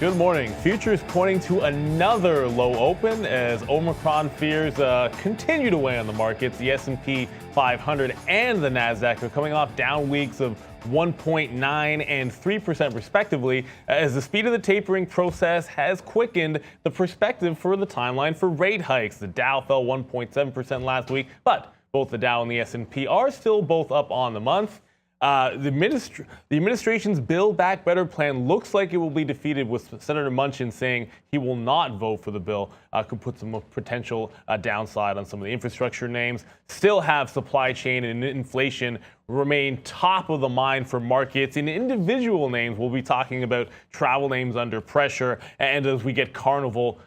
Good morning. Futures pointing to another low open as Omicron fears continue to weigh on the markets. The S&P 500 and the NASDAQ are coming off down weeks of 1.9 and 3% respectively, as the speed of the tapering process has quickened the perspective for the timeline for rate hikes. The Dow fell 1.7% last week, but both the Dow and the S&P are still both up on the month. The administration's Build Back Better plan looks like it will be defeated, with Senator Manchin saying he will not vote for the bill. Could put some potential downside on some of the infrastructure names. Still have supply chain and inflation remain top of the mind for markets. In individual names, we'll be talking about travel names under pressure, and as we get Carnival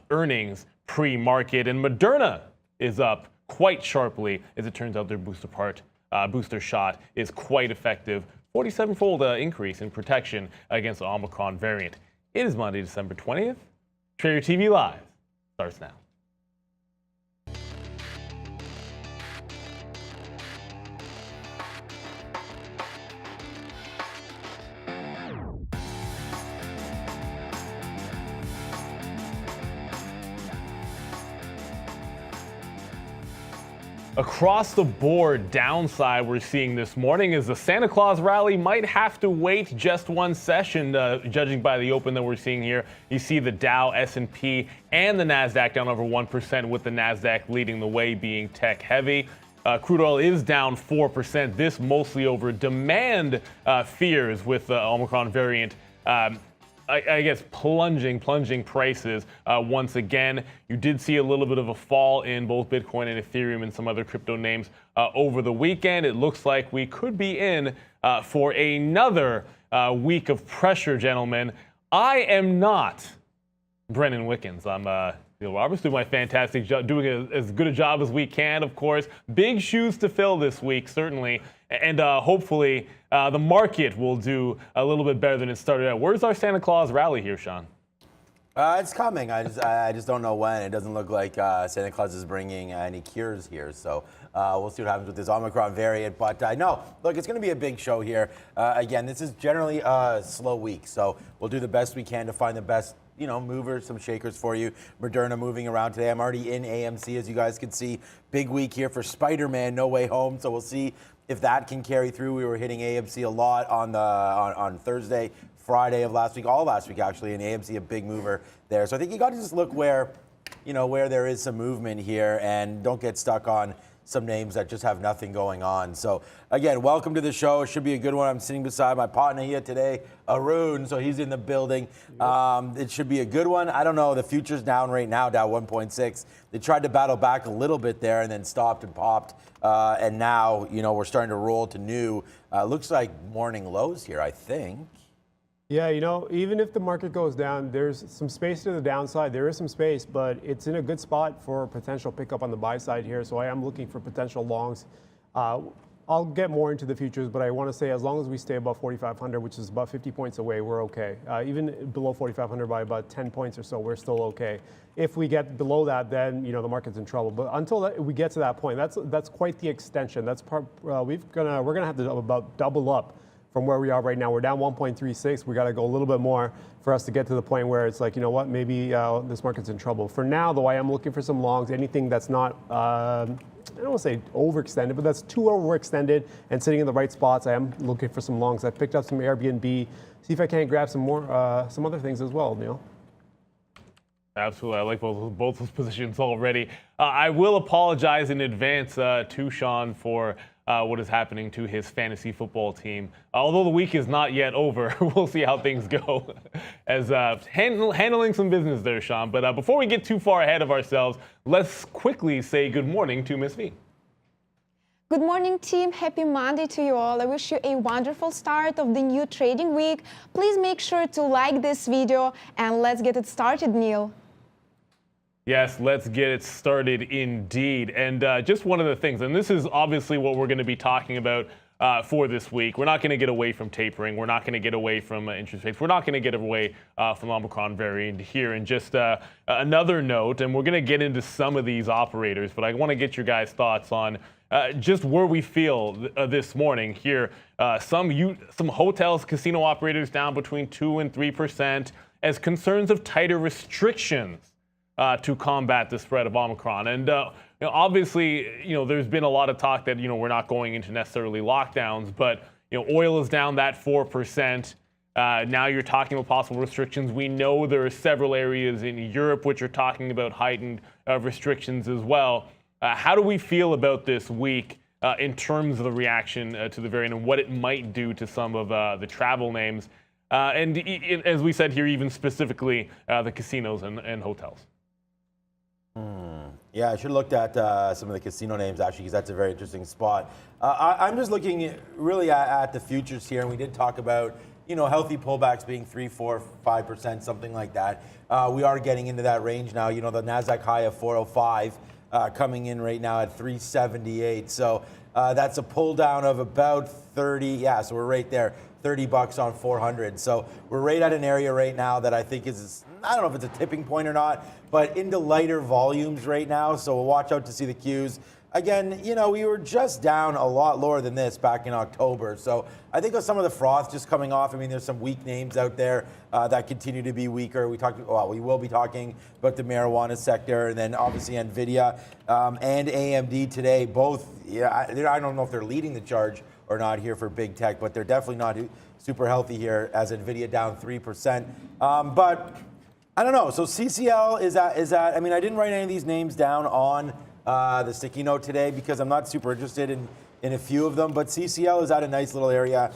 earnings pre-market. And Moderna is up quite sharply, as it turns out their booster shot is quite effective. 47-fold increase in protection against the Omicron variant. It is Monday, December 20th. Trader TV Live starts now. Across the board downside we're seeing this morning is the Santa Claus rally might have to wait just one session, judging by the open that we're seeing here. You see the Dow, S&P, and the NASDAQ down over 1%, with the NASDAQ leading the way, being tech heavy. Crude oil is down 4%, this mostly over demand fears with the Omicron variant. I guess plunging prices once again. You did see a little bit of a fall in both Bitcoin and Ethereum and some other crypto names over the weekend. It looks like we could be in for another week of pressure, gentlemen. I am not Brennan Wickens. I'm Neil Roberts, doing my fantastic job, doing as good a job as we can, of course. Big shoes to fill this week, certainly. And hopefully the market will do a little bit better than it started out. Where's our Santa Claus rally here, Sean? It's coming. I just don't know when. It doesn't look like Santa Claus is bringing any cures here. So we'll see what happens with this Omicron variant. But no, look, it's going to be a big show here. Again, this is generally a slow week. So we'll do the best we can to find the best, movers, some shakers for you. Moderna moving around today. I'm already in AMC, as you guys can see. Big week here for Spider-Man, No Way Home. So we'll see if that can carry through. We were hitting AMC a lot on Thursday, Friday of last week, all last week actually, and AMC a big mover there. So I think you got to just look where there is some movement here, and don't get stuck on some names that just have nothing going on. So again, welcome to the show. It should be a good one. I'm sitting beside my partner here today, Arun, so he's in the building. It should be a good one. I don't know, the future's down right now, down 1.6. They tried to battle back a little bit there and then stopped and popped. And now, we're starting to roll to new. Looks like morning lows here, I think. Yeah, even if the market goes down, there's some space to the downside. There is some space, but it's in a good spot for potential pickup on the buy side here. So I am looking for potential longs. I'll get more into the futures, but I want to say as long as we stay above 4,500, which is about 50 points away, we're okay. Even below 4,500 by about 10 points or so, we're still okay. If we get below that, then the market's in trouble. But until we get to that point, that's quite the extension. That's we're gonna have to about double up from where we are right now. We're down 1.36. We got to go a little bit more for us to get to the point where it's like, maybe this market's in trouble. For now, though, I am looking for some longs. Anything that's not, I don't want to say overextended, but that's too overextended and sitting in the right spots. I am looking for some longs. I picked up some Airbnb. See if I can't grab some more, some other things as well, Neil. Absolutely. I like both those positions already. I will apologize in advance to Sean for what is happening to his fantasy football team. Although the week is not yet over, we'll see how things go as handling some business there, Sean. But before we get too far ahead of ourselves, let's quickly say good morning to Miss V. Good morning, team. Happy Monday to you all. I wish you a wonderful start of the new trading week. Please make sure to like this video and let's get it started, Neil. Yes, let's get it started indeed. And just one of the things, and this is obviously what we're going to be talking about for this week. We're not going to get away from tapering. We're not going to get away from interest rates. We're not going to get away from Omicron variant here. And just another note, and we're going to get into some of these operators, but I want to get your guys' thoughts on just where we feel this morning here. Some hotels, casino operators down between 2 and 3%. as concerns of tighter restrictions to combat the spread of Omicron. And obviously, there's been a lot of talk that we're not going into necessarily lockdowns, but oil is down that 4%. Now you're talking about possible restrictions. We know there are several areas in Europe which are talking about heightened restrictions as well. How do we feel about this week in terms of the reaction to the variant and what it might do to some of the travel names? And as we said here, even specifically the casinos and hotels. Yeah, I should have looked at some of the casino names, actually, because that's a very interesting spot. I'm just looking really at the futures here, and we did talk about, healthy pullbacks being 3, 4, 5%, something like that. We are getting into that range now. The NASDAQ high of 405 coming in right now at 378. So that's a pull down of about 30. Yeah, so we're right there, $30 on 400. So we're right at an area right now that I think is, I don't know if it's a tipping point or not, but into lighter volumes right now. So we'll watch out to see the cues. Again, we were just down a lot lower than this back in October. So I think with some of the froth just coming off, there's some weak names out there that continue to be weaker. We will be talking about the marijuana sector, and then obviously NVIDIA and AMD today. Both, I don't know if they're leading the charge or not here for big tech, but they're definitely not super healthy here, as NVIDIA down 3%. But I don't know. So CCL is at. I didn't write any of these names down on the sticky note today because I'm not super interested in a few of them, but CCL is at a nice little area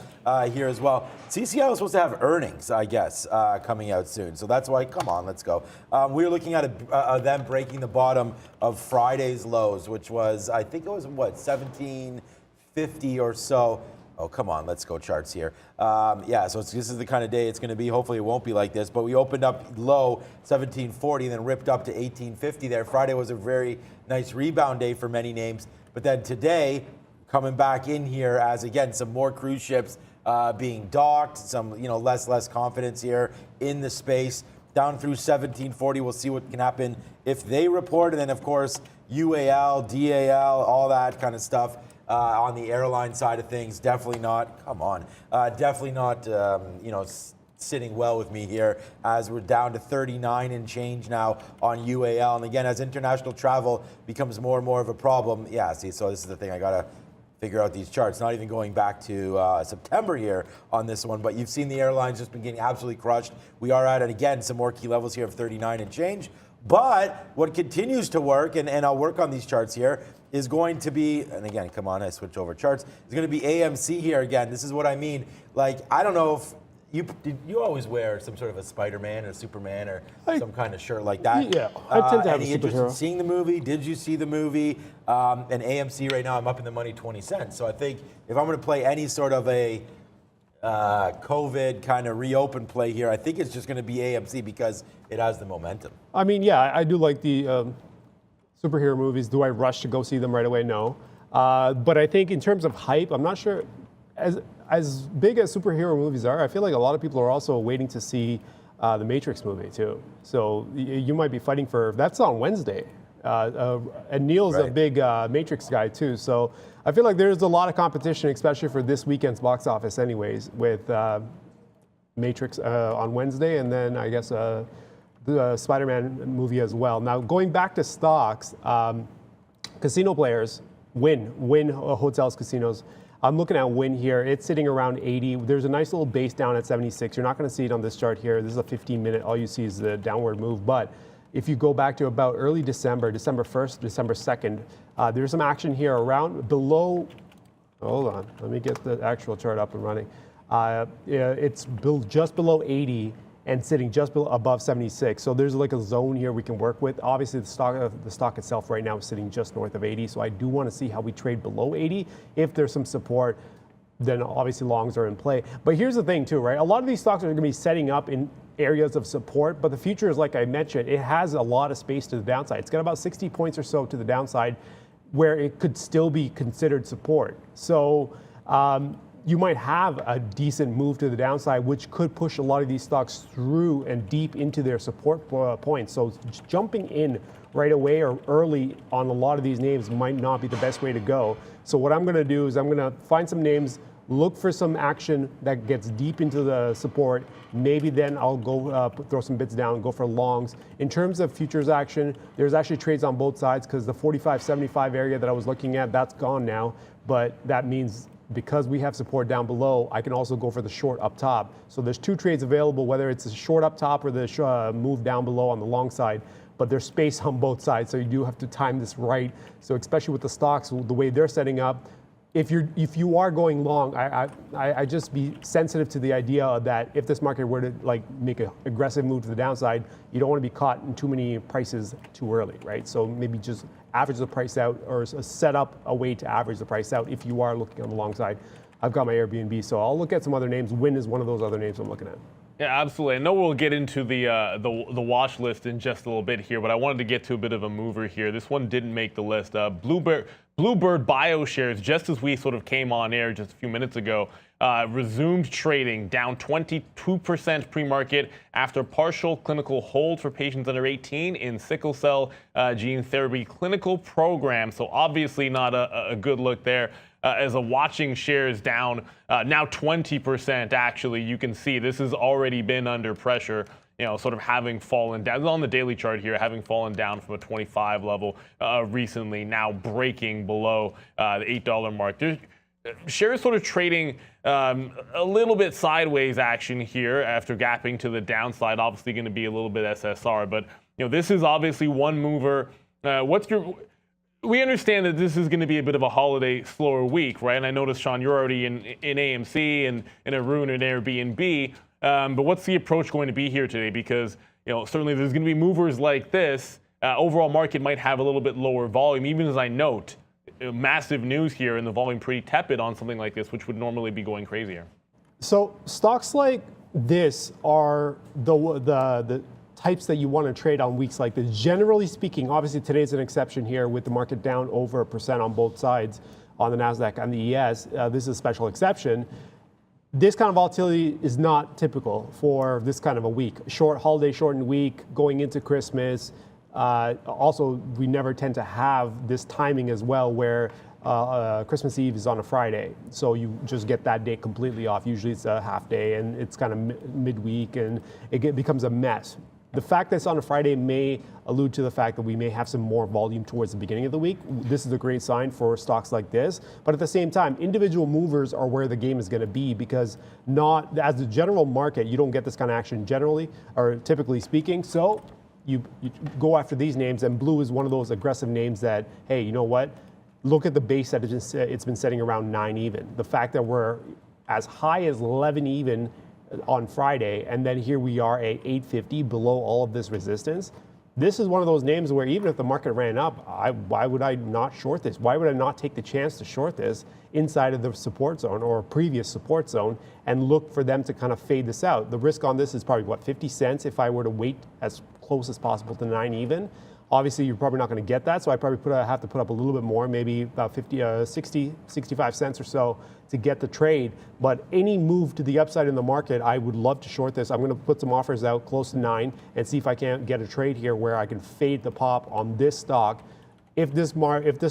here as well. CCL is supposed to have earnings, I guess, coming out soon. So that's why, come on, let's go. We're looking at them breaking the bottom of Friday's lows, which was, I think it was, 1750 or so. Oh, come on, let's go charts here. So this is the kind of day it's going to be. Hopefully it won't be like this, but we opened up low 1740 and then ripped up to 1850 there. Friday was a very nice rebound day for many names, but then today coming back in here as, again, some more cruise ships being docked, some less confidence here in the space. Down through 1740, we'll see what can happen if they report, and then of course UAL, DAL, all that kind of stuff. On the airline side of things, definitely not, sitting well with me here as we're down to 39 and change now on UAL. And again, as international travel becomes more and more of a problem, so this is the thing, I gotta figure out these charts, not even going back to September here on this one, but you've seen the airlines just been getting absolutely crushed. We are at, again, some more key levels here of 39 and change. But what continues to work, and I'll work on these charts here, is going to be, and again, come on, I switch over charts, is going to be AMC here again. This is what I mean. Like, I don't know if you always wear some sort of a Spider-Man or Superman or some kind of shirt like that. Yeah, I tend to have any a interest superhero. in seeing the movie? Did you see the movie? And AMC right now, I'm up in the money 20 cents. So I think if I'm going to play any sort of a COVID kind of reopen play here, I think it's just going to be AMC because it has the momentum. I do like the superhero movies. Do I rush to go see them right away? No. But I think in terms of hype, I'm not sure. As big as superhero movies are, I feel like a lot of people are also waiting to see the Matrix movie too. So you might be fighting for, that's on Wednesday. And Neil's a big Matrix guy too. So I feel like there's a lot of competition, especially for this weekend's box office anyways, with Matrix on Wednesday, and then I guess the Spider-Man movie as well. Now, going back to stocks, casino players, Wynn hotels, casinos. I'm looking at Wynn here. It's sitting around 80. There's a nice little base down at 76. You're not going to see it on this chart here. This is a 15-minute. All you see is the downward move. But if you go back to about early December 1st, December 2nd, there's some action here around below. Hold on. Let me get the actual chart up and running. It's just below 80 and sitting just above 76. So there's like a zone here we can work with. Obviously, the stock itself right now is sitting just north of 80. So I do want to see how we trade below 80. If there's some support, then obviously longs are in play. But here's the thing too, right? A lot of these stocks are going to be setting up in areas of support, but the future is, like I mentioned, it has a lot of space to the downside. It's got about 60 points or so to the downside where it could still be considered support. So you might have a decent move to the downside, which could push a lot of these stocks through and deep into their support points. So jumping in right away or early on a lot of these names might not be the best way to go. So what I'm going to do is I'm going to find some names look for some action that gets deep into the support. Maybe then I'll go throw some bits down and go for longs. In terms of futures action, there's actually trades on both sides because the 45.75 area that I was looking at, that's gone now. But that means because we have support down below, I can also go for the short up top. So there's two trades available, whether it's a short up top or the move down below on the long side. But there's space on both sides, so you do have to time this right. So especially with the stocks, the way they're setting up, if you are going long, I just be sensitive to the idea that if this market were to like make an aggressive move to the downside, you don't want to be caught in too many prices too early, right? So maybe just average the price out or set up a way to average the price out if you are looking on the long side. I've got my Airbnb, so I'll look at some other names. Wynn is one of those other names I'm looking at. Yeah, absolutely. I know we'll get into the watch list in just a little bit here, but I wanted to get to a bit of a mover here. This one didn't make the list. Bluebird BioShares, just as we sort of came on air just a few minutes ago, resumed trading, down 22% pre-market after partial clinical hold for patients under 18 in sickle cell gene therapy clinical program. So obviously not a good look there. As a watching shares down now 20%, actually, you can see this has already been under pressure, sort of having fallen down on the daily chart here, having fallen down from a 25 level recently, now breaking below the $8 mark. There's shares sort of trading a little bit sideways action here after gapping to the downside, obviously going to be a little bit SSR, but this is obviously one mover. We understand that this is going to be a bit of a holiday slower week, right? And I noticed, Sean, you're already in AMC and in Arun and Airbnb. But what's the approach going to be here today? Because certainly there's going to be movers like this. Overall market might have a little bit lower volume, even as I note massive news here and the volume pretty tepid on something like this, which would normally be going crazier. So stocks like this are the types that you want to trade on weeks like this. Generally speaking, obviously today's an exception here with the market down over 1% on both sides on the NASDAQ and the ES. This is a special exception. This kind of volatility is not typical for this kind of a week. Short holiday shortened week going into Christmas. Also, we never tend to have this timing as well where Christmas Eve is on a Friday. So you just get that day completely off. Usually it's a half day and it's kind of midweek and it becomes a mess. The fact that it's on a Friday may allude to the fact that we may have some more volume towards the beginning of the week. This is a great sign for stocks like this. But at the same time, individual movers are where the game is going to be because not as the general market, you don't get this kind of action generally or typically speaking. So you go after these names, and Blue is one of those aggressive names that, hey, you know what? Look at the base that it's been setting around 9 even. The fact that we're as high as 11 even on Friday, and then here we are at 850 below all of this resistance. This is one of those names where even if the market ran up, why would I not short this? Why would I not take the chance to short this inside of the support zone or previous support zone and look for them to kind of fade this out? The risk on this is probably, what, 50 cents if I were to wait as close as possible to 9 even. Obviously, you're probably not going to get that, so I probably have to put up a little bit more, maybe about 60, 65 cents or so to get the trade. But any move to the upside in the market, I would love to short this. I'm going to put some offers out close to 9 and see if I can't get a trade here where I can fade the pop on this stock. If this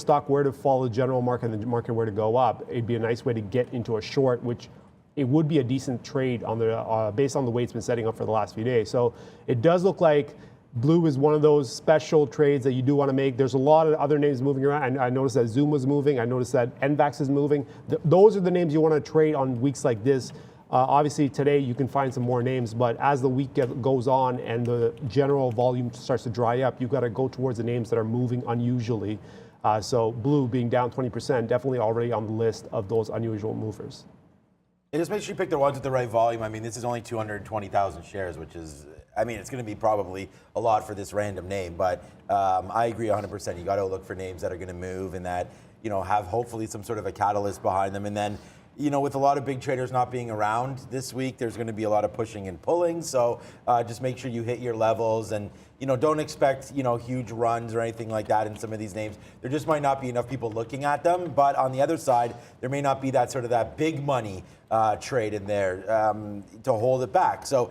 stock were to follow the general market and the market were to go up, it'd be a nice way to get into a short, which it would be a decent trade on the based on the way it's been setting up for the last few days. So it does look like Blue is one of those special trades that you do want to make. There's a lot of other names moving around. I noticed that Zoom was moving. I noticed that NVAX is moving. Those are the names you want to trade on weeks like this. Obviously, today you can find some more names, but as the week goes on and the general volume starts to dry up, you've got to go towards the names that are moving unusually. So Blue being down 20%, definitely already on the list of those unusual movers. And just make sure you pick the ones with the right volume. I mean, this is only 220,000 shares, which is, I mean, it's going to be probably a lot for this random name, but I agree 100%. You got to look for names that are going to move and that, have hopefully some sort of a catalyst behind them. And then, with a lot of big traders not being around this week, there's going to be a lot of pushing and pulling. So just make sure you hit your levels and, don't expect, huge runs or anything like that in some of these names. There just might not be enough people looking at them. But on the other side, there may not be that big money trade in there to hold it back. So,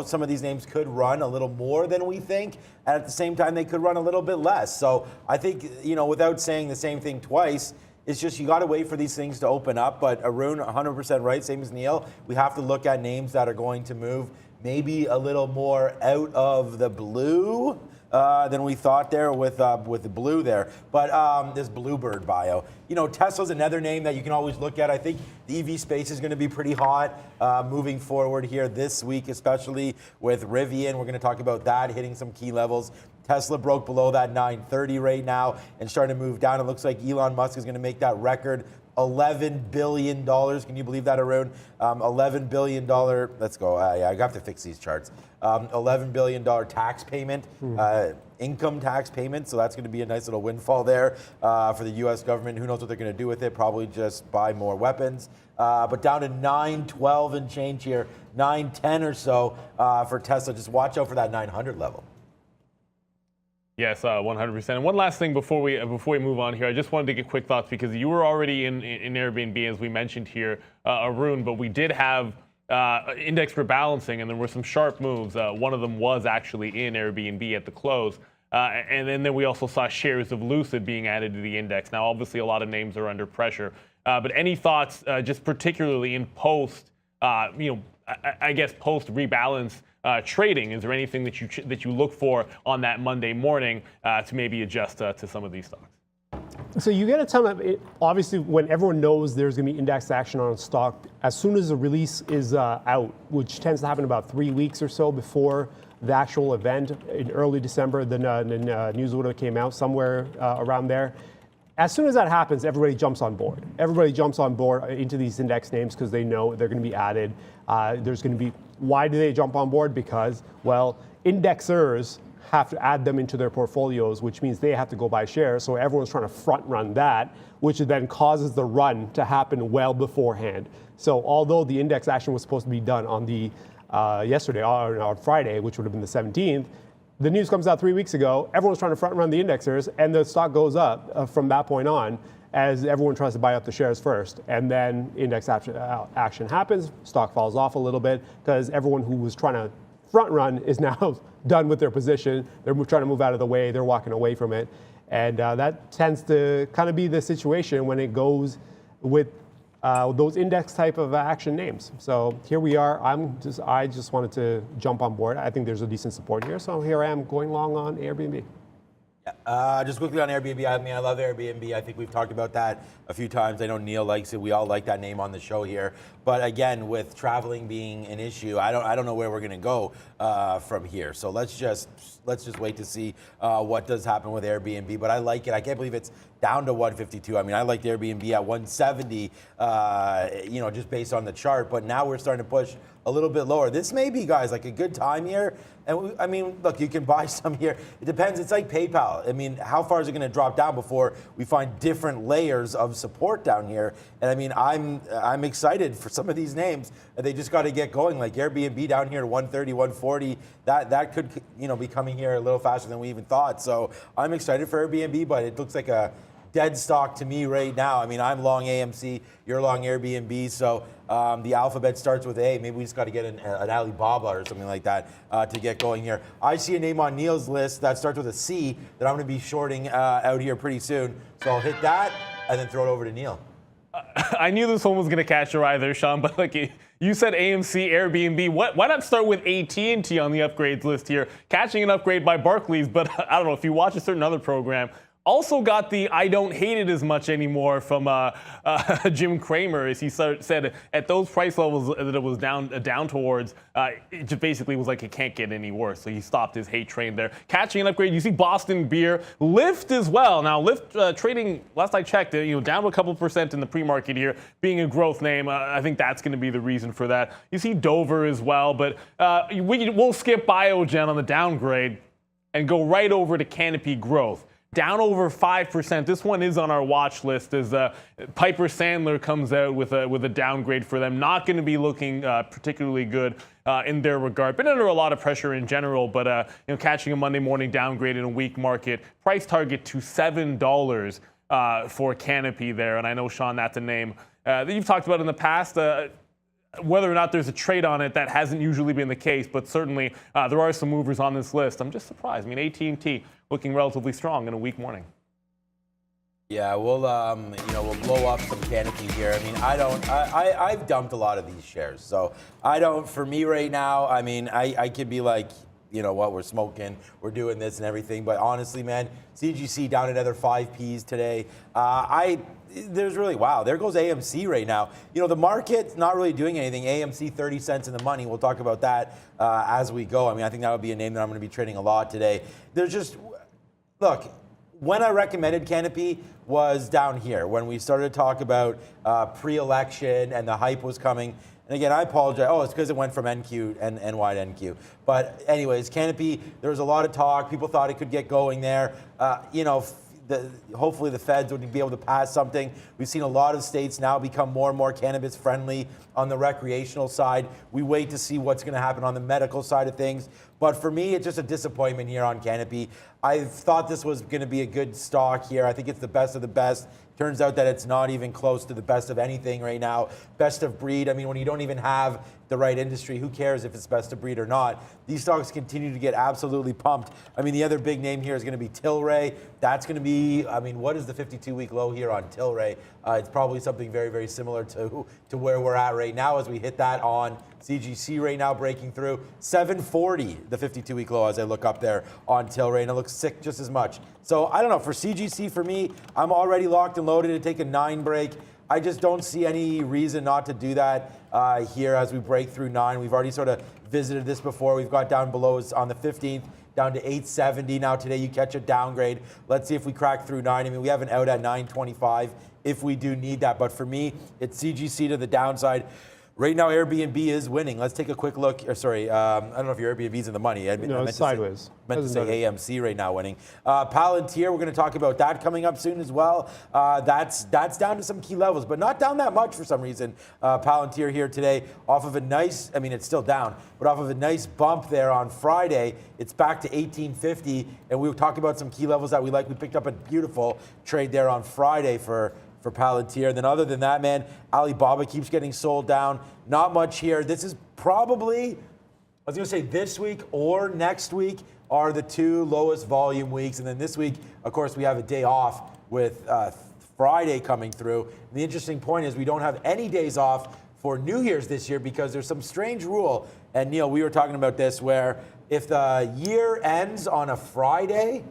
some of these names could run a little more than we think. And at the same time, they could run a little bit less. So I think, without saying the same thing twice, It's just you got to wait for these things to open up. But Arun, 100% right, same as Neil. We have to look at names that are going to move maybe a little more out of the blue than we thought there with the blue there. But this Bluebird bio, you know, Tesla's another name that you can always look at. I think the EV space is going to be pretty hot moving forward here this week, especially with Rivian. We're going to talk about that hitting some key levels. Tesla broke below that 930 right now and starting to move down. It looks like Elon Musk is going to make that record $11 billion. Can you believe that, Arun? $11 billion. Let's go. Yeah, I have to fix these charts. $11 billion tax payment, income tax payment. So that's going to be a nice little windfall there for the U.S. government. Who knows what they're going to do with it? Probably just buy more weapons. But down to 912 and change here, 910 or so for Tesla. Just watch out for that 900 level. Yes, 100%. And one last thing before we move on here, I just wanted to get quick thoughts because you were already in Airbnb, as we mentioned here, Arun, but we did have index rebalancing, and there were some sharp moves. One of them was actually in Airbnb at the close. And then we also saw shares of Lucid being added to the index. Now, obviously, a lot of names are under pressure. But any thoughts, just particularly in post, I guess post rebalance trading? Is there anything that you look for on that Monday morning to maybe adjust to some of these stocks? So you get a ton of, obviously when everyone knows there's going to be index action on a stock, as soon as the release is out, which tends to happen about 3 weeks or so before the actual event in early December, the news would have came out somewhere around there. As soon as that happens, everybody jumps on board. Everybody jumps on board into these index names because they know they're going to be added. There's going to be, why do they jump on board? Because, well, indexers have to add them into their portfolios, which means they have to go buy shares. So everyone's trying to front run that, which then causes the run to happen well beforehand. So although the index action was supposed to be done on the yesterday, on Friday, which would have been the 17th, the news comes out 3 weeks ago, everyone's trying to front run the indexers, and the stock goes up from that point on as everyone tries to buy up the shares first. And then index action happens, stock falls off a little bit because everyone who was trying to front run is now done with their position. They're trying to move out of the way, they're walking away from it. And that tends to kind of be the situation when it goes with those index type of action names. So here we are. I just wanted to jump on board. I think there's a decent support here. So here I am going long on Airbnb. Just quickly on Airbnb, I mean, I love Airbnb. I think we've talked about that a few times. I know Neil likes it. We all like that name on the show here. But again, with traveling being an issue, I don't know where we're going to go from here. So let's just wait to see what does happen with Airbnb. But I like it. I can't believe it's down to 152. I mean, I liked Airbnb at 170, just based on the chart. But now we're starting to push a little bit lower. This may be, guys, like a good time here. And I mean, look, you can buy some here. It depends. It's like PayPal. I mean, how far is it going to drop down before we find different layers of support down here? And I mean, I'm excited for some of these names. They just got to get going. Like Airbnb down here to 130, 140. That could be coming here a little faster than we even thought. So I'm excited for Airbnb, but it looks like a dead stock to me right now. I mean, I'm long AMC, you're long Airbnb, so the alphabet starts with A. Maybe we just got to get an Alibaba or something like that to get going here. I see a name on Neil's list that starts with a C that I'm going to be shorting out here pretty soon. So I'll hit that and then throw it over to Neil. I knew this one was going to catch your eye there, Sean, but like you said AMC, Airbnb. Why not start with AT&T on the upgrades list here? Catching an upgrade by Barclays, but I don't know, if you watch a certain other program, also got the I don't hate it as much anymore from Jim Cramer, as he said at those price levels that it was down towards, it just basically was like it can't get any worse. So he stopped his hate train there. Catching an upgrade, you see Boston Beer, Lyft as well. Now Lyft trading, last I checked, down a couple percent in the pre-market here, being a growth name. I think that's going to be the reason for that. You see Dover as well, but we'll skip Biogen on the downgrade and go right over to Canopy Growth. Down over 5%. This one is on our watch list as Piper Sandler comes out with a downgrade for them. Not going to be looking particularly good in their regard. Been under a lot of pressure in general, but catching a Monday morning downgrade in a weak market. Price target to $7 for Canopy there. And I know, Sean, that's a name that you've talked about in the past. Whether or not there's a trade on it, that hasn't usually been the case, but certainly there are some movers on this list. I'm just surprised. I mean, AT&T looking relatively strong in a weak morning. Yeah, we'll we'll blow up some canopy here. I mean, I've dumped a lot of these shares, so for me right now, I mean, I could be like, you know what, we're smoking, we're doing this and everything, but honestly, man, CGC down another 5 Ps today. There's really, wow, there goes AMC right now. You know, the market's not really doing anything. AMC 30 cents in the money. We'll talk about that as we go. I mean, I think that'll be a name that I'm going to be trading a lot today. There's just, look, when I recommended Canopy was down here, when we started to talk about pre-election and the hype was coming. And again, I apologize. Oh, it's because it went from NQ and NY to NQ. But anyways, Canopy, there was a lot of talk. People thought it could get going there. Hopefully the feds would be able to pass something. We've seen a lot of states now become more and more cannabis friendly on the recreational side. We wait to see what's going to happen on the medical side of things. But for me, it's just a disappointment here on Canopy. I thought this was going to be a good stock here. I think it's the best of the best. Turns out that it's not even close to the best of anything right now. Best of breed. I mean, when you don't even have the right industry, who cares if it's best of breed or not? These stocks continue to get absolutely pumped. I mean, the other big name here is going to be Tilray. That's going to be, I mean, what is the 52-week low here on Tilray? It's probably something very, very similar to where we're at right now as we hit that on CGC right now, breaking through 740, the 52-week low as I look up there on Tilray, and it looks sick just as much. So I don't know, for CGC, for me, I'm already locked and loaded to take a 9 break. I just don't see any reason not to do that here as we break through 9. We've already sort of visited this before. We've got down below on the 15th, down to 870. Now today you catch a downgrade. Let's see if we crack through 9. I mean, we have an out at 925 if we do need that. But for me, it's CGC to the downside. Right now, Airbnb is winning. Let's take a quick look. I don't know if your Airbnb's in the money. No, it's sideways. Meant to say AMC right now winning. Palantir, we're going to talk about that coming up soon as well. That's down to some key levels, but not down that much for some reason. Palantir here today off of a nice, I mean, it's still down, but off of a nice bump there on Friday. It's back to 1850, and we were talking about some key levels that we like. We picked up a beautiful trade there on Friday for Palantir. And then other than that, man, Alibaba keeps getting sold down. Not much here. This is probably, I was going to say this week or next week are the 2 lowest volume weeks. And then this week, of course, we have a day off with Friday coming through. And the interesting point is we don't have any days off for New Year's this year because there's some strange rule. And Neil, we were talking about this where if the year ends on a Friday,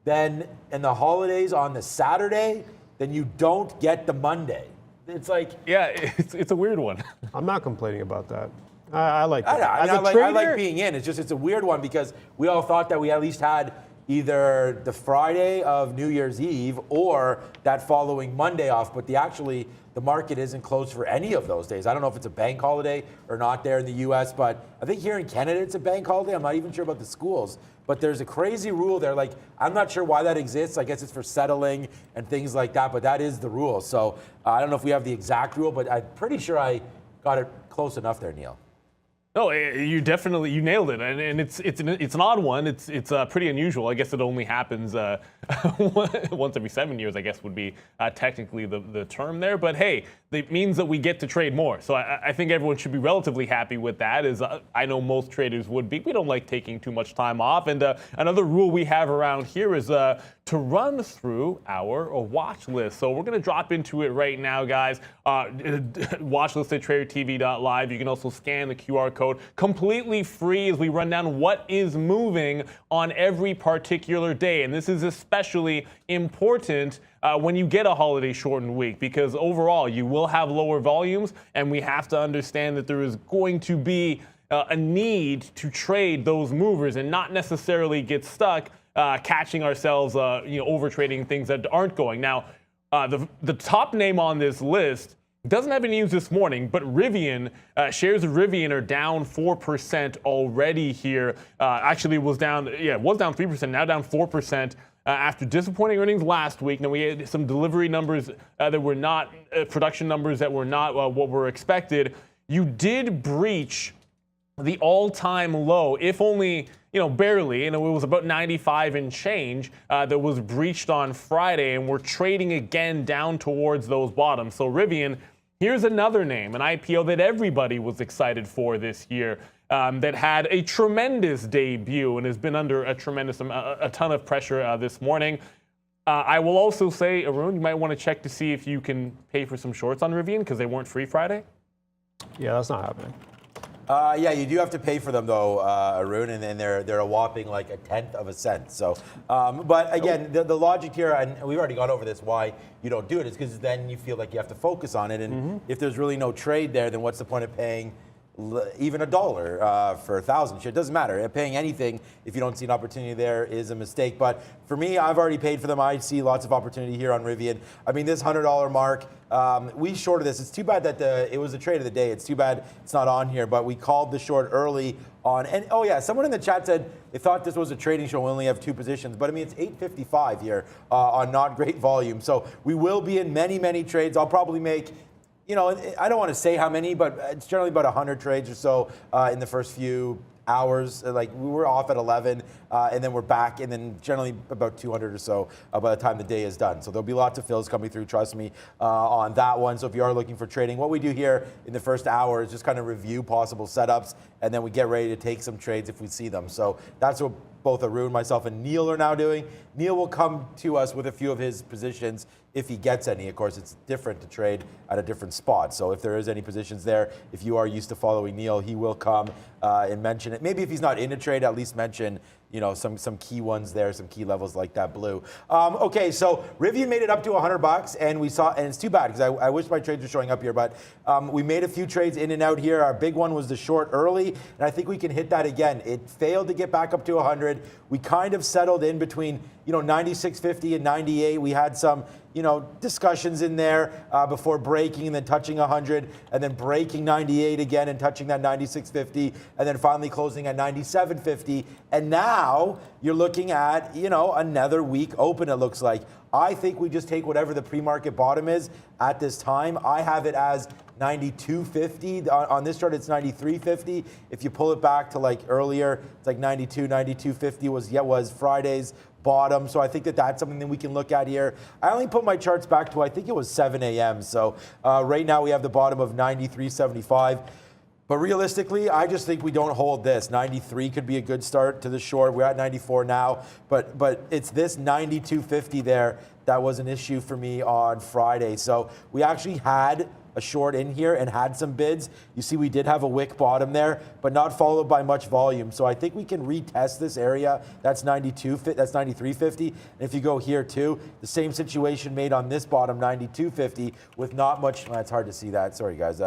then and the holidays on the Saturday, then you don't get the Monday. It's like, yeah, it's a weird one. I'm not complaining about that. I like that. I like being in. It's a weird one because we all thought that we at least had either the Friday of New Year's Eve or that following Monday off, but the market isn't closed for any of those days. I don't know if it's a bank holiday or not there in the US, but I think here in Canada it's a bank holiday. I'm not even sure about the schools, but there's a crazy rule there. Like, I'm not sure why that exists. I guess it's for settling and things like that, but that is the rule. So I don't know if we have the exact rule, but I'm pretty sure I got it close enough there, Neil. No, you nailed it, and it's an odd one. It's pretty unusual. I guess it only happens once every 7 years. I guess would be technically the term there. But hey, it means that we get to trade more. So I think everyone should be relatively happy with that. As I know most traders would be. We don't like taking too much time off. And another rule we have around here is to run through our watch list. So we're going to drop into it right now, guys. Watch list at tradertv.live. You can also scan the QR code completely free as we run down what is moving on every particular day. And this is especially important when you get a holiday shortened week, because overall you will have lower volumes, and we have to understand that there is going to be a need to trade those movers and not necessarily get stuck catching ourselves over trading things that aren't going. Now, the top name on this list doesn't have any news this morning, but Rivian, shares of Rivian are down 4% already here. Actually, it was down 3%, now down 4% after disappointing earnings last week. Now, we had some delivery numbers that were not, production numbers that were not what were expected. You did breach the all-time low, if only, barely, it was about 95 and change that was breached on Friday, and we're trading again down towards those bottoms. So Rivian, here's another name, an IPO that everybody was excited for this year, that had a tremendous debut and has been under a ton of pressure this morning. I will also say, Arun, you might want to check to see if you can pay for some shorts on Rivian because they weren't free Friday. Yeah, that's not happening. Yeah, you do have to pay for them though, Arun, and then they're a whopping like 1/10 of a cent. So, but again, the logic here, and we've already gone over this, why you don't do it is because then you feel like you have to focus on it, and if there's really no trade there, then what's the point of paying even $1 for 1,000 shares? It doesn't matter. Paying anything if you don't see an opportunity there is a mistake. But for me, I've already paid for them. I see lots of opportunity here on Rivian. I mean, this $100 mark, we shorted this. It's too bad that it was a trade of the day. It's too bad it's not on here, but we called the short early on. And oh yeah, someone in the chat said they thought this was a trading show. We only have 2 positions, but I mean, it's 8:55 here on not great volume. So we will be in many, many trades. I'll probably make, you know, I don't want to say how many, but it's generally about 100 trades or so in the first few hours. Like we were off at 11 and then we're back, and then generally about 200 or so by the time the day is done. So there'll be lots of fills coming through, trust me, on that one. So if you are looking for trading, what we do here in the first hour is just kind of review possible setups, and then we get ready to take some trades if we see them. So that's what both Arun, myself, and Neil are now doing. Neil will come to us with a few of his positions if he gets any. Of course, it's different to trade at a different spot. So if there is any positions there, if you are used to following Neil, he will come and mention it. Maybe if he's not in a trade, at least mention, you know, some key ones there, some key levels like that blue. Okay, so Rivian made it up to $100, and we saw, and it's too bad because I wish my trades were showing up here, but we made a few trades in and out here. Our big one was the short early, and I think we can hit that again. It failed to get back up to 100. We kind of settled in between, you know, 96.50 and 98. We had some, you know, discussions in there before breaking and then touching 100, and then breaking 98 again and touching that 96.50, and then finally closing at 97.50. And now you're looking at, you know, another weak open, it looks like. I think we just take whatever the pre-market bottom is at this time. I have it as 92.50. On this chart, it's 93.50. If you pull it back to like earlier, it's like 92.50 was Friday's bottom. So I think that's something that we can look at here. I only put my charts back to, I think it was 7 a.m. So right now we have the bottom of 93.75. But realistically, I just think we don't hold this. 93 could be a good start to the short. We're at 94 now, but it's this 92.50 there that was an issue for me on Friday. So we actually had a short in here and had some bids. You see we did have a wick bottom there, but not followed by much volume. So I think we can retest this area. That's 93.50. And if you go here too, the same situation made on this bottom, 92.50, with not much. It's hard to see that. Sorry guys.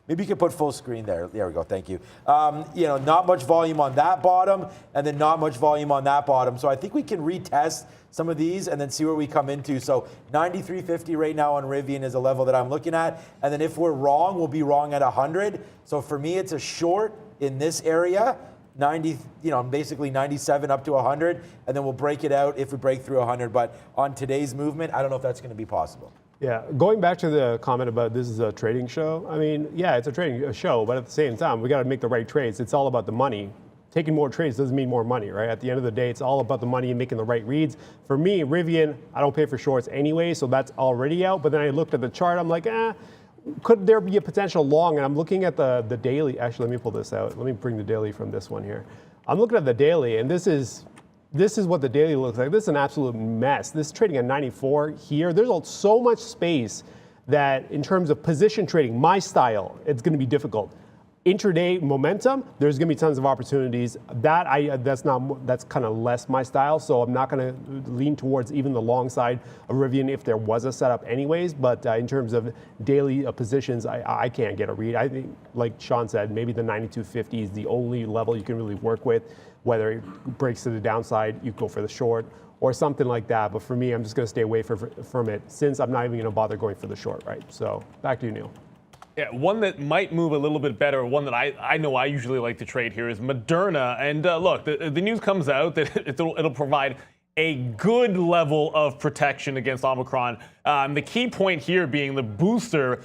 Maybe you could put full screen there. There we go. Thank you. You know, not much volume on that bottom, and then not much volume on that bottom. So I think we can retest some of these and then see where we come into. So 93.50 right now on Rivian is a level that I'm looking at. And then if we're wrong, we'll be wrong at 100. So for me, it's a short in this area. 90, you know, basically 97 up to 100, and then we'll break it out if we break through 100. But on today's movement, I don't know if that's going to be possible. Yeah, going back to the comment about this is a trading show, I mean, yeah, it's a trading show, but at the same time, we got to make the right trades. It's all about the money. Taking more trades doesn't mean more money, right? At the end of the day, it's all about the money and making the right reads. For me, Rivian, I don't pay for shorts anyway, so that's already out. But then I looked at the chart, I'm like, could there be a potential long? And I'm looking at the daily. Actually, let me pull this out. Let me bring the daily from this one here. I'm looking at the daily, and this is what the daily looks like. This is an absolute mess. This is trading at 94 here. There's so much space that in terms of position trading, my style, it's going to be difficult. Intraday momentum, there's going to be tons of opportunities. That's kind of less my style, so I'm not going to lean towards even the long side of Rivian if there was a setup anyways. But in terms of daily positions, I can't get a read. I think, like Sean said, maybe the 92.50 is the only level you can really work with. Whether it breaks to the downside, you go for the short or something like that. But for me, I'm just going to stay away from it since I'm not even going to bother going for the short, right? So back to you, Neil. Yeah, one that might move a little bit better, one that I know I usually like to trade here is Moderna. And look, the news comes out that it'll provide a good level of protection against Omicron. The key point here being the booster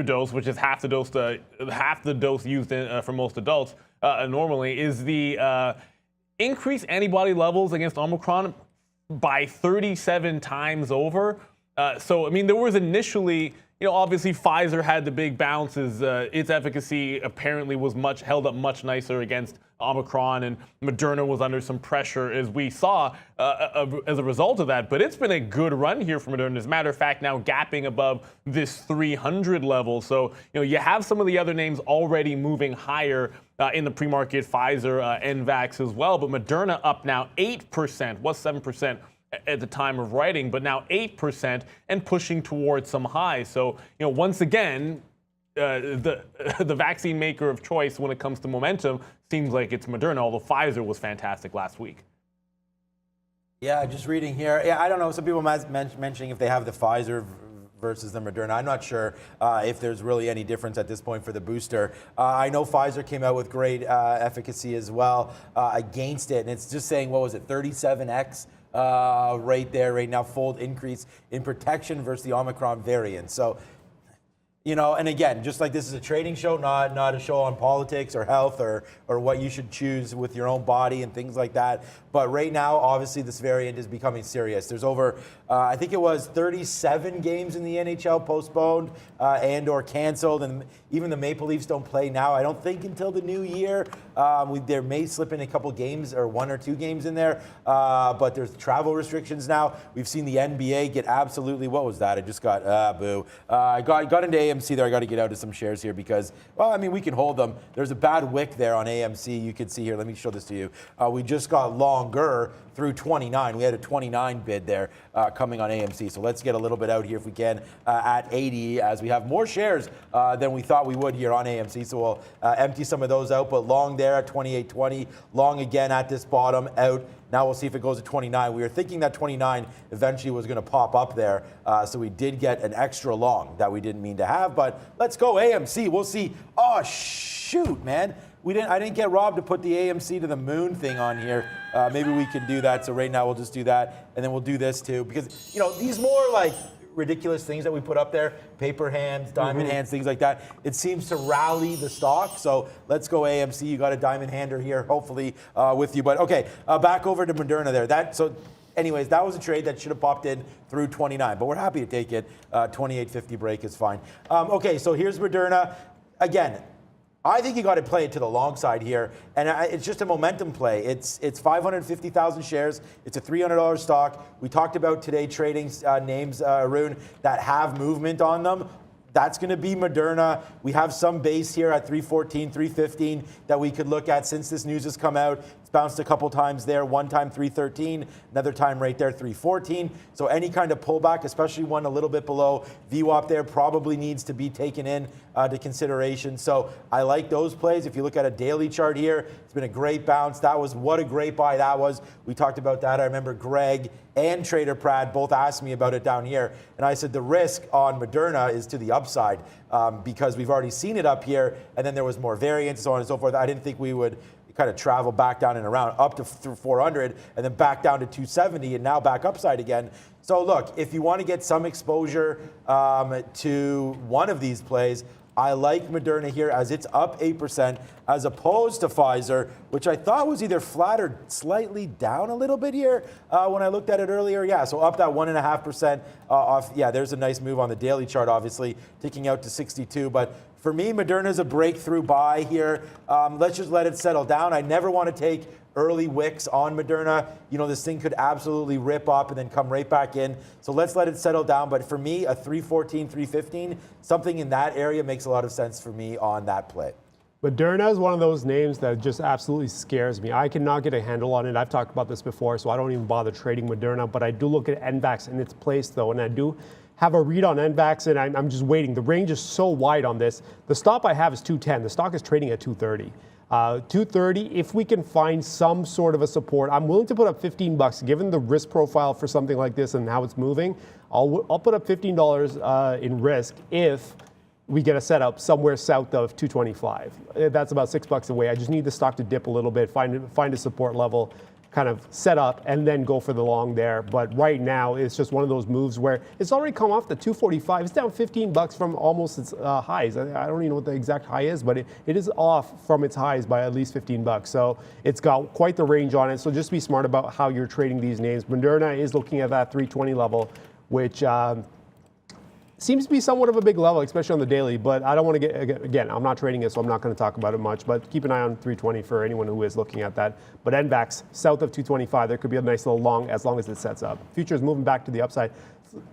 dose, which is half the dose used for most adults normally, is the increased antibody levels against Omicron by 37 times over. So I mean, there was initially, obviously Pfizer had the big bounces. Its efficacy apparently was held up much nicer against Omicron, and Moderna was under some pressure, as we saw as a result of that. But it's been a good run here for Moderna. As a matter of fact, now gapping above this 300 level. So, you have some of the other names already moving higher in the pre-market, Pfizer, NVAX as well. But Moderna up now 8%, was 7% at the time of writing, but now 8% and pushing towards some highs. So, once again, the vaccine maker of choice when it comes to momentum seems like it's Moderna, although Pfizer was fantastic last week. Yeah, just reading here. Yeah, I don't know. Some people mentioning if they have the Pfizer versus the Moderna. I'm not sure if there's really any difference at this point for the booster. I know Pfizer came out with great efficacy as well against it, and it's just saying, what was it, 37x? Right there, right now, fold increase in protection versus the Omicron variant. So, and again, just like this is a trading show, not a show on politics or health or what you should choose with your own body and things like that. But right now, obviously, this variant is becoming serious. There's over, I think it was 37 games in the NHL postponed and or canceled, and even the Maple Leafs don't play now, I don't think, until the new year. There may slip in a couple games or 1 or 2 games in there, but there's travel restrictions now. We've seen the NBA get absolutely, what was that? I just got, boo. I got into AMC there. I got to get out of some shares here because, well, I mean, we can hold them. There's a bad wick there on AMC. You can see here. Let me show this to you. We just got longer through 29. We had a 29 bid there coming on AMC. So let's get a little bit out here if we can at 80 as we have more shares than we thought we would here on AMC. So we'll empty some of those out, but long there at 28.20, long again at this bottom, out. Now we'll see if it goes to 29. We were thinking that 29 eventually was going to pop up there. So we did get an extra long that we didn't mean to have, but let's go AMC. We'll see. Oh, shoot, man. I didn't get Rob to put the AMC to the moon thing on here. Maybe we can do that. So right now we'll just do that, and then we'll do this too, because these more like ridiculous things that we put up there, paper hands, diamond hands, things like that, it seems to rally the stock. So let's go AMC. You got a diamond hander here, hopefully with you. But okay, back over to Moderna there. Anyways, that was a trade that should have popped in through 29, but we're happy to take it. 28.50 break is fine. Okay, so here's Moderna. Again, I think you got to play it to the long side here, and it's just a momentum play. It's 550,000 shares. It's a $300 stock. We talked about today trading names, Arun, that have movement on them. That's going to be Moderna. We have some base here at 314, 315 that we could look at since this news has come out. It's bounced a couple times there. One time 313, another time right there 314. So any kind of pullback, especially one a little bit below VWAP there, probably needs to be taken in to consideration. So I like those plays. If you look at a daily chart here, it's been a great bounce. What a great buy that was. We talked about that. I remember Greg and Trader Prad both asked me about it down here. And I said the risk on Moderna is to the upside because we've already seen it up here, and then there was more variance, so on and so forth. I didn't think we would kind of travel back down and around up to 400 and then back down to 270 and now back upside again. So look, if you want to get some exposure to one of these plays, I like Moderna here as it's up 8% as opposed to Pfizer, which I thought was either flat or slightly down a little bit here when I looked at it earlier. Yeah, so up that 1.5% off. Yeah, there's a nice move on the daily chart, obviously, ticking out to 62. But for me, Moderna's a breakthrough buy here. Let's just let it settle down. I never want to take early wicks on Moderna. This thing could absolutely rip up and then come right back in. So let's let it settle down. But for me, a 314, 315, something in that area makes a lot of sense for me on that play. Moderna is one of those names that just absolutely scares me. I cannot get a handle on it. I've talked about this before, so I don't even bother trading Moderna. But I do look at NVAX in its place, though, and I do have a read on NVAX, and I'm just waiting. The range is so wide on this. The stop I have is 210. The stock is trading at 230. 230, if we can find some sort of a support, I'm willing to put up $15, given the risk profile for something like this and how it's moving. I'll put up $15 in risk if we get a setup somewhere south of 225. That's about $6 away. I just need the stock to dip a little bit, find a support level, kind of set up, and then go for the long there. But right now, it's just one of those moves where it's already come off the 245. It's down $15 from almost its highs. I don't even know what the exact high is, but it is off from its highs by at least $15. So it's got quite the range on it. So just be smart about how you're trading these names. Moderna is looking at that 320 level, which seems to be somewhat of a big level, especially on the daily, but I don't want to get, again, I'm not trading it, so I'm not going to talk about it much, but keep an eye on 320 for anyone who is looking at that. But NVAX, south of 225, there could be a nice little long as long as it sets up. Futures moving back to the upside.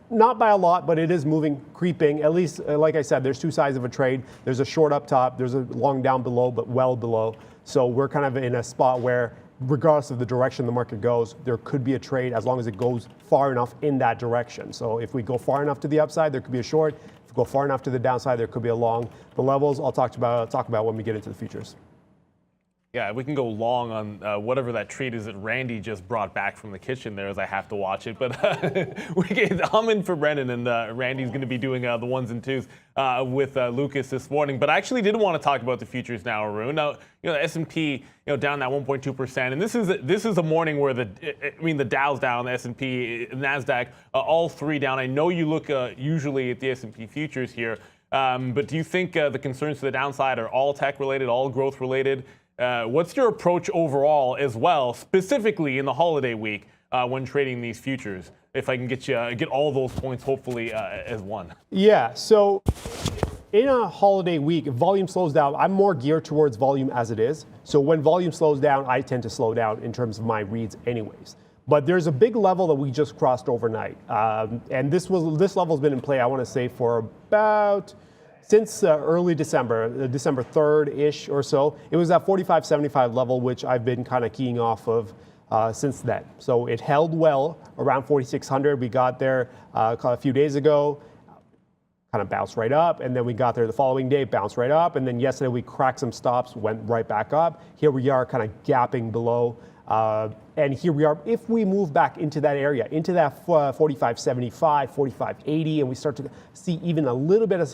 Not by a lot, but it is moving, creeping. At least, like I said, there's two sides of a trade. There's a short up top, there's a long down below, but well below. So we're kind of in a spot where regardless of the direction the market goes, there could be a trade as long as it goes far enough in that direction. So if we go far enough to the upside, there could be a short. If we go far enough to the downside, there could be a long. The levels I'll talk about when we get into the futures. Yeah, we can go long on whatever that treat is that Randy just brought back from the kitchen there, as I have to watch it. But I'm in for Brennan, and Randy's going to be doing the ones and twos with Lucas this morning. But I actually did want to talk about the futures now, Arun. Now, the S&P, down that 1.2%, and this is a morning where the Dow's down, the S&P, NASDAQ, all three down. I know you look usually at the S&P futures here, but do you think the concerns to the downside are all tech related, all growth related? What's your approach overall as well, specifically in the holiday week when trading these futures? If I can get all those points, hopefully as one. Yeah. So in a holiday week, if volume slows down, I'm more geared towards volume as it is. So when volume slows down, I tend to slow down in terms of my reads, anyways. But there's a big level that we just crossed overnight, and this level's been in play, I want to say, for about. Since early December, December 3rd-ish or so, it was that 45.75 level, which I've been kind of keying off of since then. So it held well around 4,600. We got there a few days ago, kind of bounced right up, and then we got there the following day, bounced right up, and then yesterday we cracked some stops, went right back up. Here we are kind of gapping below. And here we are, if we move back into that area, into that 45.75, 45.80, and we start to see even a little bit of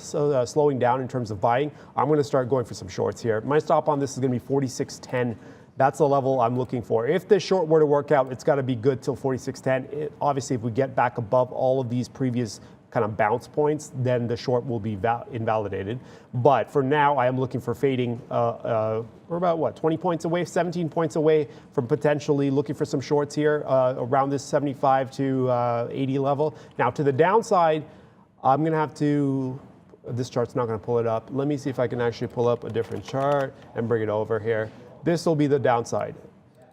slowing down in terms of buying, I'm going to start going for some shorts here. My stop on this is going to be 46.10. That's the level I'm looking for. If this short were to work out, it's got to be good till 46.10. Obviously, if we get back above all of these previous kind of bounce points, then the short will be invalidated. But for now, I am looking for fading. We're about 20 points away, 17 points away from potentially looking for some shorts here around this 75 to 80 level. Now to the downside, I'm going to have to. This chart's not going to pull it up. Let me see if I can actually pull up a different chart and bring it over here. This will be the downside.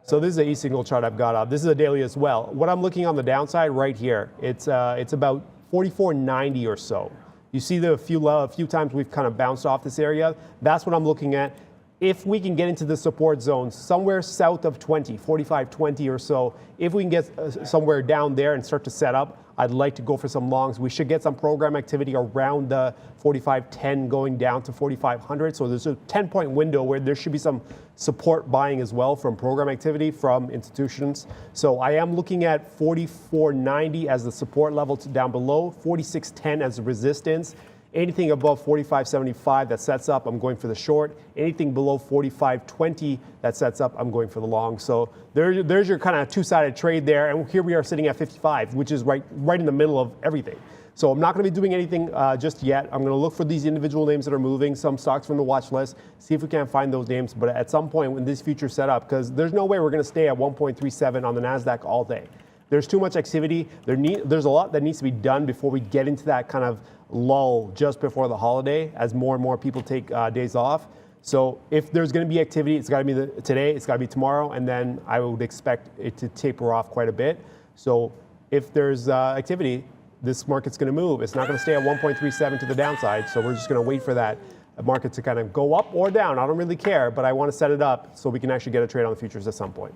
So this is a E-single chart I've got up. This is a daily as well. What I'm looking on the downside right here, it's about 44.90 or so. You see a few times we've kind of bounced off this area. That's what I'm looking at. If we can get into the support zones somewhere south of 20, 45.20 or so, if we can get somewhere down there and start to set up, I'd like to go for some longs. We should get some program activity around the 45.10 going down to 4,500. So there's a 10-point window where there should be some support buying as well from program activity from institutions. So I am looking at 44.90 as the support level down below, 46.10 as the resistance. Anything above 45.75 that sets up, I'm going for the short. Anything below 45.20 that sets up, I'm going for the long. So there's your kind of two-sided trade there. And here we are sitting at 55, which is right in the middle of everything. So I'm not going to be doing anything just yet. I'm going to look for these individual names that are moving, some stocks from the watch list, see if we can't find those names. But at some point when this future set up, because there's no way we're going to stay at 1.37 on the NASDAQ all day. There's too much activity. There's a lot that needs to be done before we get into that kind of lull just before the holiday as more and more people take days off. So if there's going to be activity, it's got to be today, it's got to be tomorrow, and then I would expect it to taper off quite a bit. So if there's activity, this market's going to move. It's not going to stay at 1.37 to the downside, so we're just going to wait for that market to kind of go up or down. I don't really care, but I want to set it up so we can actually get a trade on the futures at some point.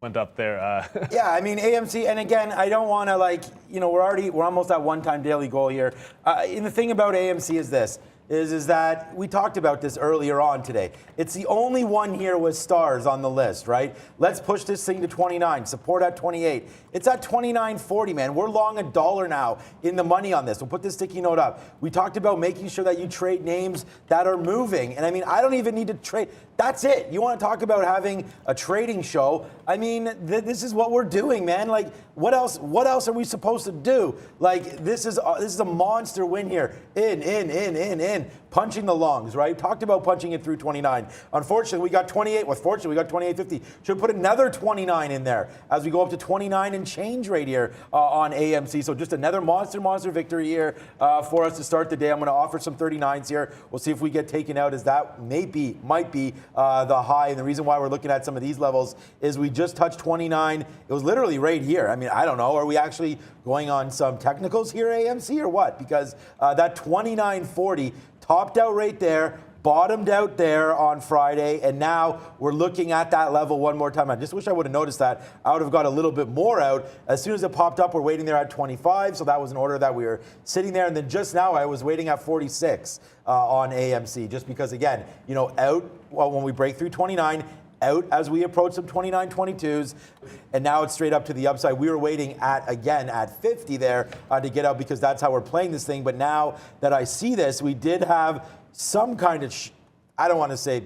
Went up there. Yeah, I mean, AMC, and again, I don't want to we're almost at one-time daily goal here. And the thing about AMC is this, is that we talked about this earlier on today. It's the only one here with stars on the list, right? Let's push this thing to 29, support at 28. It's at 29.40, man. We're long $1 now in the money on this. We'll put this sticky note up. We talked about making sure that you trade names that are moving. And I mean, I don't even need to trade. That's it. You want to talk about having a trading show? I mean, this is what we're doing, man. Like, what else are we supposed to do? Like, this is a monster win here. In. in, punching the longs, right? Talked about punching it through 29. Unfortunately, we got 28. Well, fortunately, we got 28.50. Should put another 29 in there as we go up to 29 and change right here on AMC. So just another monster victory here for us to start the day. I'm going to offer some 39s here. We'll see if we get taken out, as that might be the high. And the reason why we're looking at some of these levels is we just touched 29. It was literally right here. I mean, I don't know. Are we actually going on some technicals here, AMC, or what? Because that 29.40 topped out right there, bottomed out there on Friday, and now we're looking at that level one more time. I just wish I would have noticed that. I would have got a little bit more out. As soon as it popped up, we're waiting there at 25, so that was an order that we were sitting there. And then just now, I was waiting at 46 on AMC, just because, again, you know, out when we break through 29, out as we approach some 29.22s, and now it's straight up to the upside. We were waiting at 50 there to get out, because that's how we're playing this thing. But now that I see this, we did have some kind of, I don't want to say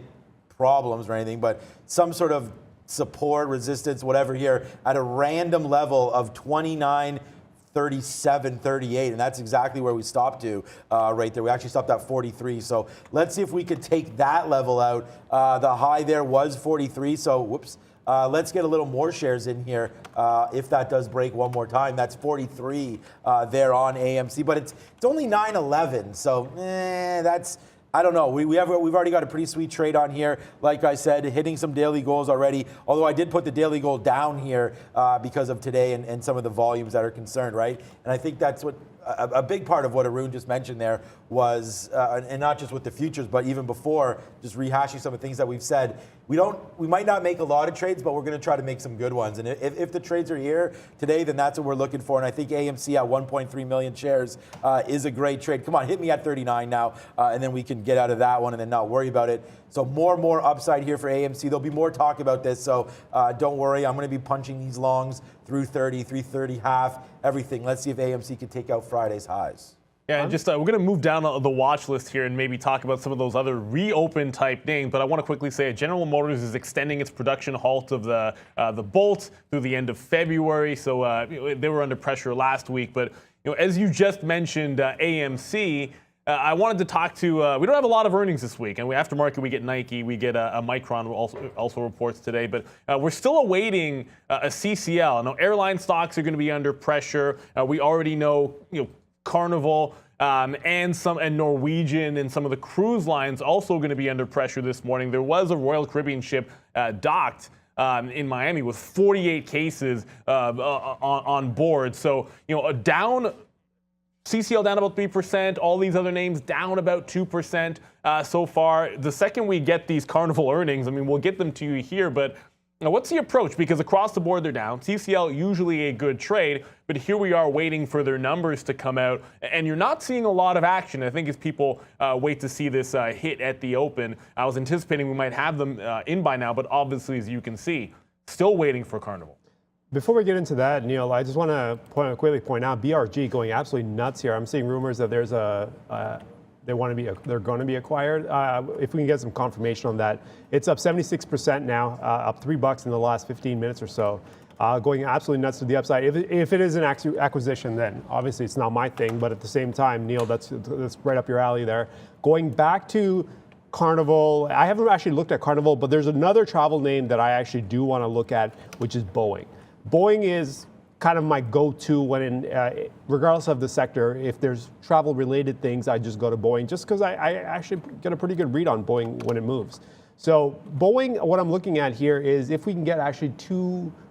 problems or anything, but some sort of support, resistance, whatever here at a random level of 29.37, 38, and that's exactly where we stopped to right there. We actually stopped at 43. So let's see if we could take that level out. The high there was 43. So whoops. Let's get a little more shares in here if that does break one more time. That's 43 there on AMC, but it's only 9.11. So that's, I don't know. We've already got a pretty sweet trade on here. Like I said, hitting some daily goals already. Although I did put the daily goal down here because of today and some of the volumes that are concerned, right? And I think that's what a big part of what Arun just mentioned there was, and not just with the futures, but even before, just rehashing some of the things that we've said. We might not make a lot of trades, but we're going to try to make some good ones. And if the trades are here today, then that's what we're looking for. And I think AMC at 1.3 million shares is a great trade. Come on, hit me at 39 now, and then we can get out of that one and then not worry about it. So more upside here for AMC. There'll be more talk about this, so don't worry. I'm going to be punching these longs through 30, 330, half, everything. Let's see if AMC can take out Friday's highs. Yeah, and just we're going to move down the watch list here and maybe talk about some of those other reopen type names. But I want to quickly say General Motors is extending its production halt of the Bolt through the end of February. So they were under pressure last week. But as you just mentioned, AMC. I wanted to talk to, we don't have a lot of earnings this week, and after market we get Nike, we get a Micron also reports today, but we're still awaiting a CCL. Now airline stocks are going to be under pressure. We already know, Carnival and Norwegian and some of the cruise lines also going to be under pressure this morning. There was a Royal Caribbean ship docked in Miami with 48 cases on board. So, down. CCL down about 3%, all these other names down about 2% so far. The second we get these Carnival earnings, we'll get them to you here, but what's the approach? Because across the board they're down. CCL usually a good trade, but here we are waiting for their numbers to come out, and you're not seeing a lot of action. I think as people wait to see this hit at the open, I was anticipating we might have them in by now, but obviously, as you can see, still waiting for Carnival. Before we get into that, Neil, I just want to quickly point out BRG going absolutely nuts here. I'm seeing rumors that there's they're going to be acquired. If we can get some confirmation on that, it's up 76% now, up $3 in the last 15 minutes or so, going absolutely nuts to the upside. If it is an acquisition, then obviously it's not my thing. But at the same time, Neil, that's right up your alley there. Going back to Carnival, I haven't actually looked at Carnival, but there's another travel name that I actually do want to look at, which is Boeing. Boeing is kind of my go-to when, regardless of the sector, if there's travel-related things, I just go to Boeing, just because I actually get a pretty good read on Boeing when it moves. So Boeing, what I'm looking at here is if we can get actually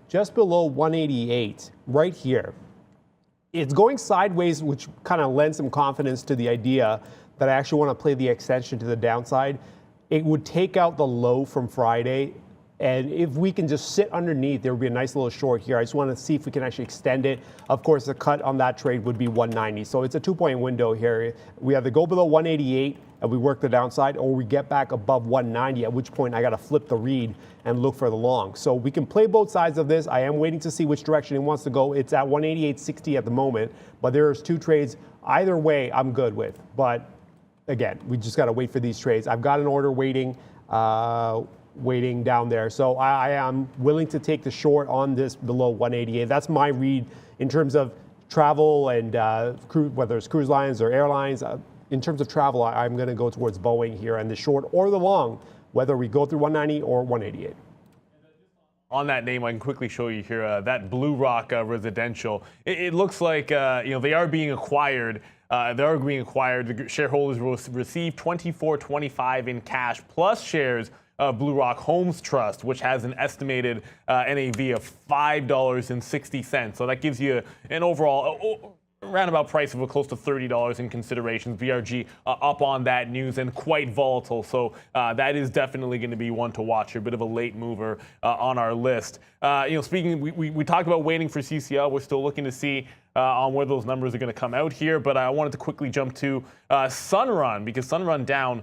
just below 188 right here. It's going sideways, which kind of lends some confidence to the idea that I actually want to play the extension to the downside. It would take out the low from Friday. And if we can just sit underneath, there would be a nice little short here. I just want to see if we can actually extend it. Of course, the cut on that trade would be 190. So it's a 2-point window here. We either go below 188 and we work the downside, or we get back above 190, at which point I got to flip the read and look for the long. So we can play both sides of this. I am waiting to see which direction it wants to go. It's at 188.60 at the moment, but there's two trades. Either way, I'm good with. But again, we just got to wait for these trades. I've got an order waiting down there. So I am willing to take the short on this below 188. That's my read in terms of travel and whether it's cruise lines or airlines. in terms of travel, I'm going to go towards Boeing here and the short or the long, whether we go through 190 or 188. On that name, I can quickly show you here that Blue Rock Residential. It looks like they are being acquired. The shareholders will receive $24.25 in cash plus shares of Blue Rock Homes Trust, which has an estimated NAV of $5.60. So that gives you an overall roundabout price of close to $30 in considerations. VRG up on that news and quite volatile. So that is definitely going to be one to watch. A bit of a late mover on our list. Speaking, we talked about waiting for CCL. We're still looking to see on where those numbers are going to come out here. But I wanted to quickly jump to Sunrun, because Sunrun down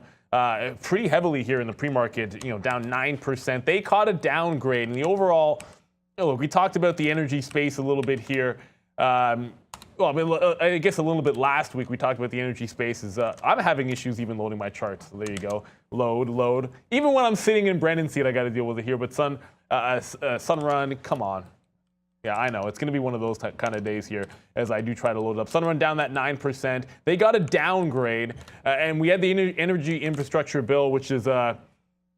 pretty heavily here in the pre-market, down 9%. They caught a downgrade. And the overall, look, we talked about the energy space a little bit here. I guess a little bit last week we talked about the energy spaces. I'm having issues even loading my charts. So there you go. Load. Even when I'm sitting in Brandon's seat, I got to deal with it here. But Sunrun, come on. Yeah, I know. It's going to be one of those kind of days here as I do try to load it up. Sunrun down that 9%. They got a downgrade. And we had the energy infrastructure bill, which is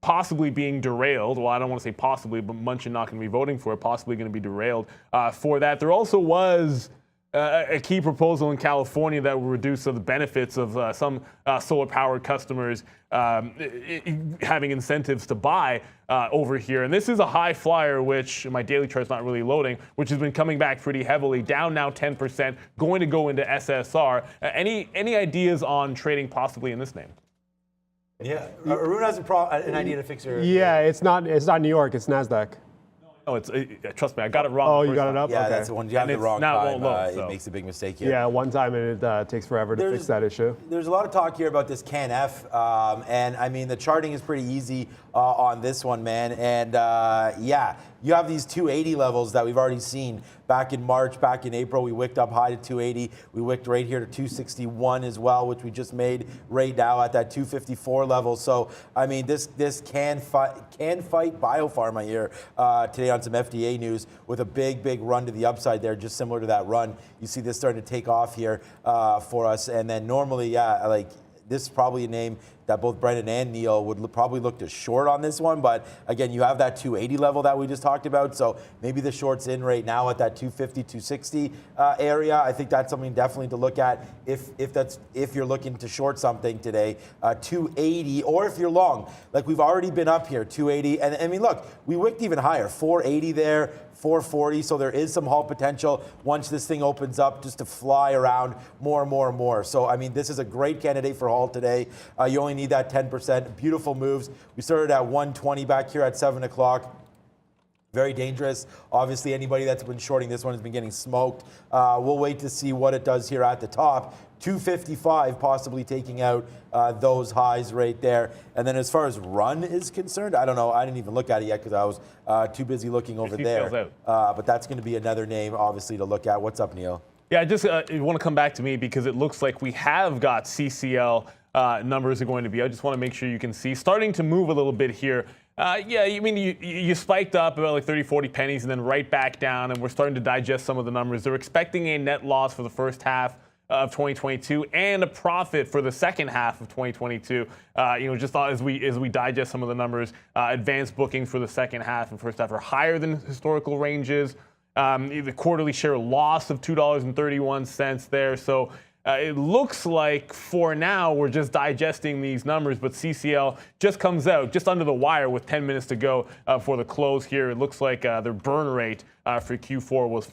possibly being derailed. Well, I don't want to say possibly, but Munchin not going to be voting for it. Possibly going to be derailed for that. There also was a key proposal in California that will reduce the benefits of some solar-powered customers having incentives to buy over here. And this is a high flyer, which my daily chart's not really loading, which has been coming back pretty heavily, down now 10%, going to go into SSR. Any ideas on trading possibly in this name? Yeah, Arun has an idea to fix her. Yeah, it's not New York, it's NASDAQ. No, trust me, I got it wrong. Oh, you got it up? Yeah, okay. that's the one. You have the wrong time. It makes a big mistake here. Yeah, one time and it takes forever to fix that issue. There's a lot of talk here about this CAN-F, and I mean, the charting is pretty easy on this one, man. And yeah, you have these 280 levels that we've already seen back in March, back in April. We wicked up high to 280. We wicked right here to 261 as well, which we just made right now at that 254 level. So, I mean, this can fight BioPharma here today on some FDA news with a big run to the upside there, just similar to that run. You see this starting to take off here for us. And then normally, yeah, like this is probably a name that both Brendan and Neil would probably look to short on this one. But again, you have that 280 level that we just talked about. So maybe the short's in right now at that 250, 260 area. I think that's something definitely to look at if you're looking to short something today. 280, or if you're long, like we've already been up here, 280. And I mean, look, we wicked even higher, 480 there. 440, so there is some haul potential once this thing opens up just to fly around more and more and more. So, I mean, this is a great candidate for haul today. You only need that 10%. Beautiful moves. We started at 120 back here at 7 o'clock. Very dangerous. Obviously, anybody that's been shorting this one has been getting smoked. We'll wait to see what it does here at the top. 255 possibly taking out those highs right there. And then as far as run is concerned, I don't know. I didn't even look at it yet because I was too busy looking over there. But that's going to be another name, obviously, to look at. What's up, Neil? Yeah, I just want to come back to me because it looks like we have got CCL numbers are going to be. I just want to make sure you can see. Starting to move a little bit here. Yeah, I mean, you spiked up about like 30, 40 pennies and then right back down, and we're starting to digest some of the numbers. They're expecting a net loss for the first half of 2022 and a profit for the second half of 2022. Just as we digest some of the numbers, advanced bookings for the second half and first half are higher than historical ranges. The quarterly share loss of $2.31 there. So it looks like for now we're just digesting these numbers, but CCL just comes out just under the wire with 10 minutes to go for the close here. It looks like their burn rate for Q4 was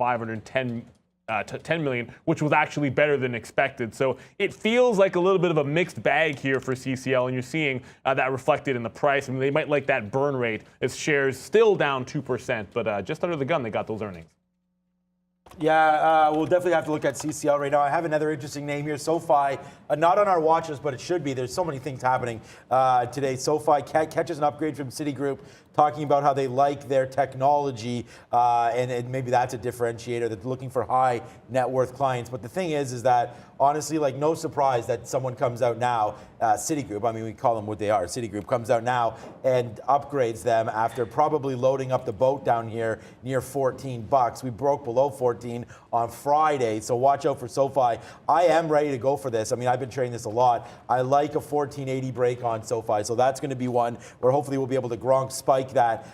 10 million, which was actually better than expected. So it feels like a little bit of a mixed bag here for CCL, and you're seeing that reflected in the price. I mean, they might like that burn rate as shares still down 2%, but just under the gun, they got those earnings. Yeah, we'll definitely have to look at CCL right now. I have another interesting name here, SoFi. Not on our watch list, but it should be. There's so many things happening today. SoFi catches an upgrade from Citigroup, talking about how they like their technology, and maybe that's a differentiator. They're looking for high net worth clients. But the thing is that honestly, like, no surprise that someone comes out now, Citigroup, I mean, we call them what they are. Citigroup comes out now and upgrades them after probably loading up the boat down here near $14. We broke below 14. 14 on Friday, so watch out for SoFi. I am ready to go for this. I mean, I've been trading this a lot. I like a 1480 break on SoFi, so that's going to be one where hopefully we'll be able to Gronk spike that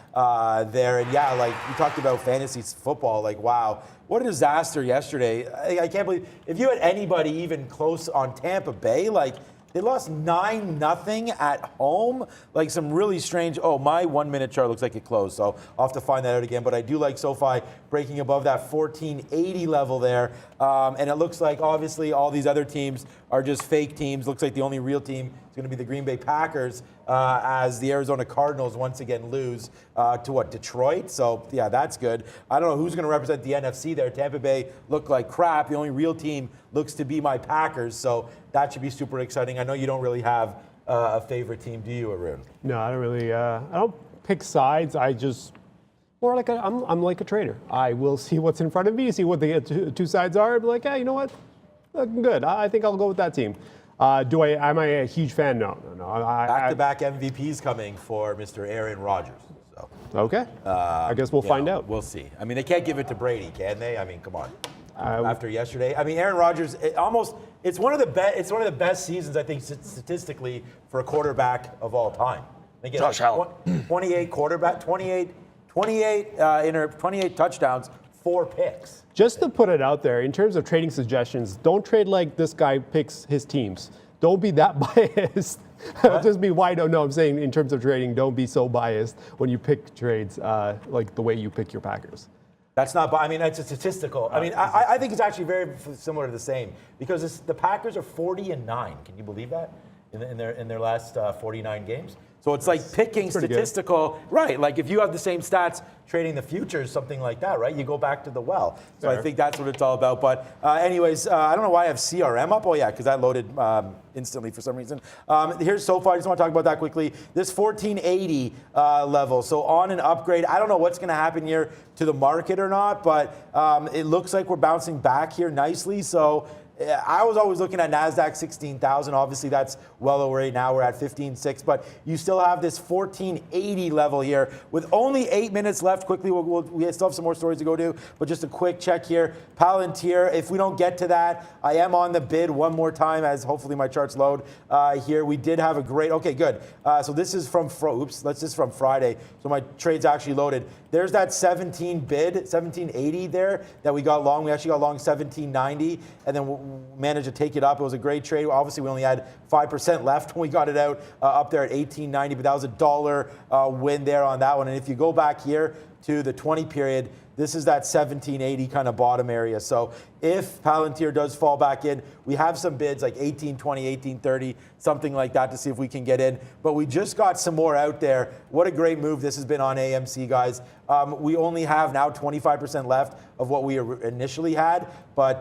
there. And yeah, like you talked about fantasy football, like wow, what a disaster yesterday. I can't believe, if you had anybody even close on Tampa Bay, like they lost 9-0 at home. Like some really strange, oh, my 1 minute chart looks like it closed, so I'll have to find that out again. But I do like SoFi breaking above that 1480 level there. And it looks like obviously all these other teams are just fake teams. Looks like the only real team is going to be the Green Bay Packers as the Arizona Cardinals once again lose to what, Detroit? So yeah, that's good. I don't know who's going to represent the NFC there. Tampa Bay looked like crap. The only real team looks to be my Packers. So that should be super exciting. I know you don't really have a favorite team, do you, Arun? No, I don't really. I don't pick sides. I just more like I'm like a trader. I will see what's in front of me, see what the two sides are, and be like, hey, you know what? Looking good. I think I'll go with that team. Am I a huge fan? No. Back-to-back MVPs coming for Mr. Aaron Rodgers. So, okay. I guess we'll find out. We'll see. I mean, they can't give it to Brady, can they? I mean, come on. After yesterday, I mean, Aaron Rodgers. It's one of the best seasons, I think, statistically for a quarterback of all time. Again, Josh Allen. 28 quarterback, 28 touchdowns, 4 picks. Just to put it out there, in terms of trading suggestions, don't trade like this guy picks his teams. Don't be that biased. Just be wide open. No, I'm saying in terms of trading, don't be so biased when you pick trades like the way you pick your Packers. That's not, I mean, that's a statistical. I mean, I think it's actually very similar to the same because the Packers are 40-9. Can you believe that in their last 49 games? So it's like picking statistical, right? Like if you have the same stats trading the futures, something like that, right? You go back to the well. So I think that's what it's all about. But anyways, I don't know why I have CRM up. Oh yeah, because that loaded instantly for some reason. Here's SoFi. I just want to talk about that quickly. This 1480 level. So on an upgrade. I don't know what's going to happen here to the market or not, but it looks like we're bouncing back here nicely. So I was always looking at NASDAQ 16,000. Obviously, that's well over 8 now. We're at 15.6, but you still have this 1480 level here with only 8 minutes left. Quickly, we still have some more stories to go to, but just a quick check here. Palantir, if we don't get to that, I am on the bid one more time as hopefully my charts load here. We did have a great, okay, good. So this is from, this is from Friday. So my trade's actually loaded. There's that 1780 there that we got long. We actually got long 1790, and then managed to take it up. It was a great trade. Obviously, we only had 5% left when we got it out up there at 1890, but that was a dollar win there on that one. And if you go back here to the 20 period, this is that 1780 kind of bottom area. So if Palantir does fall back in, we have some bids like 1820, 1830, something like that to see if we can get in. But we just got some more out there. What a great move this has been on AMC, guys. We only have now 25% left of what we initially had. But,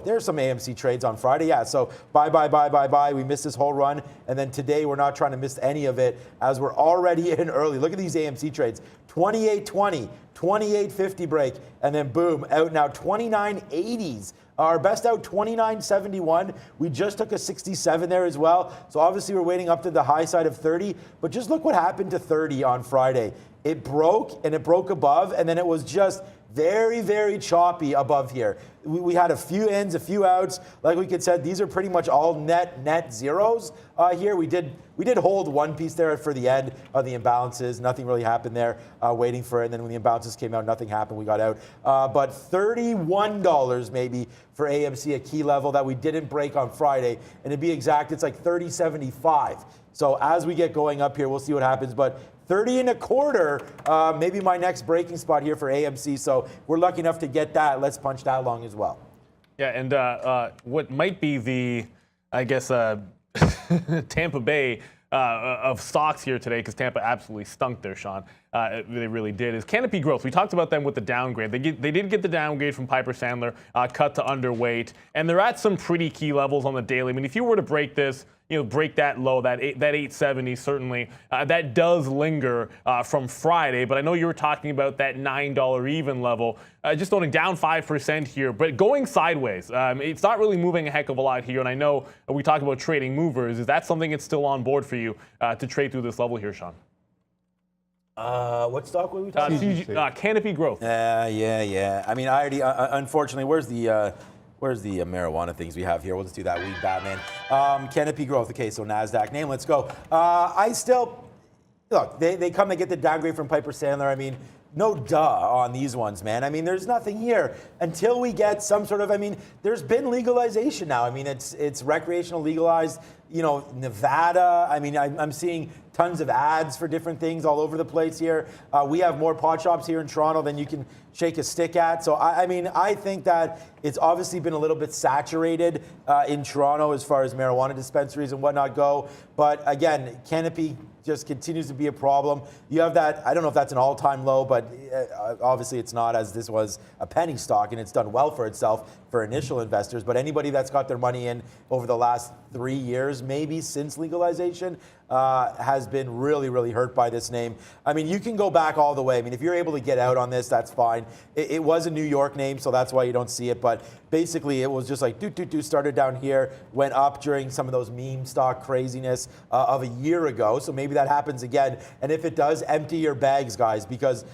there's some AMC trades on Friday. Yeah, so buy. We missed this whole run. And then today we're not trying to miss any of it as we're already in early. Look at these AMC trades. 2820, 2850 break, and then boom, out now 2980s. Our best out 2971. We just took a 67 there as well. So obviously we're waiting up to the high side of 30, but just look what happened to 30 on Friday. It broke and it broke above, and then it was just very, very choppy above here. We had a few ins, a few outs. Like we could said, these are pretty much all net zeros here. We did hold one piece there for the end of the imbalances. Nothing really happened there, waiting for it. And then when the imbalances came out, nothing happened. We got out. But $31 maybe for AMC, a key level that we didn't break on Friday. And to be exact, it's like $30.75. So as we get going up here, we'll see what happens. But 30 and a quarter, maybe my next breaking spot here for AMC. So we're lucky enough to get that. Let's punch that long as well. Yeah, and what might be the, I guess, Tampa Bay of stocks here today, because Tampa absolutely stunk there, Sean. They really did, is Canopy Growth. We talked about them with the downgrade. They did get the downgrade from Piper Sandler, cut to underweight, and they're at some pretty key levels on the daily. I mean, if you were to break this, break that low, that 870 certainly, that does linger from Friday. But I know you were talking about that $9 even level, just only down 5% here, but going sideways. It's not really moving a heck of a lot here. And I know we talked about trading movers. Is that something that's still on board for you to trade through this level here, Sean? What stock were we talking about? Canopy Growth. Yeah. I mean, I already, unfortunately, where's the marijuana things we have here? We'll just do that. Weed Batman. Canopy Growth. Okay, so NASDAQ name. Let's go. I still, look, they come and get the downgrade from Piper Sandler. I mean, no duh on these ones, man. I mean, there's nothing here until we get some sort of, I mean, there's been legalization now. I mean, it's recreational legalized, you know, Nevada. I mean, I'm seeing tons of ads for different things all over the place here. We have more pot shops here in Toronto than you can shake a stick at. So, I mean, I think that it's obviously been a little bit saturated in Toronto as far as marijuana dispensaries and whatnot go. But again, Canopy just continues to be a problem. You have that, I don't know if that's an all-time low, but obviously it's not, as this was a penny stock and it's done well for itself for initial investors. But anybody that's got their money in over the last 3 years, maybe since legalization, has been really, really hurt by this name. I mean, you can go back all the way. I mean, if you're able to get out on this, that's fine. It was a New York name, so that's why you don't see it. But basically, it was just like started down here, went up during some of those meme stock craziness of a year ago. So maybe that happens again. And if it does, empty your bags, guys, because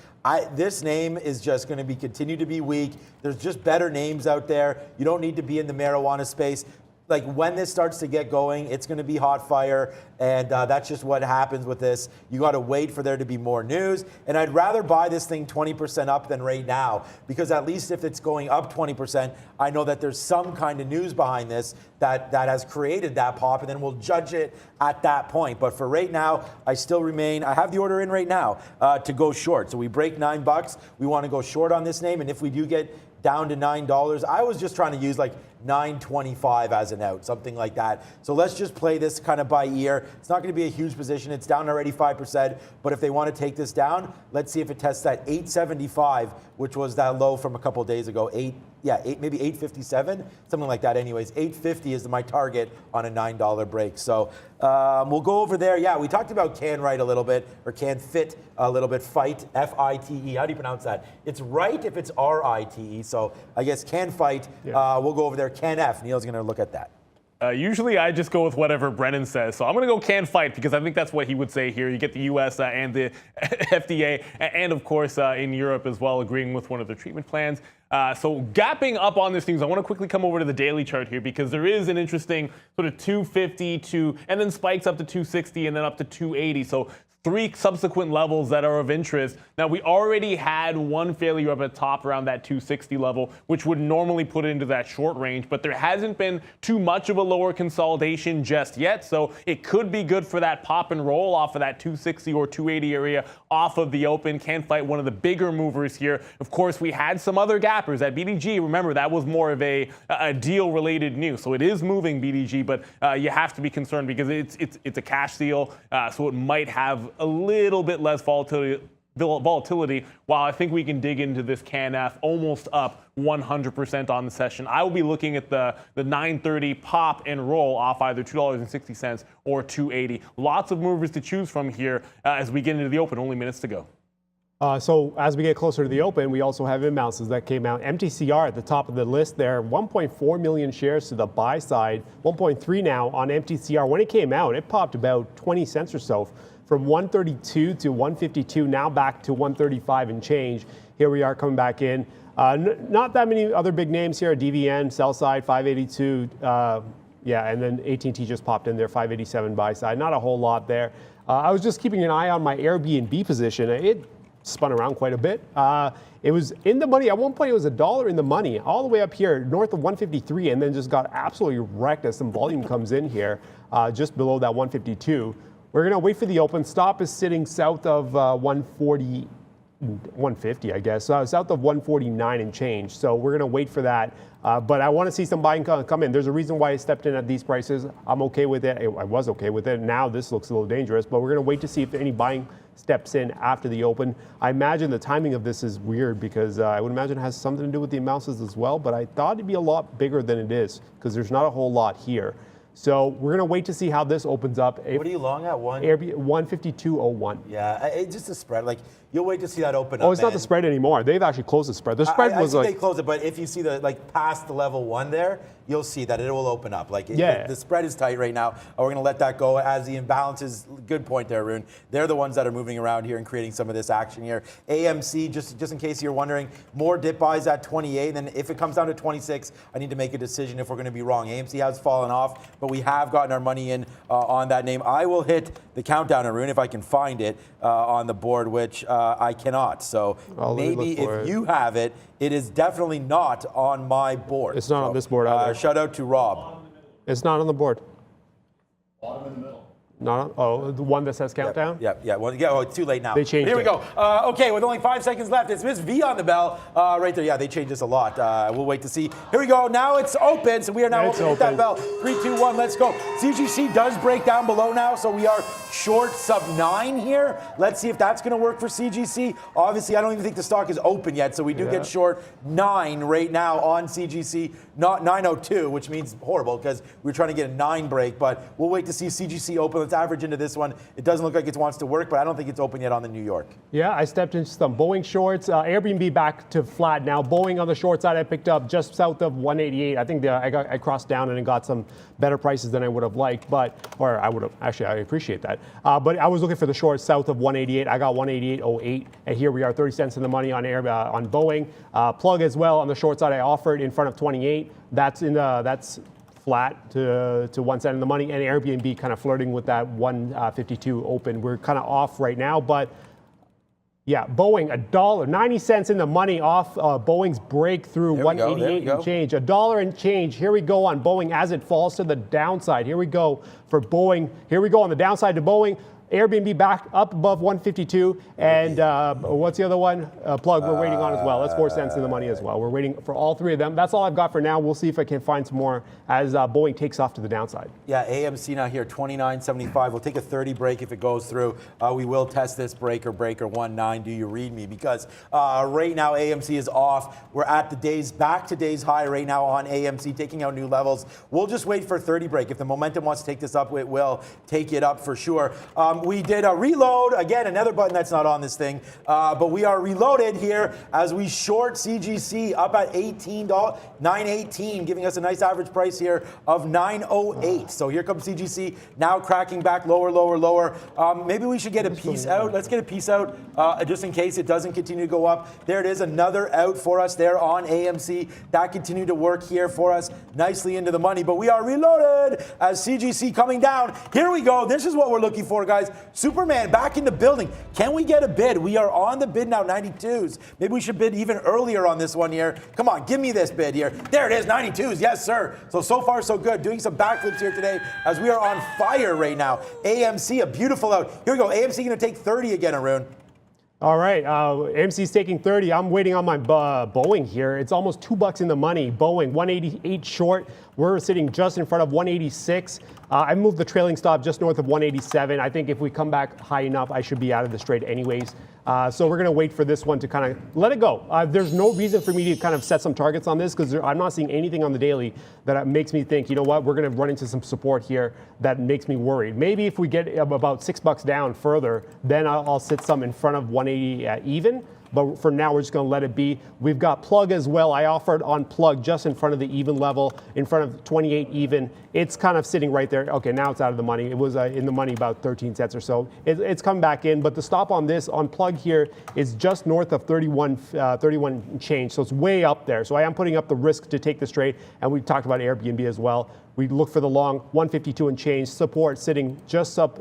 this name is just going to continue to be weak. There's just better names out there. You don't need to be in the marijuana space. Like, when this starts to get going, it's going to be hot fire, and that's just what happens with this. You got to wait for there to be more news, and I'd rather buy this thing 20% up than right now, because at least if it's going up 20%, I know that there's some kind of news behind this that has created that pop, and then we'll judge it at that point. But for right now, I still remain, I have the order in right now to go short. So we break $9. We want to go short on this name, and if we do get down to $9, I was just trying to use like $9.25 as an out, something like that. So let's just play this kind of by ear. It's not going to be a huge position. It's down already 5%. But if they want to take this down, let's see if it tests that 875, which was that low from a couple of days ago. Maybe 857, something like that. Anyways, 850 is my target on a $9 break. So we'll go over there. Yeah, we talked about can right a little bit, or can fit a little bit. Fight, F-I-T-E. How do you pronounce that? It's right if it's R-I-T-E. So I guess can fight. Yeah. We'll go over there. Can F. Neil's going to look at that. Usually I just go with whatever Brennan says. So I'm going to go can fight, because I think that's what he would say here. You get the U.S. And the FDA, and of course in Europe as well, agreeing with one of their treatment plans. So gapping up on this news, I want to quickly come over to the daily chart here, because there is an interesting sort of 250 and then spikes up to 260 and then up to 280. So 3 subsequent levels that are of interest. Now, we already had one failure up at top around that 260 level, which would normally put it into that short range, but there hasn't been too much of a lower consolidation just yet. So it could be good for that pop and roll off of that 260 or 280 area off of the open. Can fight one of the bigger movers here. Of course, we had some other gappers at BDG. Remember, that was more of a deal related news. So it is moving BDG, but you have to be concerned because it's a cash deal. So it might have a little bit less volatility, while I think we can dig into this CanF almost up 100% on the session. I will be looking at the 930 pop and roll off either $2.60 or $2.80. Lots of movers to choose from here as we get into the open. Only minutes to go. So as we get closer to the open, we also have inbounces that came out. MTCR at the top of the list there, 1.4 million shares to the buy side, 1.3 now on MTCR. When it came out, it popped about 20 cents or so, from 132 to 152, now back to 135 and change. Here we are coming back in. Not that many other big names here. DVN, sell side, 582. And then AT&T just popped in there, 587 buy side. Not a whole lot there. I was just keeping an eye on my Airbnb position. It spun around quite a bit. It was in the money. At one point, it was $1 in the money, all the way up here, north of 153, and then just got absolutely wrecked as some volume comes in here, just below that 152. We're going to wait for the open. Stop is sitting south of 150, I guess, south of 149 and change. So we're going to wait for that. But I want to see some buying come in. There's a reason why I stepped in at these prices. I'm okay with it. I was okay with it. Now this looks a little dangerous, but we're going to wait to see if any buying steps in after the open. I imagine the timing of this is weird, because I would imagine it has something to do with the amounts as well, but I thought it'd be a lot bigger than it is, because there's not a whole lot here. So we're going to wait to see how this opens up. What are you long at? 152.01. Yeah, it's just a spread. Like, You'll wait to see that open up. Oh, it's not the spread anymore. They've actually closed the spread. The spread was they closed it, but if you see the past the level 1 there, you'll see that it will open up. The spread is tight right now. We're going to let that go as the imbalances. Good point there, Arun. They're the ones that are moving around here and creating some of this action here. AMC, just in case you're wondering, more dip buys at 28. Then if it comes down to 26, I need to make a decision if we're going to be wrong. AMC has fallen off, but we have gotten our money in on that name. I will hit the countdown, Arun, if I can find it on the board, which I cannot. So maybe if you have it, it is definitely not on my board. It's not on this board either. Shout out to Rob. It's not on the board. Bottom in the middle. The one that says countdown? Yeah. Well, it's too late now. They changed Here it. we go. Okay, with only 5 seconds left, it's Miss V on the bell right there. Yeah, they changed this a lot. We'll wait to see. Here we go. Now it's open, so we are now open. Hit that bell. 3, 2, 1, let's go. CGC does break down below now, so we are short sub 9 here. Let's see if that's going to work for CGC. Obviously, I don't even think the stock is open yet, so we do get short 9 right now on CGC. Not 902, which means horrible because we're trying to get a 9 break, but we'll wait to see CGC open. Let's average into this one. It doesn't look like it wants to work, but I don't think it's open yet on the New York. Yeah, I stepped into some Boeing shorts. Airbnb back to flat now. Boeing on the short side, I picked up just south of 188. I think I crossed down and got some better prices than I would have liked, I appreciate that. But I was looking for the short south of 188. I got 188.08, and here we are, 30 cents in the money on Boeing. Plug as well on the short side. I offered in front of 28. That's flat to 1 cent in the money, and Airbnb kind of flirting with that 152 open. We're kind of off right now, but yeah, Boeing, $1, 90 cents in the money off Boeing's breakthrough 188 and change. $1 and change. Here we go on Boeing as it falls to the downside. Here we go for Boeing. Here we go on the downside to Boeing. Airbnb back up above 152, and what's the other one? Plug we're waiting on as well. That's 4 cents in the money as well. We're waiting for all three of them. That's all I've got for now. We'll see if I can find some more as Boeing takes off to the downside. Yeah, AMC now here, 29.75. We'll take a 30 break if it goes through. We will test this breaker 19. Do you read me? Because right now AMC is off. We're at the back to days high right now on AMC, taking out new levels. We'll just wait for a 30 break. If the momentum wants to take this up, it will take it up for sure. We did a reload. Again, another button that's not on this thing. But we are reloaded here as we short CGC up at $18, $9.18, giving us a nice average price here of $9.08. So here comes CGC now cracking back lower. Maybe we should get a piece out. Let's get a piece out just in case it doesn't continue to go up. There it is, another out for us there on AMC. That continued to work here for us nicely into the money. But we are reloaded as CGC coming down. Here we go. This is what we're looking for, guys. Superman back in the building. Can we get a bid? We are on the bid now, 92s. Maybe we should bid even earlier on this one here. Come on, give me this bid here. There it is, 92s. Yes, sir. So far, so good. Doing some backflips here today as we are on fire right now. AMC, a beautiful out. Here we go. AMC going to take 30 again, Arun. All right, AMC's taking 30. I'm waiting on my Boeing here. It's almost $2 in the money. Boeing, 188 short. We're sitting just in front of 186. I moved the trailing stop just north of 187. I think if we come back high enough, I should be out of this trade anyways. So we're going to wait for this one to kind of let it go. There's no reason for me to kind of set some targets on this because I'm not seeing anything on the daily that makes me think, you know what, we're going to run into some support here that makes me worried. Maybe if we get about $6 down further, then I'll sit some in front of 180 even. But for now, we're just going to let it be. We've got Plug as well. I offered on Plug just in front of the even level, in front of 28 even. It's kind of sitting right there. Okay, now it's out of the money. It was in the money about 13 cents or so. It's come back in, but the stop on this, on Plug here, is just north of 31 change. So it's way up there. So I am putting up the risk to take this trade. And we talked about Airbnb as well. We look for the long 152 and change support sitting just up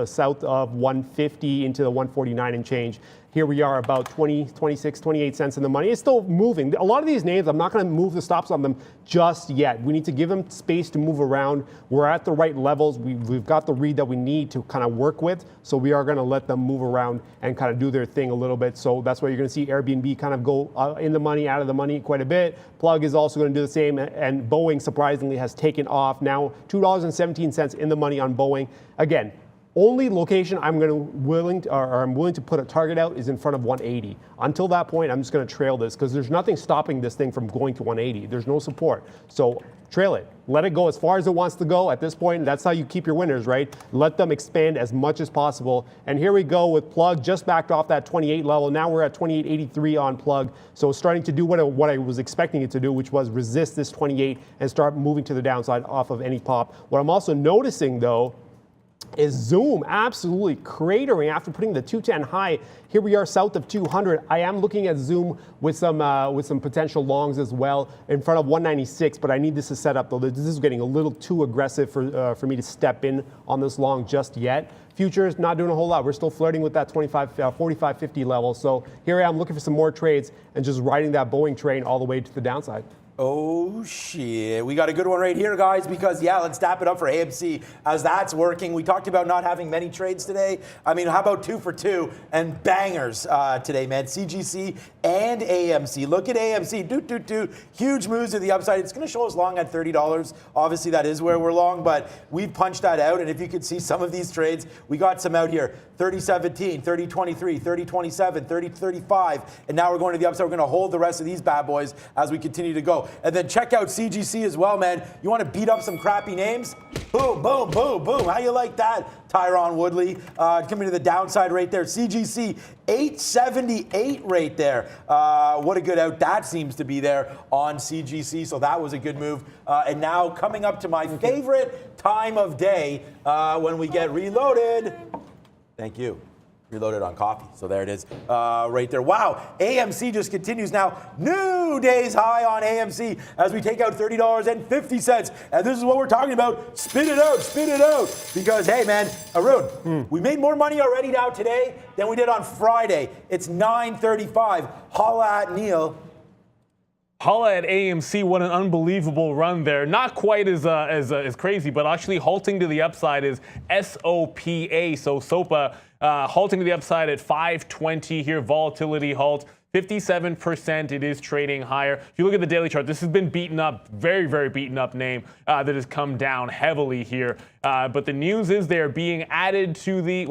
south of 150 into the 149 and change. Here we are about 26, 28 cents in the money. It's still moving. A lot of these names, I'm not going to move the stops on them just yet. We need to give them space to move around. We're at the right levels. We've got the read that we need to kind of work with. So we are going to let them move around and kind of do their thing a little bit. So that's why you're going to see Airbnb kind of go in the money, out of the money quite a bit. Plug is also going to do the same. And Boeing surprisingly has taken off. Now $2.17 in the money on Boeing. Again, Only location I'm willing to put a target out is in front of 180. Until that point, I'm just going to trail this because there's nothing stopping this thing from going to 180. There's no support. So trail it. Let it go as far as it wants to go at this point. That's how you keep your winners, right? Let them expand as much as possible. And here we go with plug just backed off that 28 level. Now we're at 28.83 on plug. So it's starting to do what I was expecting it to do, which was resist this 28 and start moving to the downside off of any pop. What I'm also noticing though is Zoom absolutely cratering after putting the 210 high. Here we are south of 200. I am looking at Zoom with some potential longs as well in front of 196, but I need this to set up though. This is getting a little too aggressive for me to step in on this long just yet. Futures not doing a whole lot. We're still flirting with that 45, 50 level. So here I am looking for some more trades and just riding that Boeing train all the way to the downside. Oh shit, we got a good one right here, guys, because yeah, let's tap it up for AMC as that's working. We talked about not having many trades today. I mean, how about 2 for 2 and bangers today, man? CGC and AMC. Look at AMC, huge moves to the upside. It's gonna show us long at $30. Obviously that is where we're long, but we've punched that out. And if you could see some of these trades, we got some out here, 30.17, 30.23, 30.27, 30.35, and now we're going to the upside. We're gonna hold the rest of these bad boys as we continue to go. And then check out CGC as well, man. You want to beat up some crappy names? Boom, boom, boom, boom. How you like that, Tyron Woodley? Coming to the downside right there. CGC, 878 right there. What a good out that seems to be there on CGC. So that was a good move. And now coming up to my favorite time of day when we get reloaded. Thank you. Reloaded on coffee. So there it is right there. Wow. AMC just continues now. New day's high on AMC as we take out $30.50. And this is what we're talking about. Spin it out. Spin it out. Because, hey, man, Arun, we made more money already now today than we did on Friday. It's 9:35. Holla at Neil. Holla at AMC, what an unbelievable run there. Not quite as crazy, but actually halting to the upside is SOPA. So SOPA halting to the upside at 520 here, volatility halt. 57%, it is trading higher. If you look at the daily chart, this has been beaten up, very, very beaten up name that has come down heavily here. But the news is they're being added to the,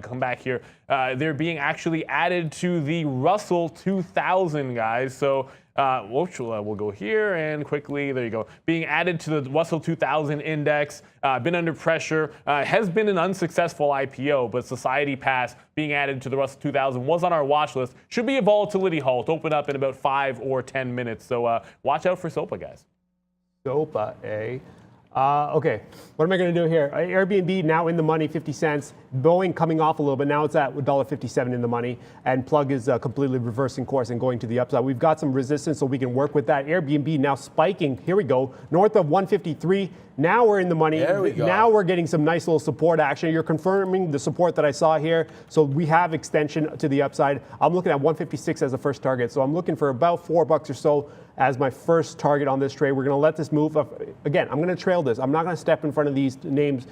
come back here. They're being actually added to the Russell 2000, guys. So we'll go here and quickly, there you go. Being added to the Russell 2000 index, been under pressure, has been an unsuccessful IPO, but Society Pass being added to the Russell 2000 was on our watch list. Should be a volatility halt, open up in about 5 or 10 minutes. So watch out for SOPA, guys. SOPA, eh? Okay, what am I going to do here? Airbnb now in the money, 50 cents. Boeing coming off a little bit. Now it's at $1.57 in the money. And Plug is completely reversing course and going to the upside. We've got some resistance, so we can work with that. Airbnb now spiking. Here we go. North of 153. Now we're in the money. There we go. Now we're getting some nice little support action. You're confirming the support that I saw here. So we have extension to the upside. I'm looking at 156 as the first target. So I'm looking for about $4 or so as my first target on this trade. We're going to let this move up. Again, I'm going to trail this. I'm not going to step in front of these names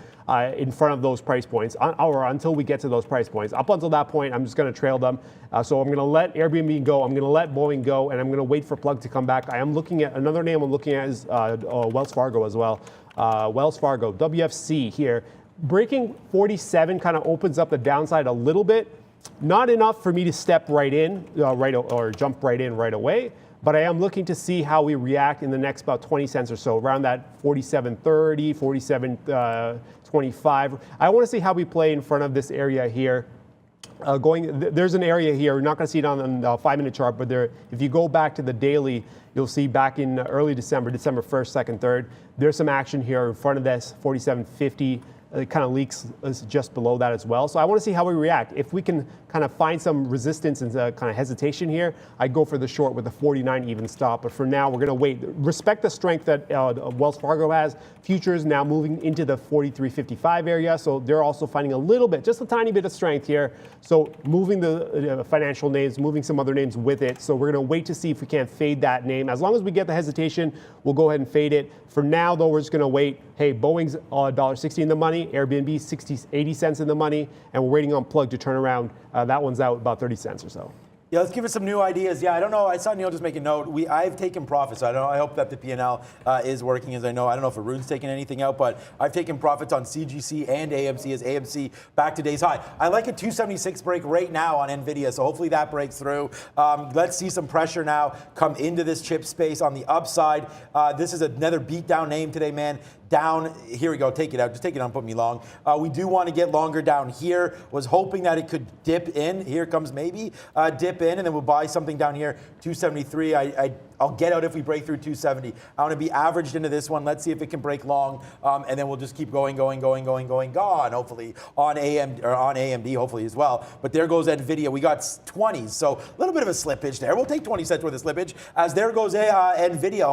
in front of those price points or until we get to those price points. Up until that point, I'm just going to trail them. So I'm going to let Airbnb go. I'm going to let Boeing go, and I'm going to wait for Plug to come back. I am looking at another name I'm looking at is Wells Fargo as well. Wells Fargo, WFC here. Breaking 47 kind of opens up the downside a little bit. Not enough for me to step right in, or jump right in right away. But I am looking to see how we react in the next about 20 cents or so, around that 47.30, 47.25. I want to see how we play in front of this area here. There's an area here. We're not going to see it on the 5-minute chart, but if you go back to the daily, you'll see back in early December 1st, 2nd, 3rd, there's some action here in front of this 47.50. It kind of leaks just below that as well. So I want to see how we react. If we can kind of find some resistance and kind of hesitation here, I'd go for the short with a 49 even stop. But for now, we're going to wait. Respect the strength that Wells Fargo has. Futures now moving into the 43.55 area. So they're also finding a little bit, just a tiny bit of strength here. So moving the financial names, moving some other names with it. So we're going to wait to see if we can't fade that name. As long as we get the hesitation, we'll go ahead and fade it. For now, though, we're just going to wait. Hey, Boeing's $1.60 in the money. Airbnb 80 cents in the money, and we're waiting on Plug to turn around. That one's out about 30 cents or so. Yeah, let's give it some new ideas. Yeah, I don't know. I saw Neil just make a note. I've taken profits. I don't know. I hope that the P&L is working as I know. I don't know if Arun's taken anything out, but I've taken profits on CGC and AMC as AMC back to day's high. I like a 276 break right now on NVIDIA, so hopefully that breaks through. Let's see some pressure now come into this chip space on the upside. This is another beatdown name today, man. Down, here we go, take it out. Just take it out and put me long. We do want to get longer down here. Was hoping that it could dip in. Here comes maybe dip in, and then we'll buy something down here, 273. I'll get out if we break through 270. I want to be averaged into this one. Let's see if it can break long, and then we'll just keep going, gone. Hopefully on AMD, hopefully as well. But there goes NVIDIA. We got 20s, so a little bit of a slippage there. We'll take 20 cents worth of slippage. As there goes NVIDIA.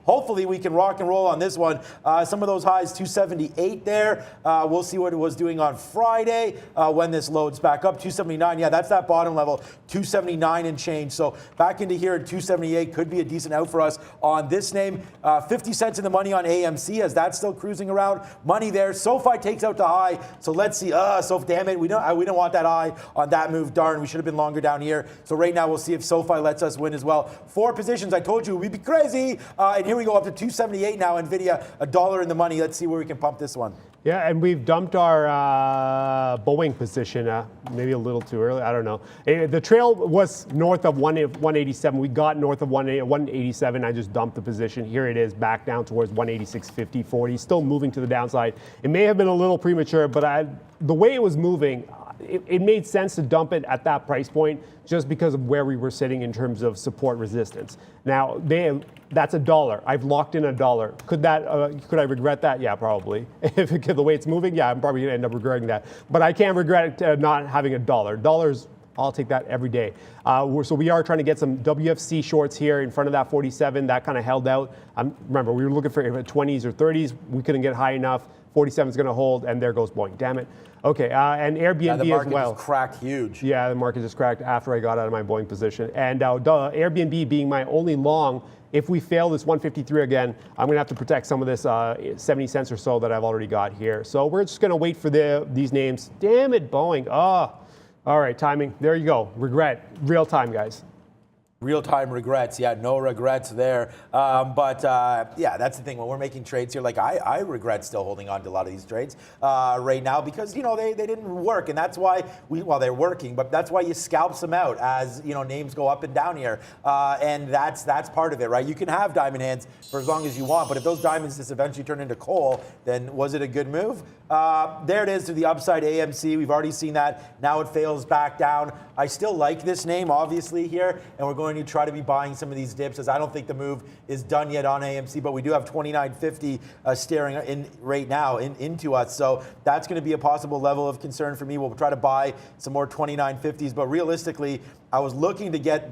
Hopefully we can rock and roll on this one. Some of those highs, 278 there. We'll see what it was doing on Friday when this loads back up. 279. Yeah, that's that bottom level. 279 and change. So back into here at 278 could be a decent out for us on this name. 50 cents in the money on AMC as that's still cruising around. Money there. SoFi takes out the high. So let's see. So damn it, we don't want that high on that move. Darn, we should have been longer down here. So right now we'll see if SoFi lets us win as well. 4 positions. I told you we'd be crazy. And here we go up to 278 now. NVIDIA, $1 in the money. Let's see where we can pump this one. Yeah, and we've dumped our Boeing position, maybe a little too early. I don't know. The trail was north of 187. We got north of 187. I just dumped the position. Here it is, back down towards 186.50, 40. Still moving to the downside. It may have been a little premature, but the way it was moving, it made sense to dump it at that price point just because of where we were sitting in terms of support resistance. Now, that's $1. I've locked in $1. Could I regret that? Yeah, probably. If the way it's moving, yeah, I'm probably going to end up regretting that. But I can't regret not having $1. Dollars, I'll take that every day. So we are trying to get some WFC shorts here in front of that 47. That kind of held out. Remember, we were looking for 20s or 30s. We couldn't get high enough. 47 is going to hold, and there goes Boeing. Damn it. Okay, and Airbnb as well. The market just cracked huge. Yeah, the market just cracked after I got out of my Boeing position. And Airbnb being my only long, if we fail this 153 again, I'm going to have to protect some of this 70 cents or so that I've already got here. So we're just going to wait for these names. Damn it, Boeing. Oh, all right, timing. There you go. Regret. Real time, guys. Real-time regrets. Yeah, no regrets there. Yeah, that's the thing. When we're making trades here, like I regret still holding on to a lot of these trades right now because, they didn't work. And that's why they're working, but that's why you scalp them out as, names go up and down here. And that's part of it, right? You can have diamond hands for as long as you want, but if those diamonds just eventually turn into coal, then was it a good move? There it is to the upside AMC. We've already seen that. Now it fails back down. I still like this name, obviously, here, and we're going to try to be buying some of these dips as I don't think the move is done yet on AMC, but we do have 29.50 staring in right now into us. So that's going to be a possible level of concern for me. We'll try to buy some more 29.50s, but realistically, I was looking to get,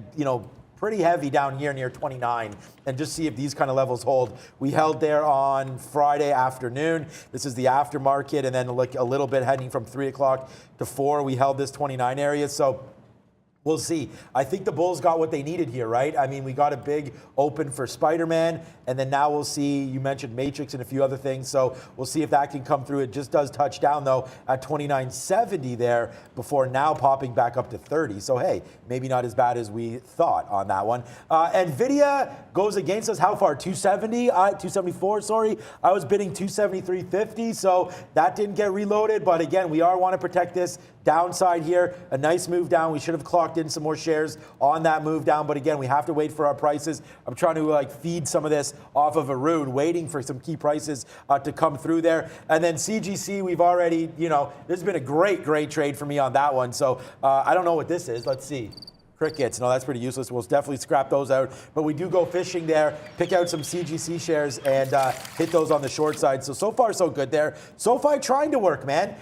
pretty heavy down here near 29 and just see if these kind of levels hold. We held there on Friday afternoon. This is the aftermarket, and then like a little bit heading from 3 o'clock to 4. We held this 29 area. So we'll see. I think the Bulls got what they needed here, right? I mean, we got a big open for Spider-Man, and then now we'll see, you mentioned Matrix and a few other things, so we'll see if that can come through. It just does touch down, though, at 29.70 there before now popping back up to 30. So, hey, maybe not as bad as we thought on that one. NVIDIA goes against us. How far? 274, sorry. I was bidding 273.50, so that didn't get reloaded. But again, we want to protect this downside here. A nice move down. We should have clocked in some more shares on that move down. But again, we have to wait for our prices. I'm trying to feed some of this off of Arun, waiting for some key prices to come through there. And then CGC, we've already, this has been a great trade for me on that one. So I don't know what this is. Let's see. Crickets. No, that's pretty useless. We'll definitely scrap those out. But we do go fishing there, pick out some CGC shares, and hit those on the short side. So far, so good there. SoFi trying to work, man.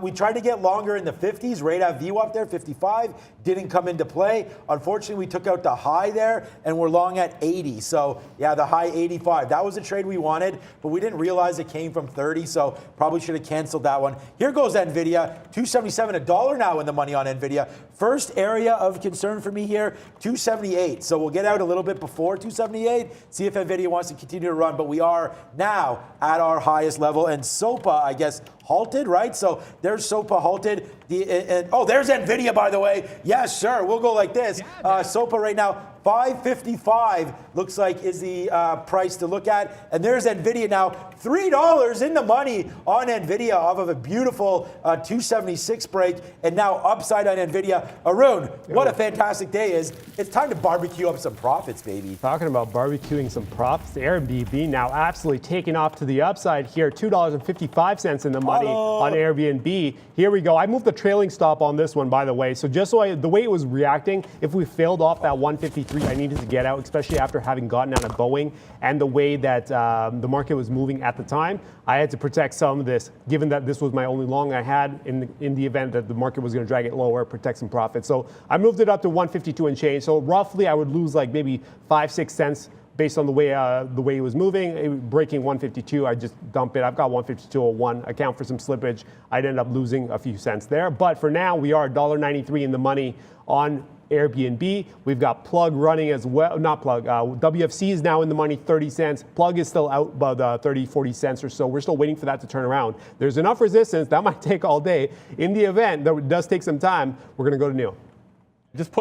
We tried to get longer in the 50s. Rate of view up there, 55. Didn't come into play. Unfortunately, we took out the high there, and we're long at 80. So, yeah, the high 85. That was a trade we wanted, but we didn't realize it came from 30, so probably should have canceled that one. Here goes NVIDIA. $277, $1 now in the money on NVIDIA. First area of concern for me here, 278. So we'll get out a little bit before 278, see if NVIDIA wants to continue to run, but we are now at our highest level, and SOPA, I guess, halted, right? So there's SOPA halted. There's NVIDIA, by the way. Yes, sure. We'll go like this. SOPA right now, 555 looks like is the price to look at. And there's NVIDIA now, $3 in the money on NVIDIA off of a beautiful 276 break. And now upside on NVIDIA. Arun, what a fantastic day is. It's time to barbecue up some profits, baby. Talking about barbecuing some profits, Airbnb now absolutely taking off to the upside here. $2.55 in the money on Airbnb. Here we go. I moved the trailing stop on this one, by the way. So just so the way it was reacting, if we failed off that 153, I needed to get out, especially after having gotten out of Boeing and the way that the market was moving at the time. I had to protect some of this, given that this was my only long I had in the event that the market was going to drag it lower, protect some profit. So I moved it up to 152 and change. So roughly I would lose like maybe 5-6 cents based on the way it was moving. Breaking 152, I just dump it. I've got 152.01. Account for some slippage. I'd end up losing a few cents there. But for now, we are $1.93 in the money on Airbnb. We've got Plug running as well. Not Plug. WFC is now in the money, 30 cents. Plug is still out about 30, 40 cents or so. We're still waiting for that to turn around. There's enough resistance. That might take all day. In the event that it does take some time, we're going to go to Neil.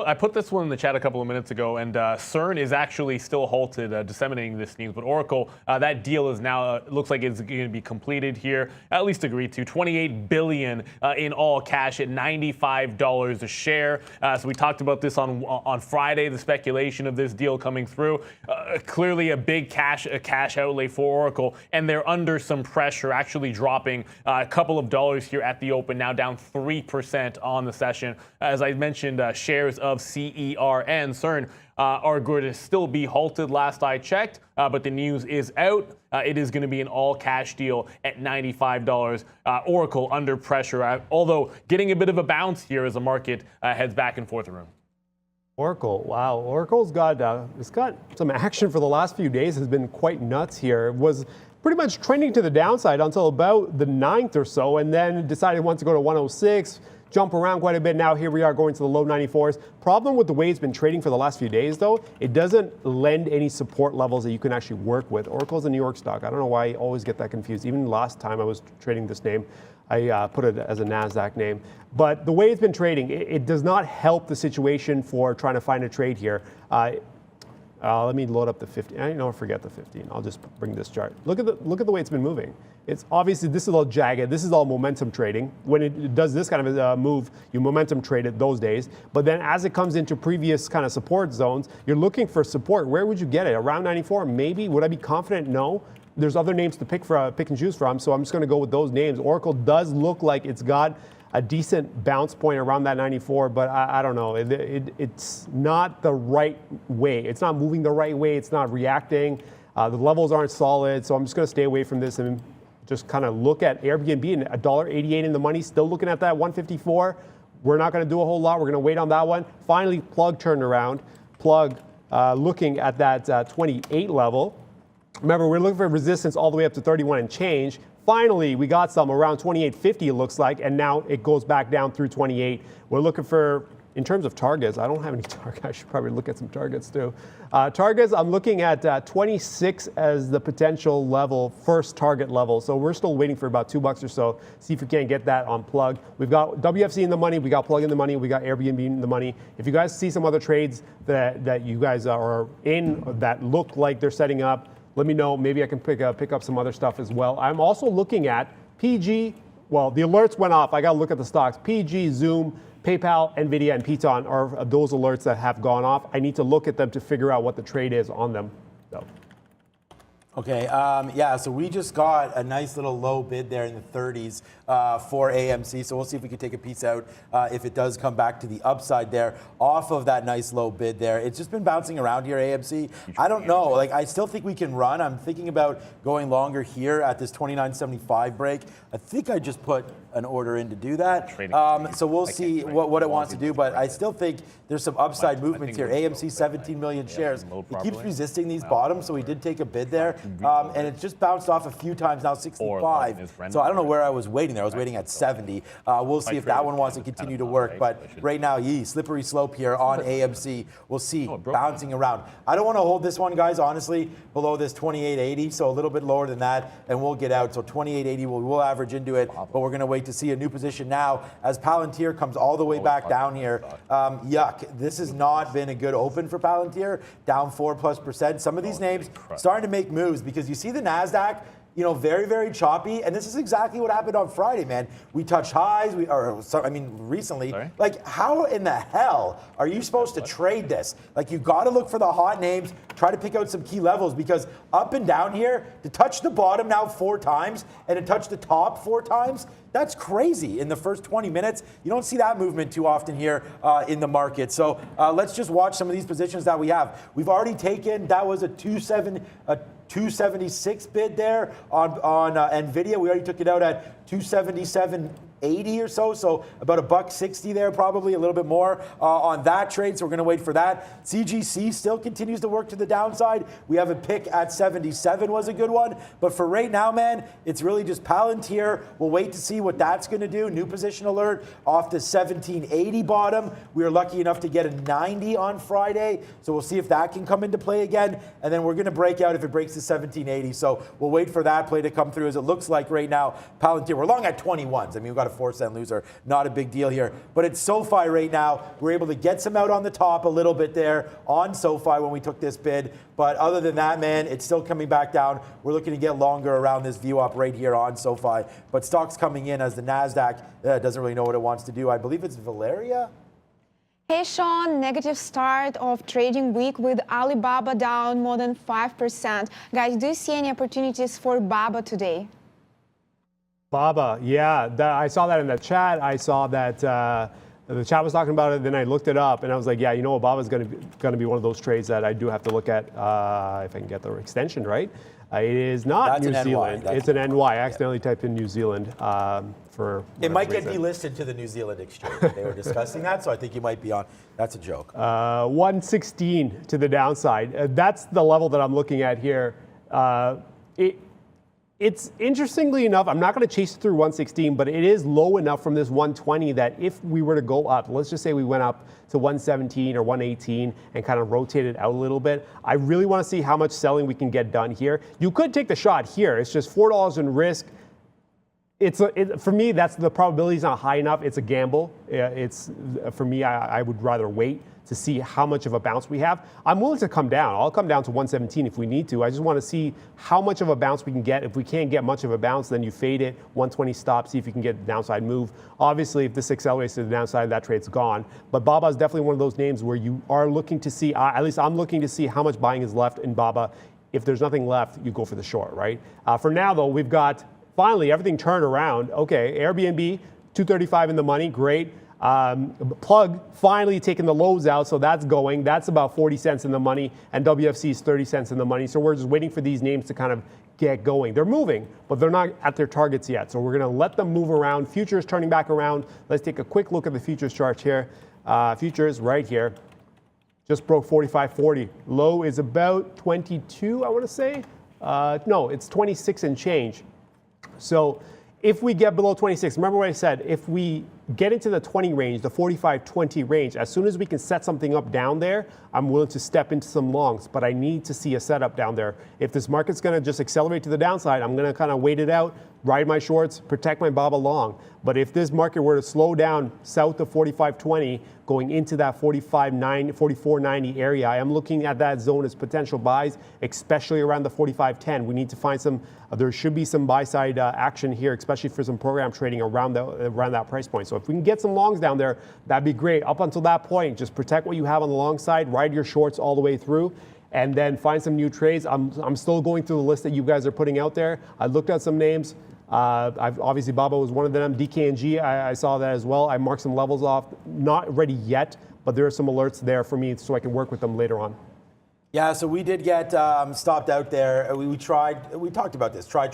I put this one in the chat a couple of minutes ago, and CERN is actually still halted disseminating this news. But Oracle, that deal is now looks like it's going to be completed here, at least agreed to. $28 billion in all cash at $95 a share. So we talked about this on Friday, the speculation of this deal coming through. Clearly a big cash outlay for Oracle, and they're under some pressure, actually dropping a couple of dollars here at the open, now down 3% on the session. As I mentioned, shares of CER and CERN are going to still be halted last I checked, but the news is out. It is going to be an all-cash deal at $95. Oracle under pressure, although getting a bit of a bounce here as the market heads back and forth around. Oracle, wow. Oracle's got it's got some action for the last few days. Has been quite nuts here. It was pretty much trending to the downside until about the 9th or so, and then decided once to go to 106. Jump around quite a bit. Now here we are going to the low 94s. Problem with the way it's been trading for the last few days, though, it doesn't lend any support levels that you can actually work with. Oracle's a New York stock. I don't know why I always get that confused. Even last time I was trading this name, I put it as a NASDAQ name. But the way it's been trading, it does not help the situation for trying to find a trade here. Let me load up the 50. I know, forget the 15. I'll just bring this chart. Look at the way it's been moving. It's obviously, this is all jagged. This is all momentum trading. When it does this kind of a move, you momentum trade it those days. But then as it comes into previous kind of support zones, you're looking for support. Where would you get it? Around 94? Maybe. Would I be confident? No. There's other names to pick and choose from, so I'm just going to go with those names. Oracle does look like it's got a decent bounce point around that 94, but I don't know. It's not the right way. It's not moving the right way. It's not reacting. The levels aren't solid, so I'm just going to stay away from this and just kind of look at Airbnb and $1.88 in the money. Still looking at that 154. We're not going to do a whole lot. We're going to wait on that one. Finally, Plug turned around. Plug looking at that 28 level. Remember, we're looking for resistance all the way up to 31 and change. Finally, we got some around 28.50, it looks like, and now it goes back down through 28. We're looking for, in terms of targets, I don't have any targets. I should probably look at some targets too. Targets, I'm looking at 26 as the potential level, first target level. So we're still waiting for about $2 or so. See if we can't get that on Plug. We've got WFC in the money. We got Plug in the money. We got Airbnb in the money. If you guys see some other trades that you guys are in that look like they're setting up, let me know. Maybe I can pick up some other stuff as well. I'm also looking at PG. Well, the alerts went off. I got to look at the stocks. PG, Zoom, PayPal, NVIDIA, and Piton are those alerts that have gone off. I need to look at them to figure out what the trade is on them. So. Okay, yeah, so we just got a nice little low bid there in the 30s for AMC. So we'll see if we can take a piece out if it does come back to the upside there off of that nice low bid there. It's just been bouncing around here, AMC. I don't know. Like, I still think we can run. I'm thinking about going longer here at this 29.75 break. I think I just put an order in to do that. So we'll see what it wants to do, but I still think there's some upside movements here. AMC 17 million shares. It keeps resisting these bottoms, so we did take a bid there. and it's just bounced off a few times now, 65. So I don't know where I was waiting there. I was waiting at 70. We'll see if that one wants to continue to work. But right now, slippery slope here on AMC. We'll see, bouncing around. I don't want to hold this one, guys, honestly, below this 28.80, so a little bit lower than that, and we'll get out. So 28.80, we'll average into it, but we're going to wait to see a new position now as Palantir comes all the way back down here. Yuck. This has not been a good open for Palantir, down 4+%. Some of these names starting to make moves because you see the NASDAQ, very, very choppy. And this is exactly what happened on Friday, man. We touched highs, recently. Sorry? Like, how in the hell are you supposed to trade this? Like, you got to look for the hot names, try to pick out some key levels, because up and down here, to touch the bottom now 4 times and to touch the top 4 times, that's crazy in the first 20 minutes. You don't see that movement too often here in the market. So let's just watch some of these positions that we have. We've already taken, that was a 276 bid there on NVIDIA. We already took it out at 277.80 or so about $1.60 there, probably a little bit more on that trade. So we're going to wait for that. CGC still continues to work to the downside. We have a pick at 77 was a good one, but for right now, man, it's really just Palantir. We'll wait to see what that's going to do. New position alert off the 1780 bottom. We were lucky enough to get a 90 on Friday, so we'll see if that can come into play again, and then we're going to break out if it breaks to 1780. So we'll wait for that play to come through. As it looks like right now, Palantir, we're long at 21s. I mean, we've got a 4-cent loser, not a big deal here. But it's SoFi right now. We're able to get some out on the top a little bit there on SoFi when we took this bid. But other than that, man, it's still coming back down. We're looking to get longer around this view up right here on SoFi. But stocks coming in as the NASDAQ doesn't really know what it wants to do. I believe it's Valeria. Hey Sean, negative start of trading week with Alibaba down more than 5%. Guys, do you see any opportunities for BABA today? BABA, yeah, I saw that in the chat. I saw that the chat was talking about it. Then I looked it up, and I was like, yeah, you know what, BABA is going to be one of those trades that I do have to look at if I can get the extension right. It is not New Zealand. It's an NY. I accidentally typed in New Zealand for. It might get delisted to the New Zealand exchange. They were discussing that, so I think you might be on. That's a joke. 116 to the downside. That's the level that I'm looking at here. It's interestingly enough, I'm not going to chase it through 116, but it is low enough from this 120 that if we were to go up, let's just say we went up to 117 or 118 and kind of rotated out a little bit, I really want to see how much selling we can get done here. You could take the shot here. It's just $4 in risk. For me, that's the probability is not high enough. It's a gamble. For me, I would rather wait to see how much of a bounce we have. I'm willing to come down. I'll come down to 117 if we need to. I just want to see how much of a bounce we can get. If we can't get much of a bounce, then you fade it, 120 stop, see if you can get the downside move. Obviously, if this accelerates to the downside, that trade's gone. But BABA is definitely one of those names where you are looking to see, at least I'm looking to see how much buying is left in BABA. If there's nothing left, you go for the short, right? For now, though, we've got finally everything turned around. Okay, Airbnb, 235 in the money, great. Plug finally taking the lows out, so that's going. That's about 40 cents in the money, and WFC is 30 cents in the money. So we're just waiting for these names to kind of get going. They're moving, but they're not at their targets yet. So we're going to let them move around. Futures turning back around. Let's take a quick look at the futures chart here. Futures right here. Just broke 45.40. Low is about 22, I want to say. No, it's 26 and change. So if we get below 26, remember what I said, if we get into the 20 range, the 45-20 range, as soon as we can set something up down there, I'm willing to step into some longs, but I need to see a setup down there. If this market's going to just accelerate to the downside, I'm going to kind of wait it out, ride my shorts, protect my BABA long. But if this market were to slow down south of 45.20, going into that 45.90, 44.90 area, I am looking at that zone as potential buys, especially around the 45.10. We need to find some, there should be some buy side action here, especially for some program trading around that price point. So if we can get some longs down there, that'd be great. Up until that point, just protect what you have on the long side, ride your shorts all the way through, and then find some new trades. I'm still going through the list that you guys are putting out there. I looked at some names. Obviously, BABA was one of them. DKNG, I saw that as well. I marked some levels off. Not ready yet, but there are some alerts there for me so I can work with them later on. Yeah, so we did get stopped out there. We tried, we talked about this. Try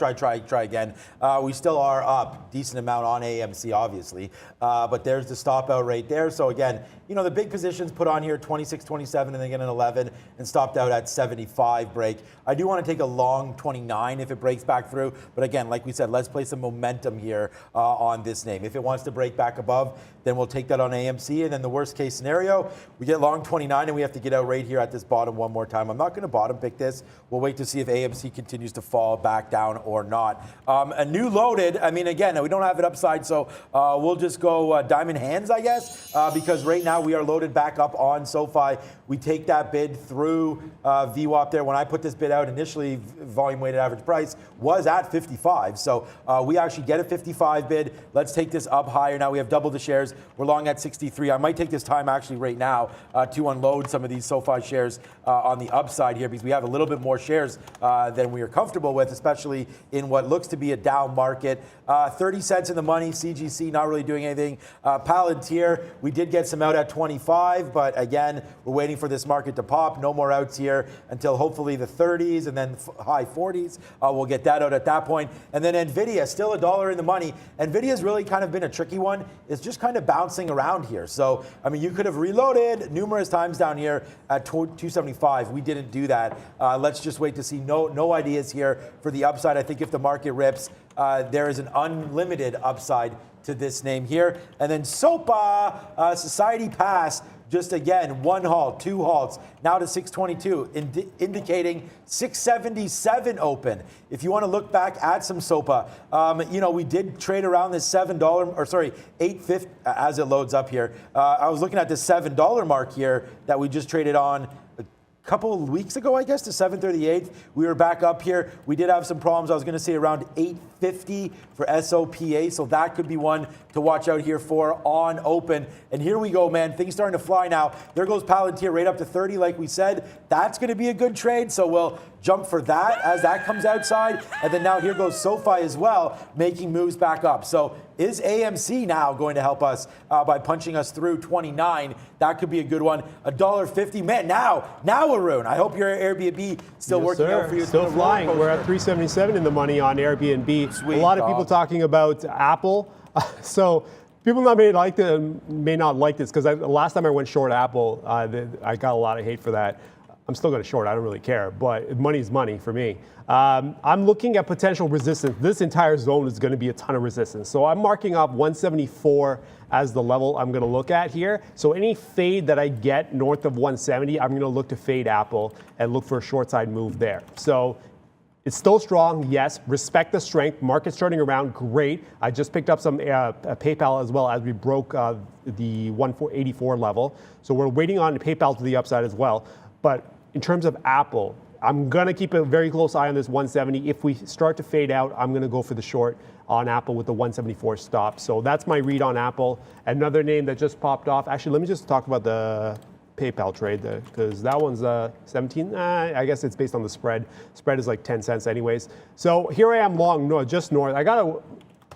again. We still are up decent amount on AMC, obviously. But there's the stop out right there. So again, you know, the big positions put on here, 26, 27, and then again an 11, and stopped out at 75 break. I do want to take a long 29 if it breaks back through. But again, like we said, let's play some momentum here on this name. If it wants to break back above, then we'll take that on AMC. And then the worst case scenario, we get long 29 and we have to get out right here at this bottom one more time. I'm not going to bottom pick this. We'll wait to see if AMC continues to fall back down or not. A new loaded, I mean, again, we don't have it upside, so we'll just go diamond hands, I guess, because right now we are loaded back up on SoFi. We take that bid through VWAP there. When I put this bid out initially, volume weighted average price was at 55. So we actually get a 55 bid. Let's take this up higher. Now we have double the shares. We're long at 63. I might take this time actually right now to unload some of these SoFi shares on the upside here because we have a little bit more shares than we are comfortable with, especially in what looks to be a down market. 30 cents in the money, CGC not really doing anything. Palantir, we did get some out at 25, but again, we're waiting for this market to pop. No more outs here until hopefully the 30s and then high 40s. We'll get that out at that point. And then NVIDIA, still $1 in the money. NVIDIA's really kind of been a tricky one. It's just kind of bouncing around here. So, I mean, you could have reloaded numerous times down here at 275. We didn't do that. Let's just wait to see. No ideas here for the upside. I think if the market rips, there is an unlimited upside to this name here. And then SOPA, Society Pass, just again, one halt, two halts, now to 622, indicating 677 open. If you want to look back at some SOPA, you know, we did trade around this $8.50 as it loads up here. I was looking at this $7 mark here that we just traded on couple of weeks ago, I guess, to 738. We were back up here. We did have some problems. I was going to say around 850 for SOPA, so that could be one to watch out here for on open. And here we go, man. Things starting to fly now. There goes Palantir right up to 30, like we said. That's going to be a good trade, so we'll jump for that as that comes outside. And then now here goes SoFi as well, making moves back up. So is AMC now going to help us by punching us through 29? That could be a good one. $1.50. Man, now, Arun, I hope your Airbnb still working out for you. Still flying. We're at 377 in the money on Airbnb. Sweet, a lot of people talking about Apple. So people may not like this because last time I went short Apple, I got a lot of hate for that. I'm still going to short. I don't really care, but money's money for me. I'm looking at potential resistance. This entire zone is going to be a ton of resistance. So I'm marking up 174 as the level I'm going to look at here. So any fade that I get north of 170, I'm going to look to fade Apple and look for a short side move there. So it's still strong, yes. Respect the strength. Market's turning around, great. I just picked up some PayPal as well as we broke the 184 level. So we're waiting on PayPal to the upside as well. But in terms of Apple, I'm going to keep a very close eye on this 170. If we start to fade out, I'm going to go for the short on Apple with the 174 stop. So that's my read on Apple. Another name that just popped off. Actually, let me just talk about the PayPal trade because that one's 17. I guess it's based on the spread. Spread is like 10 cents anyways. So here I am long, just north. I got a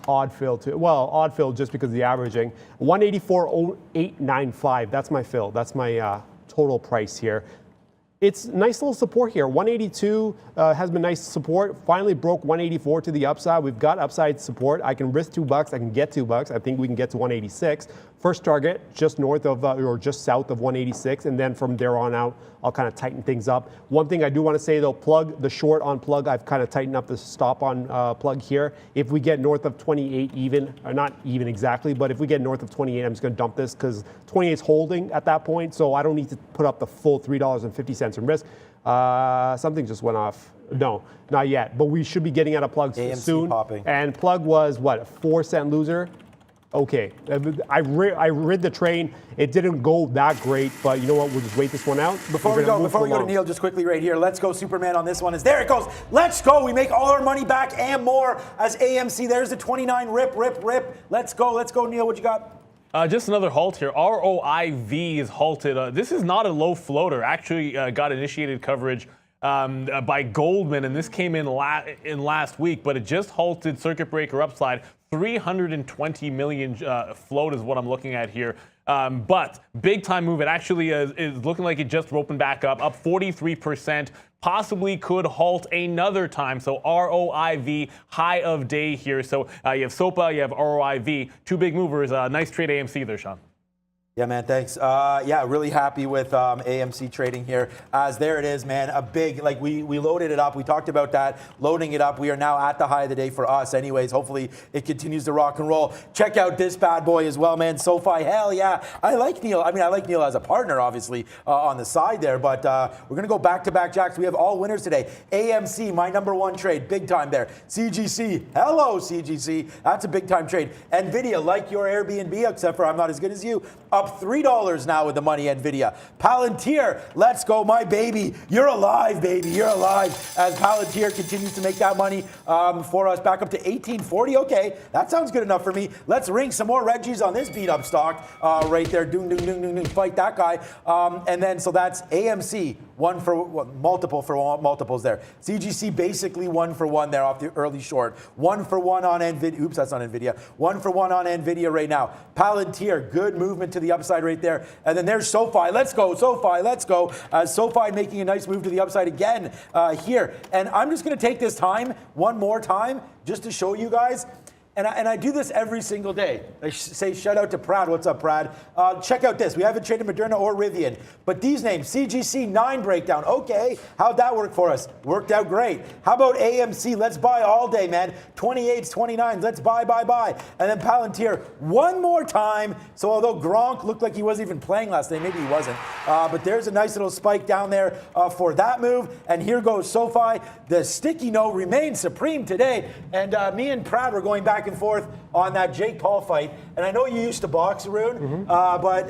odd fill too. Well, odd fill just because of the averaging. 184.895. That's my fill. That's my total price here. It's nice little support here. 182 has been nice support. Finally broke 184 to the upside. We've got upside support. I can risk $2. I can get $2. I think we can get to 186. First target just north of or just south of 186, and then from there on out, I'll kind of tighten things up. One thing I do want to say though, plug the short on plug. I've kind of tightened up the stop on plug here. If we get north of 28 even, or not even exactly, but if we get north of 28, I'm just going to dump this because 28 is holding at that point, so I don't need to put up the full $3.50 in risk. Something just went off. No, not yet, but we should be getting out of plug soon. Popping. And plug was what, a 4-cent loser? Okay, I rid the train. It didn't go that great, but you know what? We'll just wait this one out. Before we go to Neil, just quickly right here. Let's go Superman on this one. There it goes. Let's go. We make all our money back and more as AMC. There's the 29 rip. Let's go, Neil. What you got? Just another halt here. ROIV is halted. This is not a low floater. Actually got initiated coverage by Goldman, and this came in last week, but it just halted circuit breaker upside. 320 million float is what I'm looking at here. But big time move. It actually is looking like it just opened back up 43%. Possibly could halt another time. So ROIV, high of day here. So you have SOPA, you have ROIV, two big movers. Nice trade AMC there, Sean. Yeah, man, thanks. Yeah, really happy with AMC trading here. As there it is, man, a big, like we loaded it up. We talked about that, loading it up. We are now at the high of the day for us anyways. Hopefully it continues to rock and roll. Check out this bad boy as well, man. SoFi, hell yeah. I like Neil. I mean, I like Neil as a partner, obviously, on the side there. But we're going to go back-to-back jacks. We have all winners today. AMC, my #1 trade, big time there. CGC, hello, CGC. That's a big-time trade. NVIDIA, like your Airbnb, except for I'm not as good as you, up $3 now with the money, NVIDIA. Palantir, let's go, my baby. You're alive, baby. You're alive. As Palantir continues to make that money for us, back up to $18.40. Okay, that sounds good enough for me. Let's ring some more Reggies on this beat-up stock right there. Doom, doom, doom, doom, doom. Fight that guy. And then, so that's AMC. Multiples there. CGC basically 1 for 1 there off the early short. 1 for 1 on NVIDIA. Oops, that's not NVIDIA. 1 for 1 on NVIDIA right now. Palantir, good movement to the upside right there. And then there's SoFi. Let's go, SoFi. Let's go. SoFi making a nice move to the upside again here. And I'm just going to take this time, one more time, just to show you guys. And I do this every single day. I say shout out to Prad. What's up, Prad? Check out this. We haven't traded Moderna or Rivian. But these names, CGC 9 breakdown. Okay, how'd that work for us? Worked out great. How about AMC? Let's buy all day, man. 28s, 29s. Let's buy. And then Palantir one more time. So although Gronk looked like he wasn't even playing last night, maybe he wasn't. But there's a nice little spike down there for that move. And here goes SoFi. The sticky note remains supreme today. And me and Prad were going back and forth on that Jake Paul fight. And I know you used to box, Arun, but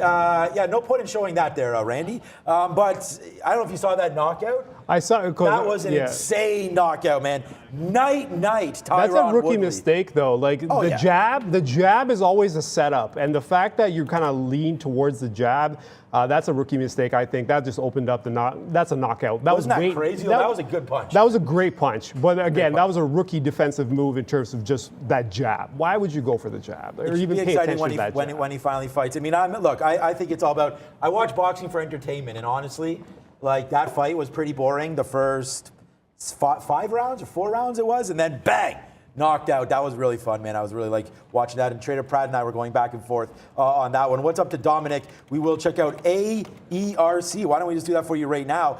yeah, no point in showing that there, Randy. But I don't know if you saw that knockout. I saw it. That was an insane knockout, man. Night. Tyron That's a rookie Woodley. mistake, though. Like the jab is always a setup, and the fact that you kind of lean towards the jab, that's a rookie mistake. I think that just opened up the knock. That's a knockout. Wasn't that crazy? That was a good punch. That was a great punch, but again, that was a rookie defensive move in terms of just that jab. Why would you go for the jab or even pay attention to that jab? When he finally fights? I mean, I think it's all about. I watch boxing for entertainment, and honestly, like that fight was pretty boring. The first 5 rounds or 4 rounds it was, and then bang, knocked out. That was really fun, man. I was really like watching that. And Trader Pratt and I were going back and forth on that one. What's up to Dominic? We will check out AERC. Why don't we just do that for you right now?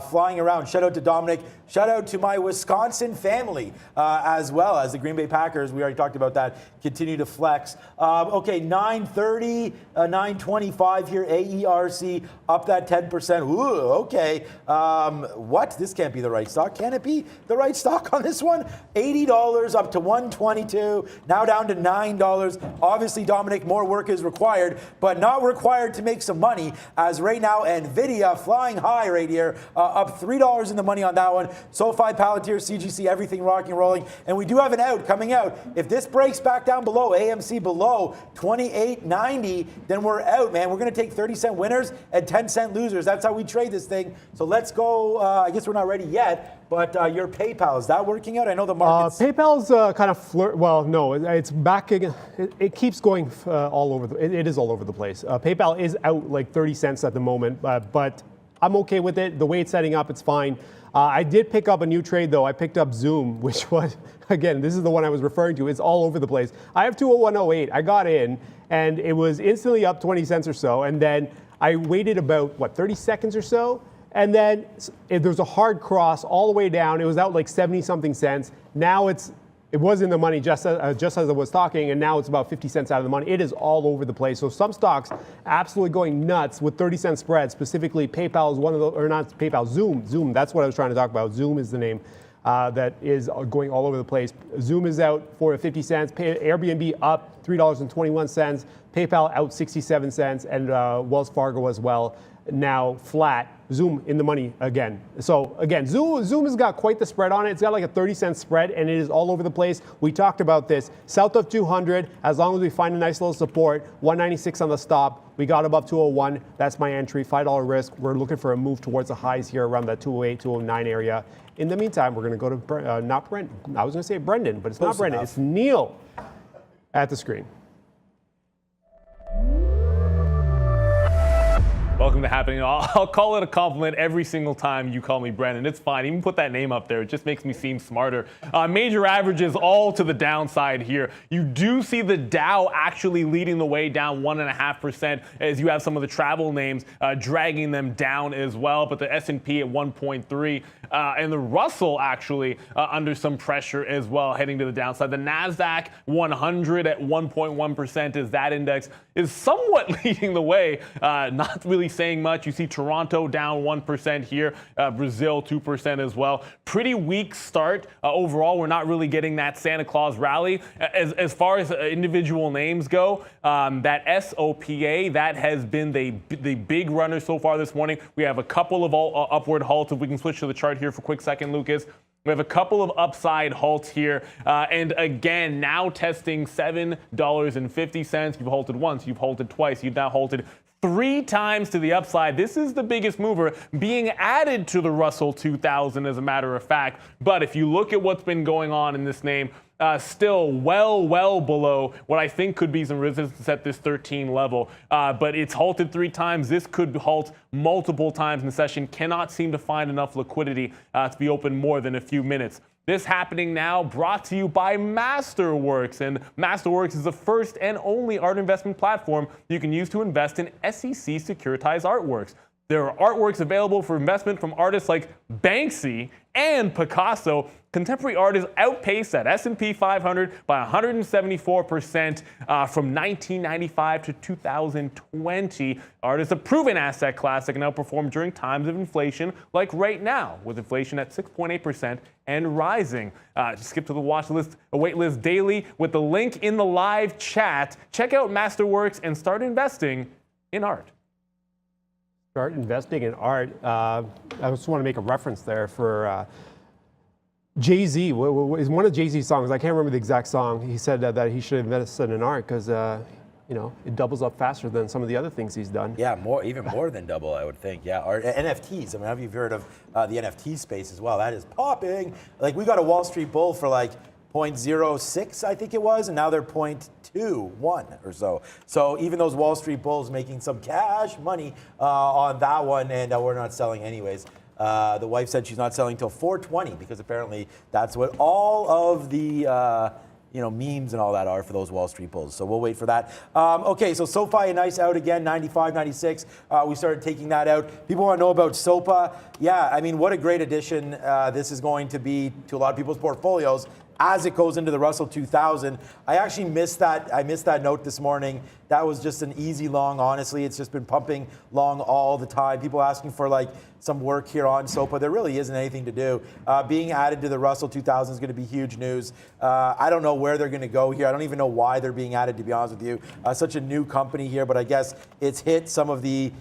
Flying around. Shout out to Dominic. Shout out to my Wisconsin family as well as the Green Bay Packers. We already talked about that. Continue to flex. Okay, 930, 925 here. AERC up that 10%. Ooh, okay. What? This can't be the right stock. Can it be the right stock on this one? $80 up to $122. Now down to $9. Obviously, Dominic, more work is required, but not required to make some money. As right now, NVIDIA flying high right here, up $3 in the money on that one. SoFi, Palantir, CGC, everything rocking and rolling. And we do have an out coming out. If this breaks back down below, AMC below 28.90, then we're out, man. We're going to take 30-cent winners and 10-cent losers. That's how we trade this thing. So let's go. I guess we're not ready yet, but your PayPal, is that working out? I know the market's... PayPal's kind of well, no, it's back again. It keeps going all over. It is all over the place. PayPal is out like 30 cents at the moment, but I'm okay with it. The way it's setting up, it's fine. I did pick up a new trade, though. I picked up Zoom, which was, again, this is the one I was referring to. It's all over the place. I have 201.08. I got in, and it was instantly up 20 cents or so. And then I waited about, 30 seconds or so? And then there was a hard cross all the way down. It was out like 70-something cents. Now it was in the money just as I was talking, and now it's about 50 cents out of the money. It is all over the place. So some stocks absolutely going nuts with 30-cent spreads. Specifically, PayPal is one of the, or not PayPal, Zoom. That's what I was trying to talk about. Zoom is the name that is going all over the place. Zoom is out for 50 cents. Airbnb up $3.21. PayPal out 67 cents, and Wells Fargo as well. Now flat. Zoom in the money again. So again, Zoom has got quite the spread on it. It's got like a 30-cent spread, and it is all over the place. We talked about this. South of 200, as long as we find a nice little support, 196 on the stop. We got above 201. That's my entry, $5 risk. We're looking for a move towards the highs here around that 208, 209 area. In the meantime, we're going to go to, not Brent. I was going to say Brendan, but it's not Brendan. It's Neil at the screen. Welcome to Happening. I'll call it a compliment every single time you call me Brennan. It's fine. Even put that name up there. It just makes me seem smarter. Major averages all to the downside here. You do see the Dow actually leading the way, down 1.5%, as you have some of the travel names dragging them down as well. But the S&P at 1.3 and the Russell actually under some pressure as well, heading to the downside. The NASDAQ 100 at 1.1% as that index is somewhat leading the way, not really saying much. You see Toronto down 1% here, Brazil 2% as well. Pretty weak start overall. We're not really getting that Santa Claus rally. As far as individual names go, that SOPA, that has been the big runner so far this morning. We have a couple of upward halts. If we can switch to the chart here for a quick second, Lucas. We have a couple of upside halts here. And again, now testing $7.50. You've halted once, you've halted twice, you've now halted 3 times to the upside. This is the biggest mover being added to the Russell 2000, as a matter of fact. But if you look at what's been going on in this name, still well below what I think could be some resistance at this 13 level. But it's halted 3 times. This could halt multiple times in the session. Cannot seem to find enough liquidity to be open more than a few minutes. This happening now, brought to you by Masterworks. And Masterworks is the first and only art investment platform you can use to invest in SEC securitized artworks. There are artworks available for investment from artists like Banksy and Picasso. Contemporary art is outpaced that S&P 500 by 174% from 1995 to 2020. Art is a proven asset class that can outperform during times of inflation, like right now, with inflation at 6.8% and rising. Just skip to the watch list, wait list daily with the link in the live chat. Check out Masterworks and start investing in art. Start investing in art. I just want to make a reference there for Jay-Z. Is one of Jay-Z's songs. I can't remember the exact song. He said that he should invest in art because it doubles up faster than some of the other things he's done. Yeah, even more than double, I would think. Yeah, art, NFTs. I mean, have you heard of the NFT space as well? That is popping. Like, we got a Wall Street bull for like 0.06, I think it was, and now they're 0.21 or so. So even those Wall Street bulls making some cash money on that one, and we're not selling anyways. The wife said she's not selling until 420 because apparently that's what all of the memes and all that are for those Wall Street bulls. So we'll wait for that. Okay, so SoFi and NYSE out again, 95, 96. We started taking that out. People want to know about SOPA. Yeah, I mean, what a great addition this is going to be to a lot of people's portfolios as it goes into the Russell 2000. I actually missed that. I missed that note this morning. That was just an easy long, honestly. It's just been pumping long all the time. People asking for like some work here on SOPA. There really isn't anything to do. Being added to the Russell 2000 is going to be huge news. I don't know where they're going to go here. I don't even know why they're being added, to be honest with you. Such a new company here, but I guess it's hit some of the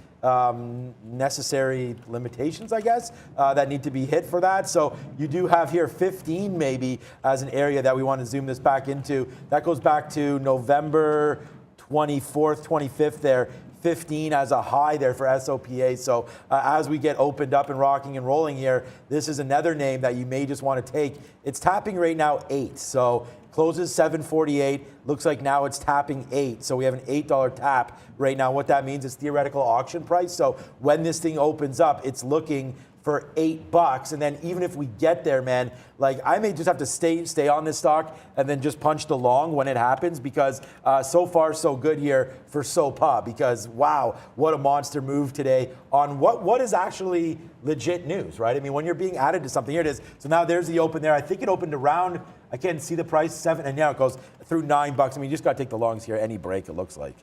necessary limitations, I guess, that need to be hit for that. So you do have here 15 maybe as an area that we want to zoom this back into. That goes back to November 24th, 25th there. 15 as a high there for SOPA. So as we get opened up and rocking and rolling here, this is another name that you may just want to take. It's tapping right now 8. So closes 748. Looks like now it's tapping 8. So we have an $8 tap right now. What that means is theoretical auction price. So when this thing opens up, it's looking for $8. And then even if we get there, man, like I may just have to stay on this stock and then just punch the long when it happens, because so far so good here for SOPA, because wow, what a monster move today on what is actually legit news, right? I mean, when you're being added to something, here it is. So now there's the open there. I think it opened around, I can't see the price, 7, and now it goes through $9. I mean, you just got to take the longs here, any break, it looks like.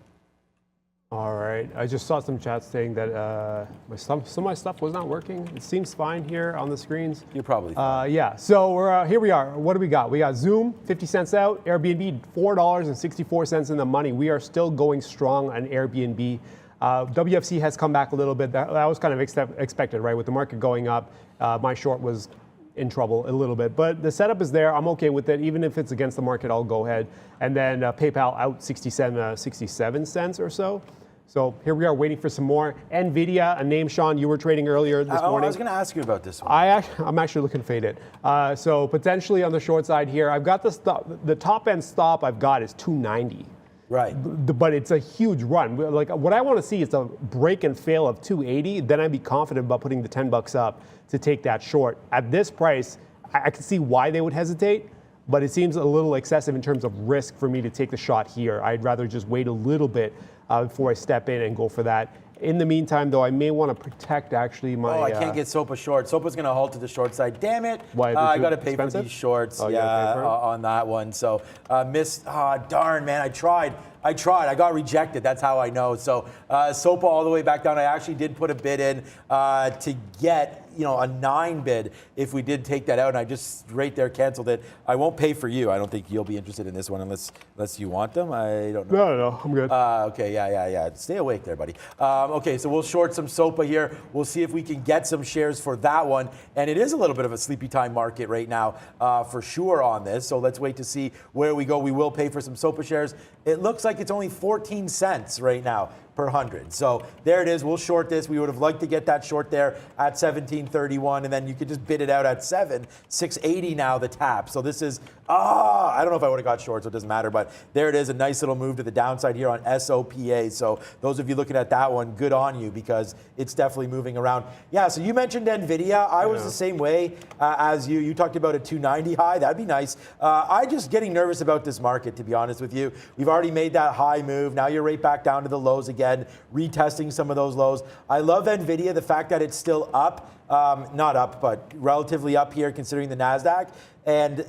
All right, I just saw some chats saying that some of my stuff was not working. It seems fine here on the screens. You're probably yeah, so we're here we are. What do we got? We got Zoom, 50 cents out. Airbnb, $4.64 in the money. We are still going strong on Airbnb. WFC has come back a little bit. That was kind of expected, right? With the market going up, my short was in trouble a little bit, but the setup is there. I'm okay with it. Even if it's against the market, I'll go ahead. And then PayPal out 67 cents or so. So here we are waiting for some more. NVIDIA, a name, Sean, you were trading earlier this morning. I was going to ask you about this one. I'm actually looking to fade it. So potentially on the short side here, I've got the top end stop I've got is 290. Right. But it's a huge run. Like what I want to see is a break and fail of 280. Then I'd be confident about putting the 10 bucks up to take that short. At this price, I can see why they would hesitate, but it seems a little excessive in terms of risk for me to take the shot here. I'd rather just wait a little bit before I step in and go for that. In the meantime, though, I may want to protect actually my. Oh, I can't get SOPA short. SOPA's going to halt to the short side. Damn it. Why? I got to pay for these shorts. Oh, on that one. So missed. Darn, man. I tried. I got rejected. That's how I know. So SOPA all the way back down. I actually did put a bid in to get a 9 bid if we did take that out, and I just right there canceled it. I won't pay for you. I don't think you'll be interested in this one unless you want them. I don't know. No, I'm good. Okay, yeah. Stay awake there, buddy. Okay, so we'll short some SOPA here. We'll see if we can get some shares for that one. And it is a little bit of a sleepy time market right now for sure on this. So let's wait to see where we go. We will pay for some SOPA shares. It looks like it's only 14 cents right now per 100. So there it is. We'll short this. We would have liked to get that short there at 17.31, and then you could just bid it out at 680 now the tap. So this is I don't know if I would have got short, so it doesn't matter, but there it is, a nice little move to the downside here on SOPA. So those of you looking at that one, good on you, because it's definitely moving around. Yeah, so you mentioned NVIDIA. I was the same way as you. You talked about a 290 high. That'd be nice. I just getting nervous about this market, to be honest with you. We've already made that high move. Now you're right back down to the lows again, retesting some of those lows. I love NVIDIA, the fact that it's still up, not up, but relatively up here considering the NASDAQ. And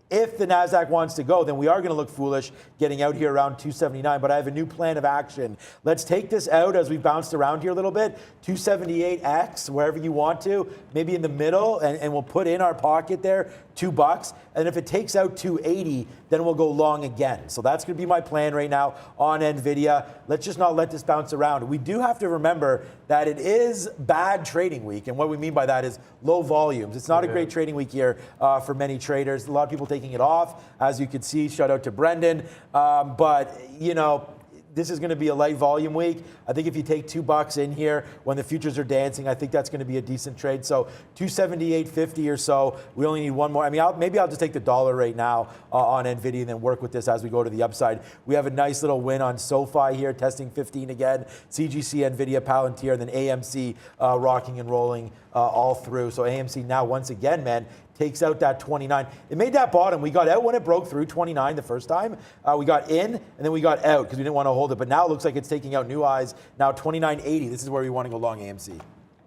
if the NASDAQ wants to go, then we are going to look foolish getting out here around 279, but I have a new plan of action. Let's take this out as we bounced around here a little bit, 278X, wherever you want to, maybe in the middle, and we'll put in our pocket there $2. And if it takes out 280, then we'll go long again. So that's going to be my plan right now on NVIDIA. Let's just not let this bounce around. We do have to remember that it is bad trading week. And what we mean by that is low volumes. It's not a great trading week here for many traders. A lot of people taking it off. As you can see, shout out to Brendan. But, this is going to be a light volume week. I think if you take $2 in here when the futures are dancing, I think that's going to be a decent trade. So 278.50 or so. We only need one more. I mean, maybe I'll just take the dollar right now on NVIDIA and then work with this as we go to the upside. We have a nice little win on SoFi here, testing 15 again. CGC, NVIDIA, Palantir, and then AMC rocking and rolling all through. So AMC now once again, man, takes out that 29. It made that bottom. We got out when it broke through 29 the first time. We got in, and then we got out because we didn't want to hold it. But now it looks like it's taking out new highs. Now 29.80. This is where we want to go long AMC.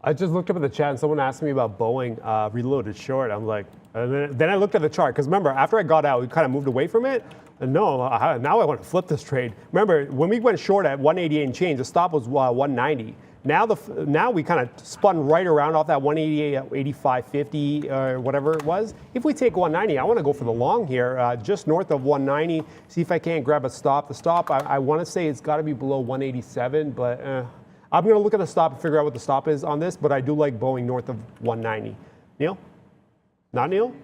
I just looked up at the chat, and someone asked me about Boeing reloaded short. I'm like, and then I looked at the chart. Because remember, after I got out, we kind of moved away from it. And now I want to flip this trade. Remember, when we went short at 188 and change, the stop was 190. Now we kind of spun right around off that 188, 85.50 or whatever it was. If we take 190, I want to go for the long here, just north of 190. See if I can't grab a stop. The stop, I want to say it's got to be below 187, but I'm going to look at the stop and figure out what the stop is on this. But I do like Boeing north of 190. Neil? Not Neil?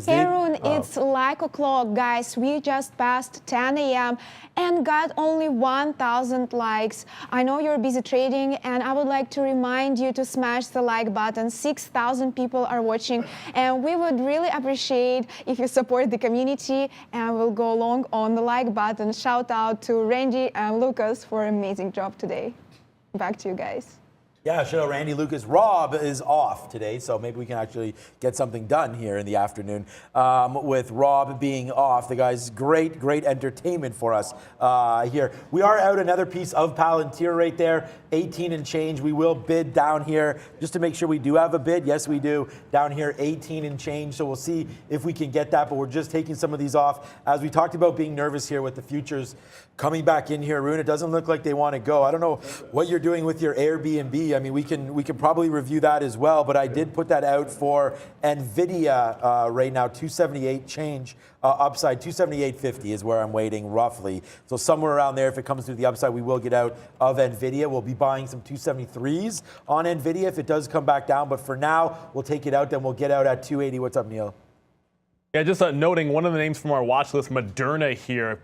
Arun, it's like o'clock, guys. We just passed 10 a.m. and got only 1,000 likes. I know you're busy trading, and I would like to remind you to smash the like button. 6,000 people are watching, and we would really appreciate if you support the community, and we'll go along on the like button. Shout out to Randy and Lucas for an amazing job today. Back to you guys. Yeah, shout out Randy, Lucas. Rob is off today, so maybe we can actually get something done here in the afternoon with Rob being off. The guy's great entertainment for us here. We are out another piece of Palantir right there, 18 and change. We will bid down here just to make sure we do have a bid. Yes, we do. Down here, 18 and change, so we'll see if we can get that, but we're just taking some of these off. As we talked about being nervous here with the futures coming back in here, Arun, it doesn't look like they want to go. I don't know what you're doing with your Airbnb. I mean, we can probably review that as well, but I did put that out for NVIDIA right now, 278 change upside, 278.50 is where I'm waiting roughly. So somewhere around there, if it comes through the upside, we will get out of NVIDIA. We'll be buying some 273s on NVIDIA if it does come back down, but for now, we'll take it out, then we'll get out at 280. What's up, Neil? Yeah, just noting one of the names from our watch list, Moderna here.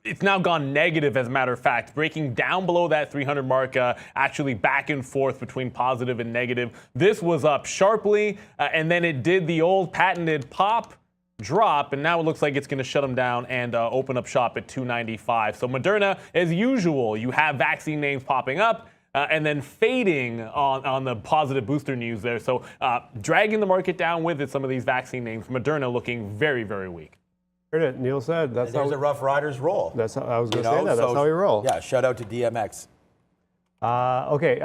It's now gone negative, as a matter of fact, breaking down below that 300 mark, actually back and forth between positive and negative. This was up sharply, and then it did the old patented pop, drop, and now it looks like it's going to shut them down and open up shop at 295. So Moderna, as usual, you have vaccine names popping up and then fading on the positive booster news there. So dragging the market down with it, some of these vaccine names. Moderna looking very, very weak. Heard it. Neil said that's There's a Rough Riders roll. That's how I was going to say that. That's how we roll. Yeah, shout out to DMX. Okay,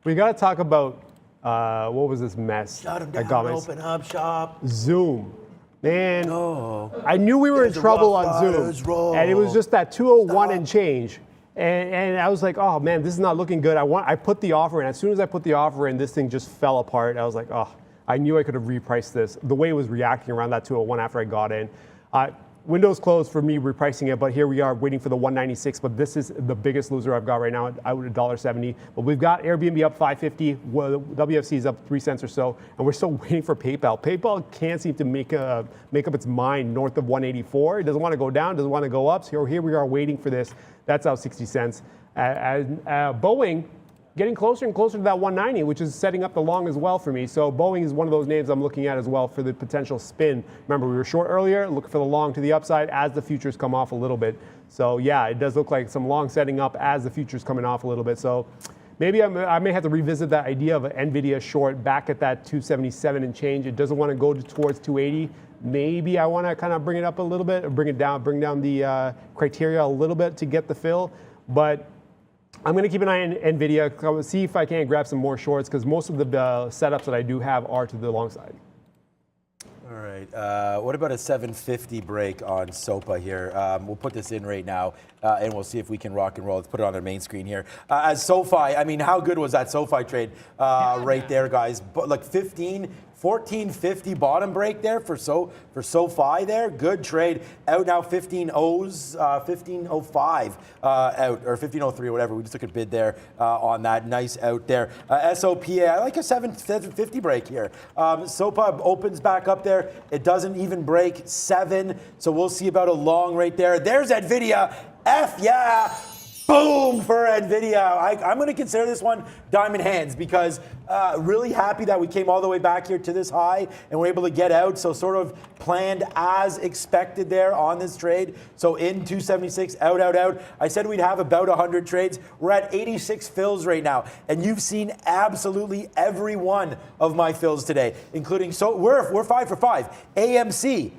we got to talk about what was this mess? Shut him that down, got us? open up shop. Zoom. Man, Oh. I knew we were in There's a trouble Rough on Riders Zoom. roll. And it was just that 201 Stop. and change. And I was like, oh man, this is not looking good. I put the offer in. As soon as I put the offer in, this thing just fell apart. I was like, oh, I knew I could have repriced this. The way it was reacting around that 201 after I got in. Windows closed for me repricing it, but here we are waiting for the 196. But this is the biggest loser I've got right now. I would $1.70. But we've got Airbnb up 550. Well, WFC is up 3 cents or so, and we're still waiting for PayPal. PayPal can't seem to make up its mind north of 184. It doesn't want to go down, doesn't want to go up. So here we are waiting for this. That's out 60 cents. Boeing getting closer and closer to that 190, which is setting up the long as well for me. So Boeing is one of those names I'm looking at as well for the potential spin. Remember, we were short earlier, looking for the long to the upside as the futures come off a little bit. So yeah, it does look like some long setting up as the futures coming off a little bit. So maybe I may have to revisit that idea of an NVIDIA short back at that 277 and change. It doesn't want to go towards 280. Maybe I want to kind of bring it up a little bit, or bring down the criteria a little bit to get the fill. But I'm going to keep an eye on NVIDIA, see if I can grab some more shorts, because most of the setups that I do have are to the long side. All right. What about a 750 break on SOPA here? We'll put this in right now, and we'll see if we can rock and roll. Let's put it on their main screen here. As SoFi, I mean, how good was that SoFi trade right there, guys? But like 1450 bottom break there for SoFi there. Good trade. Out now 1505 out, or 1503, whatever. We just took a bid there on that. Nice out there. SOPA, I like a 750 break here. SOPA opens back up there. It doesn't even break 7. So we'll see about a long right there. There's NVIDIA. F yeah. Boom for NVIDIA. I'm going to consider this one diamond hands, because really happy that we came all the way back here to this high and we're able to get out. So sort of planned as expected there on this trade. So in 276, out, out, out. I said we'd have about 100 trades. We're at 86 fills right now. And you've seen absolutely every one of my fills today, including, so we're 5 for 5. AMC,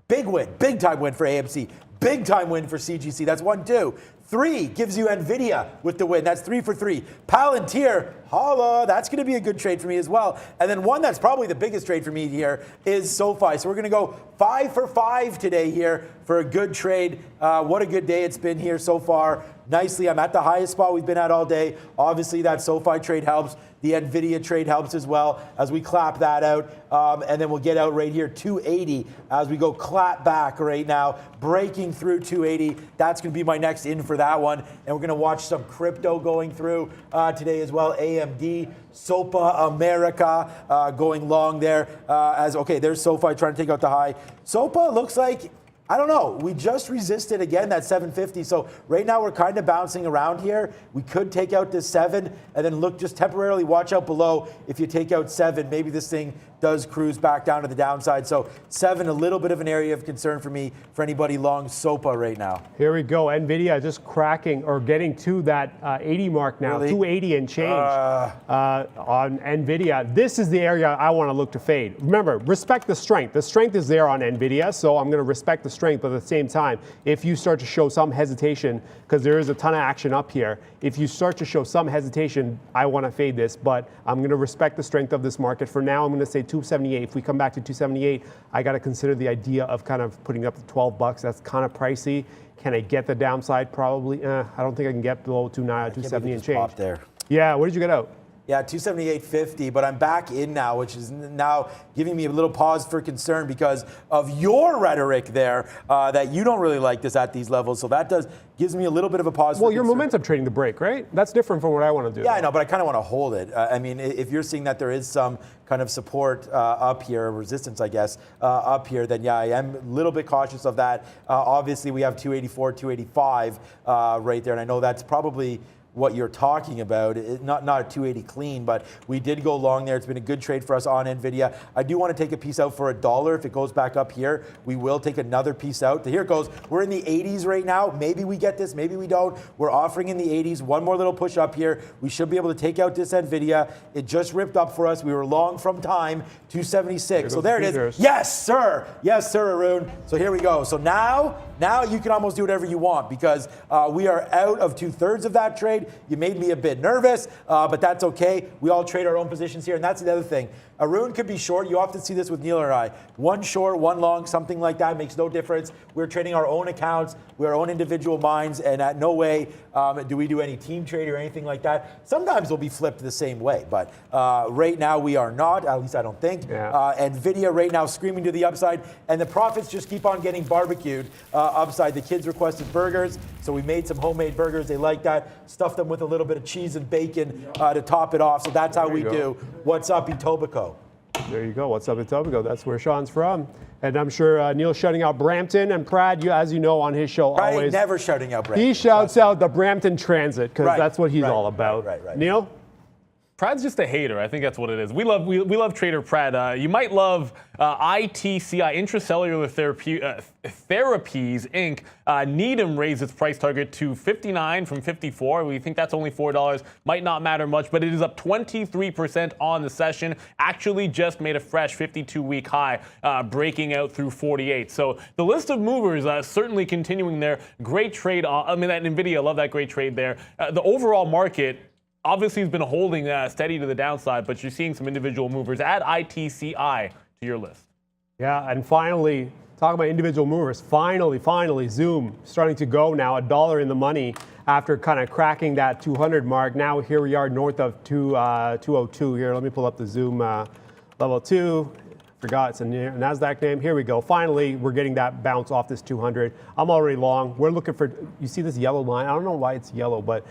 big win, big time win for AMC. Big time win for CGC. That's 1, 2. 3 gives you NVIDIA with the win. That's 3 for 3. Palantir, holla, that's going to be a good trade for me as well. And then one that's probably the biggest trade for me here is SoFi. So we're going to go 5 for 5 today here for a good trade. What a good day it's been here so far. Nicely, I'm at the highest spot we've been at all day. Obviously, that SoFi trade helps. The NVIDIA trade helps as well as we clap that out. And then we'll get out right here, 280, as we go clap back right now, breaking through 280. That's going to be my next in for that one. And we're going to watch some crypto going through today as well. AMD, SOPA America going long there. Okay, there's SoFi trying to take out the high. SOPA looks like, I don't know. We just resisted again that 750. So right now we're kind of bouncing around here. We could take out this 7 and then look, just temporarily watch out below. If you take out 7, maybe this thing does cruise back down to the downside. So 7, a little bit of an area of concern for me, for anybody long SOPA right now. Here we go. NVIDIA just cracking or getting to that 80 mark now, Really? 280 and change on NVIDIA. This is the area I want to look to fade. Remember, respect the strength. The strength is there on NVIDIA, so I'm going to respect the strength, but at the same time, if you start to show some hesitation, because there is a ton of action up here, if you start to show some hesitation, I want to fade this, but I'm going to respect the strength of this market. For now, I'm going to say 278. If we come back to 278, I got to consider the idea of kind of putting up to $12. That's kind of pricey. Can I get the downside? Probably. I don't think I can get below 270 and change. There. Yeah, what did you get out? Yeah, 278.50, but I'm back in now, which is now giving me a little pause for concern because of your rhetoric there, that you don't really like this at these levels. So that gives me a little bit of a pause for concern. Well, you're momentum trading the break, right? That's different from what I want to do. Yeah, I know, but I kind of want to hold it. I mean, if you're seeing that there is some kind of support up here, resistance, I guess, up here, then yeah, I am a little bit cautious of that. Obviously, we have 284, 285 right there, and I know that's probably what you're talking about. Not a 280 clean, but we did go long there. It's been a good trade for us on NVIDIA. I do want to take a piece out for $1. If it goes back up here, we will take another piece out. Here it goes. We're in the 80s right now. Maybe we get this, maybe we don't. We're offering in the 80s. One more little push up here. We should be able to take out this NVIDIA. It just ripped up for us. We were long from time, 276. So there it is. Yes, sir. Yes, sir, Arun. So here we go. So now you can almost do whatever you want because we are out of 2/3 of that trade. You made me a bit nervous, but that's okay. We all trade our own positions here, and that's the other thing. Arun could be short. You often see this with Neil or I. One short, one long, something like that makes no difference. We're trading our own accounts. We're our own individual minds, and at no way do we do any team trade or anything like that. Sometimes we'll be flipped the same way, but right now we are not, at least I don't think. Yeah. NVIDIA right now screaming to the upside, and the profits just keep on getting barbecued upside. The kids requested burgers, so we made some homemade burgers. They like that. Stuffed them with a little bit of cheese and bacon to top it off, so that's how we do. What's up, Etobicoke? There you go. What's up, Etobicoke? That's where Sean's from. And I'm sure Neil's shouting out Brampton. And Prad, as you know, on his show, I always. ain't never shouting out Brampton. He shouts out the Brampton Transit because that's what he's all about. Right. Neil? Prad's just a hater. I think that's what it is. We love Trader Prad. You might love ITCI, Intracellular Therapies Inc. Needham raised its price target to 59 from 54. We think that's only $4. Might not matter much, but it is up 23% on the session. Actually just made a fresh 52-week high, breaking out through 48. So the list of movers certainly continuing there. Great trade. That NVIDIA, I love that great trade there. The overall market obviously has been holding steady to the downside, but you're seeing some individual movers. Add ITCI to your list. Yeah, and finally, talking about individual movers, finally, Zoom starting to go now, $1 in the money after kind of cracking that 200 mark. Now here we are north of 202 here. Let me pull up the Zoom level 2. Forgot it's a NASDAQ name. Here we go. Finally, we're getting that bounce off this 200. I'm already long. We're looking for, you see this yellow line? I don't know why it's yellow, but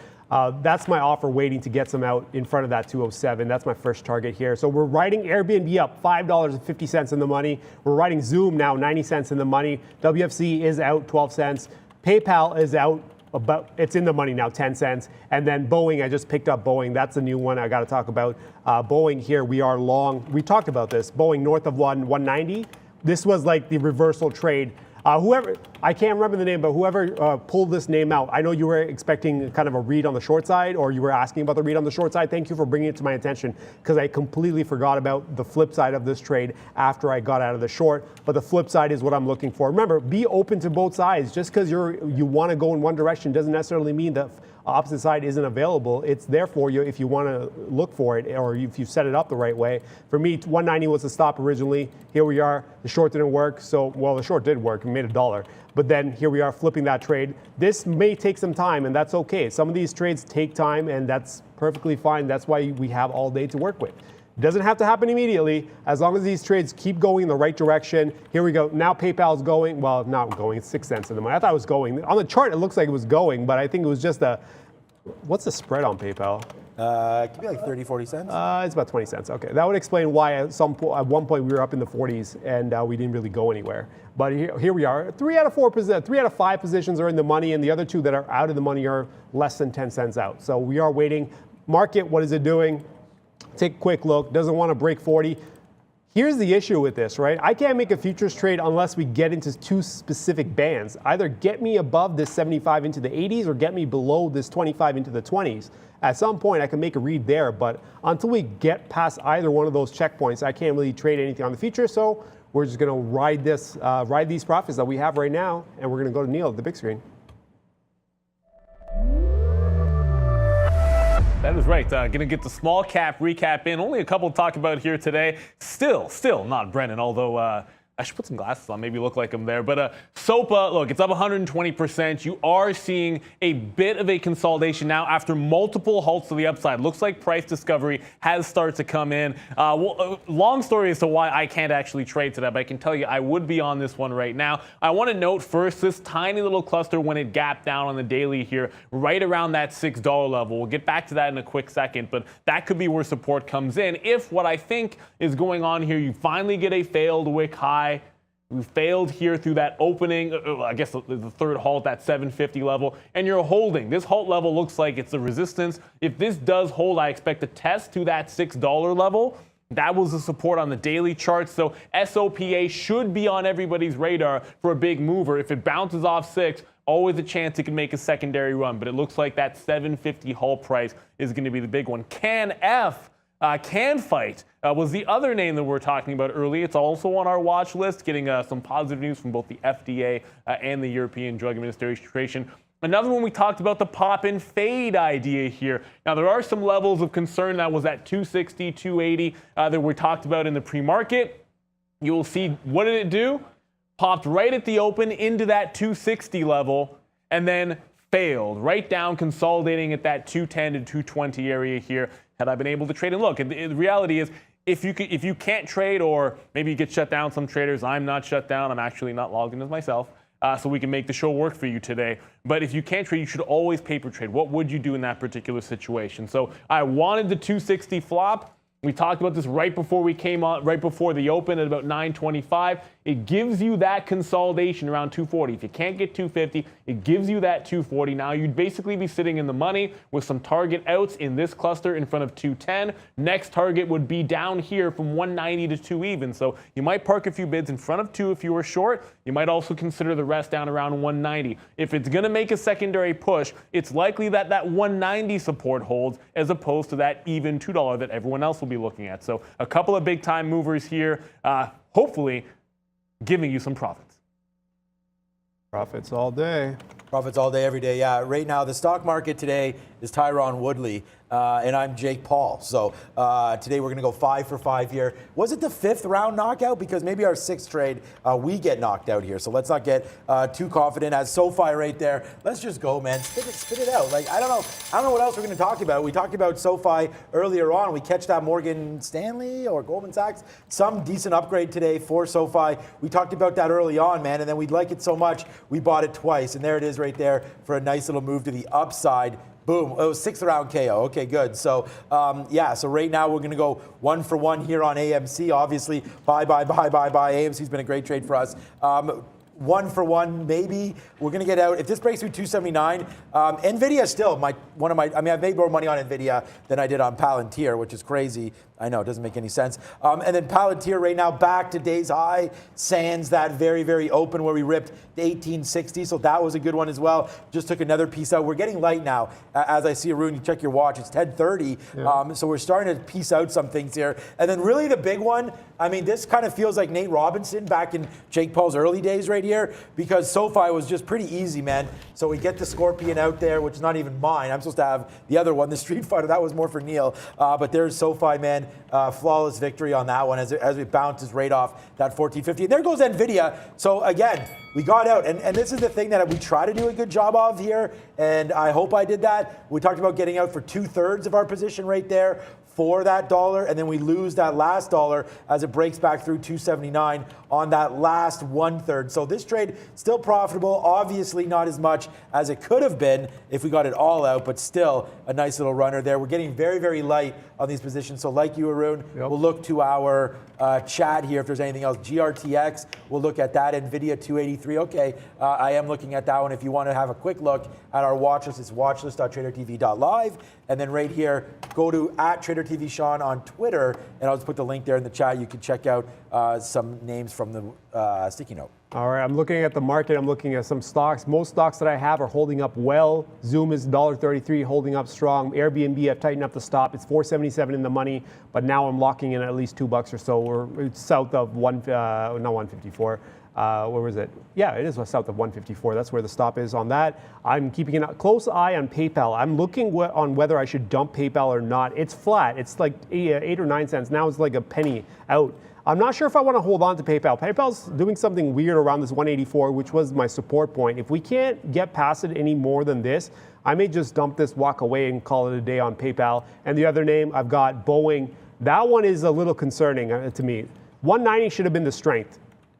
that's my offer waiting to get some out in front of that 207. That's my first target here. So we're riding Airbnb up $5.50 in the money. We're riding Zoom now 90 cents in the money. WFC is out 12 cents. PayPal is out it's in the money now, 10 cents. And then Boeing, I just picked up Boeing. That's a new one I got to talk about. Boeing here, we are long. We talked about this. Boeing north of 190. This was like the reversal trade. Whoever, I can't remember the name, but whoever pulled this name out, I know you were expecting kind of a read on the short side, or you were asking about the read on the short side. Thank you for bringing it to my attention, because I completely forgot about the flip side of this trade after I got out of the short. But the flip side is what I'm looking for. Remember, be open to both sides. Just because you want to go in one direction doesn't necessarily mean that opposite side isn't available. It's there for you if you want to look for it, or if you set it up the right way. For me, 190 was the stop originally. Here we are. The short didn't work. The short did work. It made $1. But then here we are flipping that trade. This may take some time, and that's okay. Some of these trades take time, and that's perfectly fine. That's why we have all day to work with. It doesn't have to happen immediately, as long as these trades keep going in the right direction. Here we go. Now PayPal's going. Well, not going. It's 6 cents in the money. I thought it was going. On the chart, it looks like it was going, but I think it was just what's the spread on PayPal? It could be like 30, 40 cents. It's about 20 cents. Okay, that would explain why at one point we were up in the 40s and we didn't really go anywhere. But here we are. 3 out of 5 positions are in the money, and the other 2 that are out of the money are less than 10 cents out. So we are waiting. Market, what is it doing? Take a quick look. Doesn't want to break 40. Here's the issue with this, right? I can't make a futures trade unless we get into 2 specific bands. Either get me above this 75 into the 80s or get me below this 25 into the 20s. At some point, I can make a read there, but until we get past either one of those checkpoints, I can't really trade anything on the future. So we're just going to ride these profits that we have right now, and we're going to go to Neil at the big screen. That is right. Going to get the small cap recap in. Only a couple to talk about here today. Still not Brennan, although I should put some glasses on, maybe look like him there. But SOPA, look, it's up 120%. You are seeing a bit of a consolidation now after multiple halts to the upside. Looks like price discovery has started to come in. Long story as to why I can't actually trade today, but I can tell you I would be on this one right now. I want to note first this tiny little cluster when it gapped down on the daily here, right around that $6 level. We'll get back to that in a quick second, but that could be where support comes in. If what I think is going on here, you finally get a failed wick high, We failed here through that opening, I guess the third halt, that 750 level, and you're holding. This halt level looks like it's the resistance. If this does hold, I expect a test to that $6 level. That was the support on the daily chart. So SOPA should be on everybody's radar for a big mover. If it bounces off 6, always a chance it can make a secondary run. But it looks like that 750 halt price is going to be the big one. Can Fight was the other name that we were talking about earlier. It's also on our watch list, getting some positive news from both the FDA and the European Drug Administration. Another one we talked about, the pop and fade idea here. Now, there are some levels of concern. That was at 260, 280 that we talked about in the pre-market. You will see, what did it do? Popped right at the open into that 260 level and then failed right down, consolidating at that 210 to 220 area here. Had I been able to trade? And look, the reality is, if you can't trade, or maybe you get shut down, some traders, I'm not shut down. I'm actually not logged in as myself. So we can make the show work for you today. But if you can't trade, you should always paper trade. What would you do in that particular situation? So I wanted the 260 flop. We talked about this right before we came on, right before the open at about 925. It gives you that consolidation around 240. If you can't get 250, it gives you that 240. Now you'd basically be sitting in the money with some target outs in this cluster in front of 210. Next target would be down here from 190 to 2 even. So you might park a few bids in front of 2 if you were short. You might also consider the rest down around 190. If it's going to make a secondary push, it's likely that that 190 support holds as opposed to that even $2 that everyone else will be looking at. So a couple of big time movers here, hopefully giving you some profits. Profits all day. Profits all day, every day. Yeah, right now the stock market today is Tyron Woodley, and I'm Jake Paul. So today we're going to go 5 for 5 here. Was it the 5th round knockout? Because maybe our 6th trade, we get knocked out here. So let's not get too confident. As SoFi right there, let's just go, man. Spit it out. Like, I don't know what else we're going to talk about. We talked about SoFi earlier on. We catch that Morgan Stanley or Goldman Sachs. Some decent upgrade today for SoFi. We talked about that early on, man, and then we'd like it so much, we bought it twice. And there it is right there for a nice little move to the upside. Boom. It was 6th round KO. Okay, good. So, so right now we're going to go 1 for 1 here on AMC. Obviously, buy. AMC's been a great trade for us. 1 for 1, maybe. We're going to get out. If this breaks through 279, NVIDIA is still I've made more money on NVIDIA than I did on Palantir, which is crazy. I know, it doesn't make any sense. And then Palantir right now back to day's high, sans that very, very open where we ripped the 1860. So that was a good one as well. Just took another piece out. We're getting light now. As I see, Arun, you check your watch, it's 10:30. Yeah. So we're starting to piece out some things here. And then really the big one, I mean, this kind of feels like Nate Robinson back in Jake Paul's early days right here, because SoFi was just pretty easy, man. So we get the Scorpion out there, which is not even mine. I'm supposed to have the other one, the Street Fighter. That was more for Neil. But there's SoFi, man. Flawless victory on that one as it bounces right off that 1450. And there goes NVIDIA. So again, we got out. And this is the thing that we try to do a good job of here. And I hope I did that. We talked about getting out for 2/3 of our position right there for that dollar, and then we lose that last dollar as it breaks back through 279 on that last 1/3. So this trade still profitable, obviously not as much as it could have been if we got it all out, but still a nice little runner there. We're getting very, very light on these positions. So like you, Arun, we'll look to our chat here if there's anything else. GRTX, we'll look at that. NVIDIA 283. Okay, I am looking at that one. If you want to have a quick look at our watch list, it's watchlist.tradertv.live. And then right here, go to @TraderTVSean on Twitter, and I'll just put the link there in the chat. You can check out some names from the sticky note. All right, I'm looking at the market. I'm looking at some stocks. Most stocks that I have are holding up well. Zoom is $1.33, holding up strong. Airbnb, I've tightened up the stop. It's $4.77 in the money, but now I'm locking in at least $2 or so. We're south of not 154. Where was it? Yeah, it is south of 154. That's where the stop is on that. I'm keeping a close eye on PayPal. I'm looking on whether I should dump PayPal or not. It's flat. It's like 8 or 9 cents. Now it's like a penny out. I'm not sure if I want to hold on to PayPal. PayPal's doing something weird around this 184, which was my support point. If we can't get past it any more than this, I may just dump this, walk away, and call it a day on PayPal. And the other name, I've got Boeing. That one is a little concerning to me. 190 should have been the strength.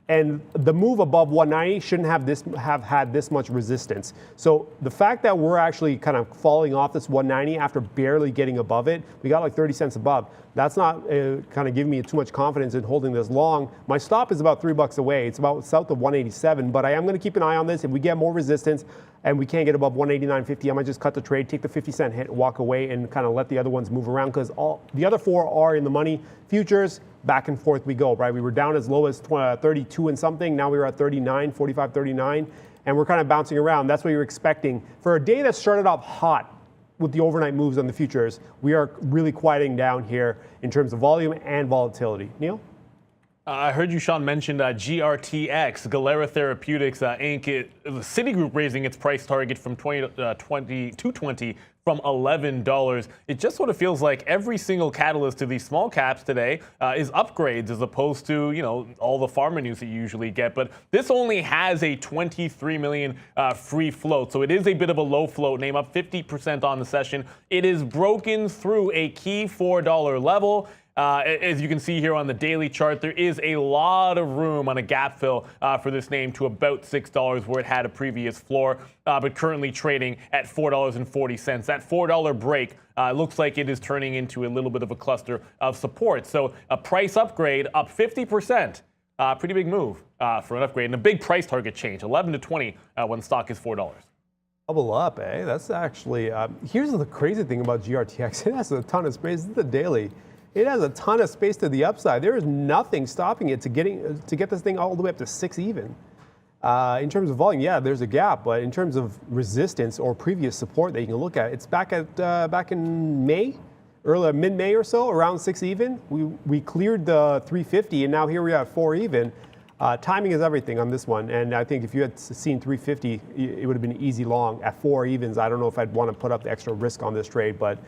And the move above 190 shouldn't have had this much resistance. So the fact that we're actually kind of falling off this 190 after barely getting above it, we got like 30 cents above. That's not kind of giving me too much confidence in holding this long. My stop is about $3 away. It's about south of 187, but I am going to keep an eye on this. If we get more resistance and we can't get above 189.50, I might just cut the trade, take the 50-cent hit, walk away, and kind of let the other ones move around because all the other four are in the money. Futures, back and forth we go, right? We were down as low as 32 and something. Now we were at 39, 45, 39, and we're kind of bouncing around. That's what you're expecting. For a day that started off hot, with the overnight moves on the futures, we are really quieting down here in terms of volume and volatility. Neil? I heard you, Sean, mentioned GRTX, Galera Therapeutics, Inc. Citigroup raising its price target from $220 from $11. It just sort of feels like every single catalyst to these small caps today is upgrades as opposed to, all the pharma news that you usually get. But this only has a 23 million free float. So it is a bit of a low float name, up 50% on the session. It is broken through a key $4 level. As you can see here on the daily chart, there is a lot of room on a gap fill for this name to about $6 where it had a previous floor, but currently trading at $4.40. That $4 break looks like it is turning into a little bit of a cluster of support. So a price upgrade up 50%. Pretty big move for an upgrade and a big price target change, 11 to 20 when the stock is $4. Double up, eh? That's actually, here's the crazy thing about GRTX. It has a ton of space. This is the daily. It has a ton of space to the upside. There is nothing stopping it to get this thing all the way up to 6 even. In terms of volume, yeah, there's a gap, but in terms of resistance or previous support that you can look at, it's back in May, early mid-May or so, around 6 even. We cleared the 350, and now here we are at 4 even. Timing is everything on this one, and I think if you had seen 350, it would have been easy long. At 4 evens, I don't know if I'd want to put up the extra risk on this trade, but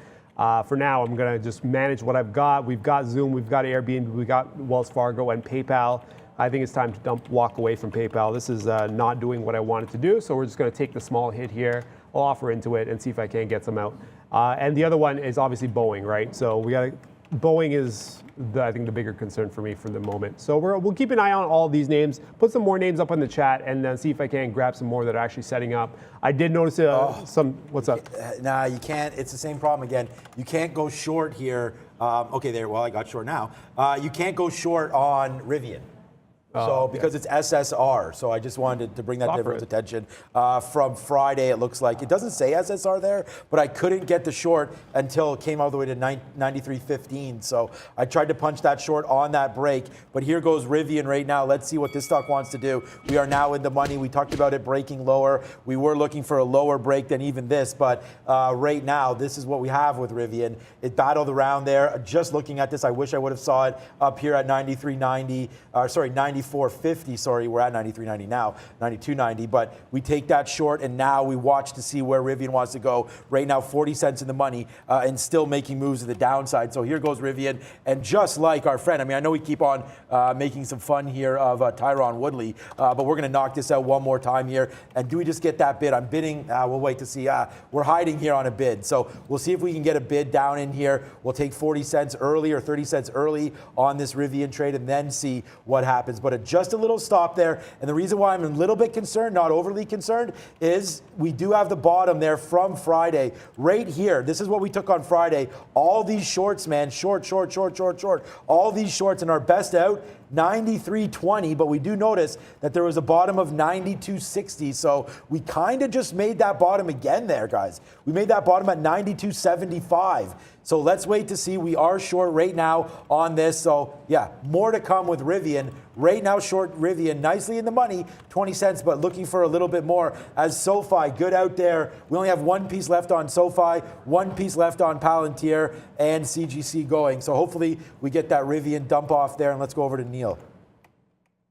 for now, I'm going to just manage what I've got. We've got Zoom, we've got Airbnb, we've got Wells Fargo and PayPal. I think it's time to walk away from PayPal. This is not doing what I wanted to do, so we're just going to take the small hit here. I'll offer into it and see if I can get some out. And the other one is obviously Boeing, right? So Boeing is, I think, the bigger concern for me for the moment. So we'll keep an eye on all of these names, put some more names up in the chat, and then see if I can grab some more that are actually setting up. I did notice what's up? Nah, you can't. It's the same problem again. You can't go short here. Okay, there. Well, I got short now. You can't go short on Rivian. Because it's SSR, so I just wanted to bring that to everyone's attention. From Friday, it looks like. It doesn't say SSR there, but I couldn't get the short until it came all the way to 93.15. So I tried to punch that short on that break, but here goes Rivian right now. Let's see what this stock wants to do. We are now in the money. We talked about it breaking lower. We were looking for a lower break than even this, but right now, this is what we have with Rivian. It battled around there. Just looking at this, I wish I would have saw it up here at 94.50. Sorry, we're at 93.90 now, 92.90. But we take that short, and now we watch to see where Rivian wants to go. Right now, 40 cents in the money, and still making moves to the downside. So here goes Rivian, and just like our friend, I know we keep on making some fun here of Tyron Woodley, but we're going to knock this out one more time here. And do we just get that bid? I'm bidding. We'll wait to see. We're hiding here on a bid, so we'll see if we can get a bid down in here. We'll take 40 cents early or 30 cents early on this Rivian trade, and then see what happens. But just a little stop there. And the reason why I'm a little bit concerned, not overly concerned, is we do have the bottom there from Friday. Right here, this is what we took on Friday. All these shorts, man, short. All these shorts, and our best out, 93.20, but we do notice that there was a bottom of 92.60, so we kind of just made that bottom again there, guys. We made that bottom at 92.75. So let's wait to see. We are short right now on this. So yeah, more to come with Rivian. Right now, short Rivian, nicely in the money, 20 cents, but looking for a little bit more. As SoFi, good out there. We only have one piece left on SoFi, one piece left on Palantir, and CGC going. So hopefully we get that Rivian dump off there, and let's go over to Neil.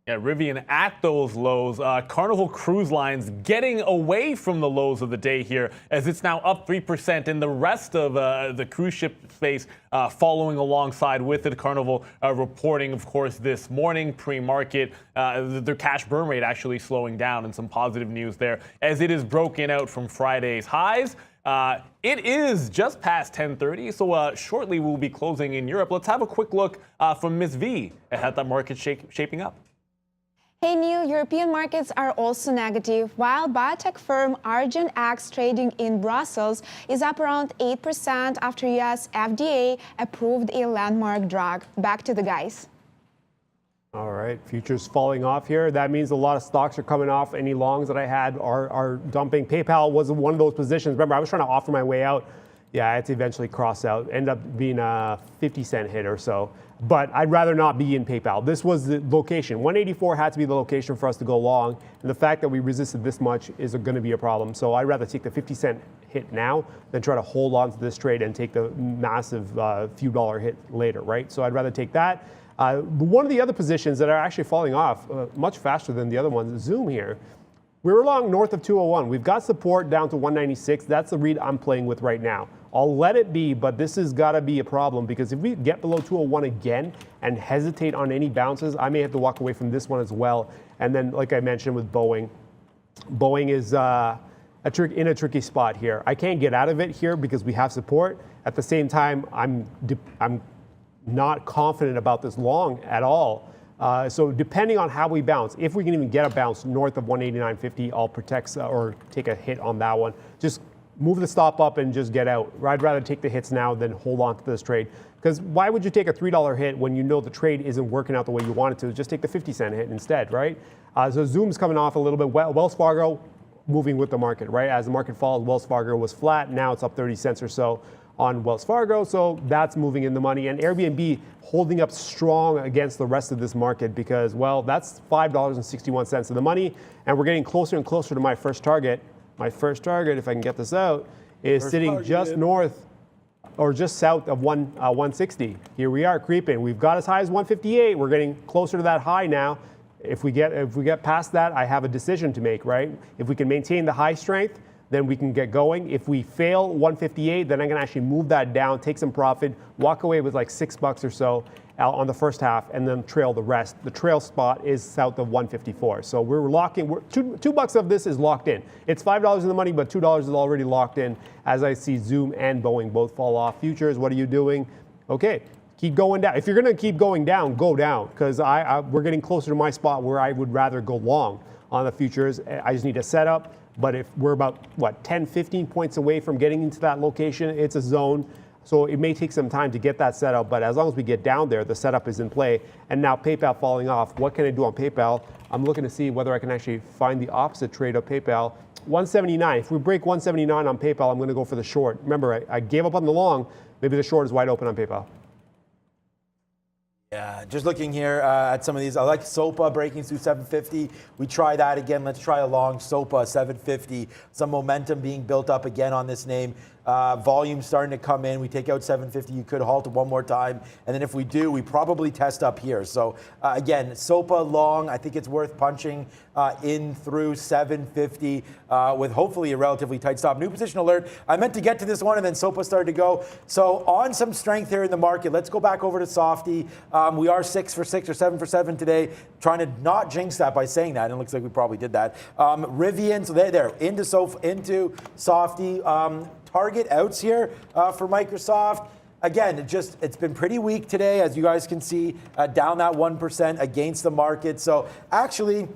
Yeah, Rivian at those lows. Carnival Cruise Lines getting away from the lows of the day here as it's now up 3%, and the rest of the cruise ship space following alongside with it. Carnival reporting, of course, this morning, pre-market, their cash burn rate actually slowing down, and some positive news there as it is broken out from Friday's highs. It is just past 10:30, so shortly we'll be closing in Europe. Let's have a quick look from Ms. V at how that market shaping up. Hey Neil, European markets are also negative, while biotech firm Argenx trading in Brussels is up around 8% after US FDA approved a landmark drug. Back to the guys. All right, futures falling off here. That means a lot of stocks are coming off. Any longs that I had are dumping. PayPal was one of those positions. Remember, I was trying to offer my way out. Yeah, I had to eventually cross out. End up being a 50-cent hit or so. But I'd rather not be in PayPal. This was the location. 184 had to be the location for us to go long. And the fact that we resisted this much is going to be a problem. So I'd rather take the 50-cent hit now than try to hold on to this trade and take the massive few dollar hit later, right? So I'd rather take that. One of the other positions that are actually falling off much faster than the other ones is Zoom here. We were long north of 201. We've got support down to 196. That's the read I'm playing with right now. I'll let it be, but this has got to be a problem because if we get below 201 again and hesitate on any bounces, I may have to walk away from this one as well. And then, like I mentioned with Boeing, Boeing is in a tricky spot here. I can't get out of it here because we have support. At the same time, I'm not confident about this long at all. So depending on how we bounce, if we can even get a bounce north of 189.50, I'll protect or take a hit on that one. Just move the stop up and just get out. I'd rather take the hits now than hold on to this trade. Because why would you take a $3 hit when you know the trade isn't working out the way you want it to? Just take the 50-cent hit instead, right? So Zoom's coming off a little bit. Wells Fargo moving with the market, right? As the market falls, Wells Fargo was flat. Now it's up 30 cents or so on Wells Fargo, so that's moving in the money. And Airbnb holding up strong against the rest of this market because, well, that's $5.61 of the money, and we're getting closer and closer to my first target. My first target, if I can get this out, is sitting just north or just south of 160. Here we are creeping. We've got as high as 158. We're getting closer to that high now. If we get past that, I have a decision to make, right? If we can maintain the high strength, then we can get going. If we fail 158, then I can actually move that down, take some profit, walk away with like $6 or so on the first half, and then trail the rest. The trail spot is south of 154. So we're locking, $2 of this is locked in. It's $5 in the money, but $2 is already locked in as I see Zoom and Boeing both fall off. Futures, what are you doing? Okay, keep going down. If you're gonna keep going down, go down, because we're getting closer to my spot where I would rather go long on the futures. I just need a setup. But if we're about, 10, 15 points away from getting into that location, it's a zone. So it may take some time to get that set up, but as long as we get down there, the setup is in play. And now PayPal falling off. What can I do on PayPal? I'm looking to see whether I can actually find the opposite trade of PayPal. 179. If we break 179 on PayPal, I'm going to go for the short. Remember, I gave up on the long. Maybe the short is wide open on PayPal. Yeah, just looking here at some of these. I like SOPA breaking through 750. We try that again. Let's try a long SOPA 750. Some momentum being built up again on this name. Volume starting to come in. We take out 750. You could halt it one more time. And then if we do, we probably test up here. So again, SOPA long, I think it's worth punching in through 750 with hopefully a relatively tight stop. New position alert. I meant to get to this one and then SOPA started to go. So on some strength here in the market, let's go back over to Softy. We are 6 for 6 or 7 for 7 today. Trying to not jinx that by saying that. And it looks like we probably did that. Rivian, so there, into Softy. Target outs here for Microsoft. Again, it's been pretty weak today, as you guys can see, down that 1% against the market. So actually,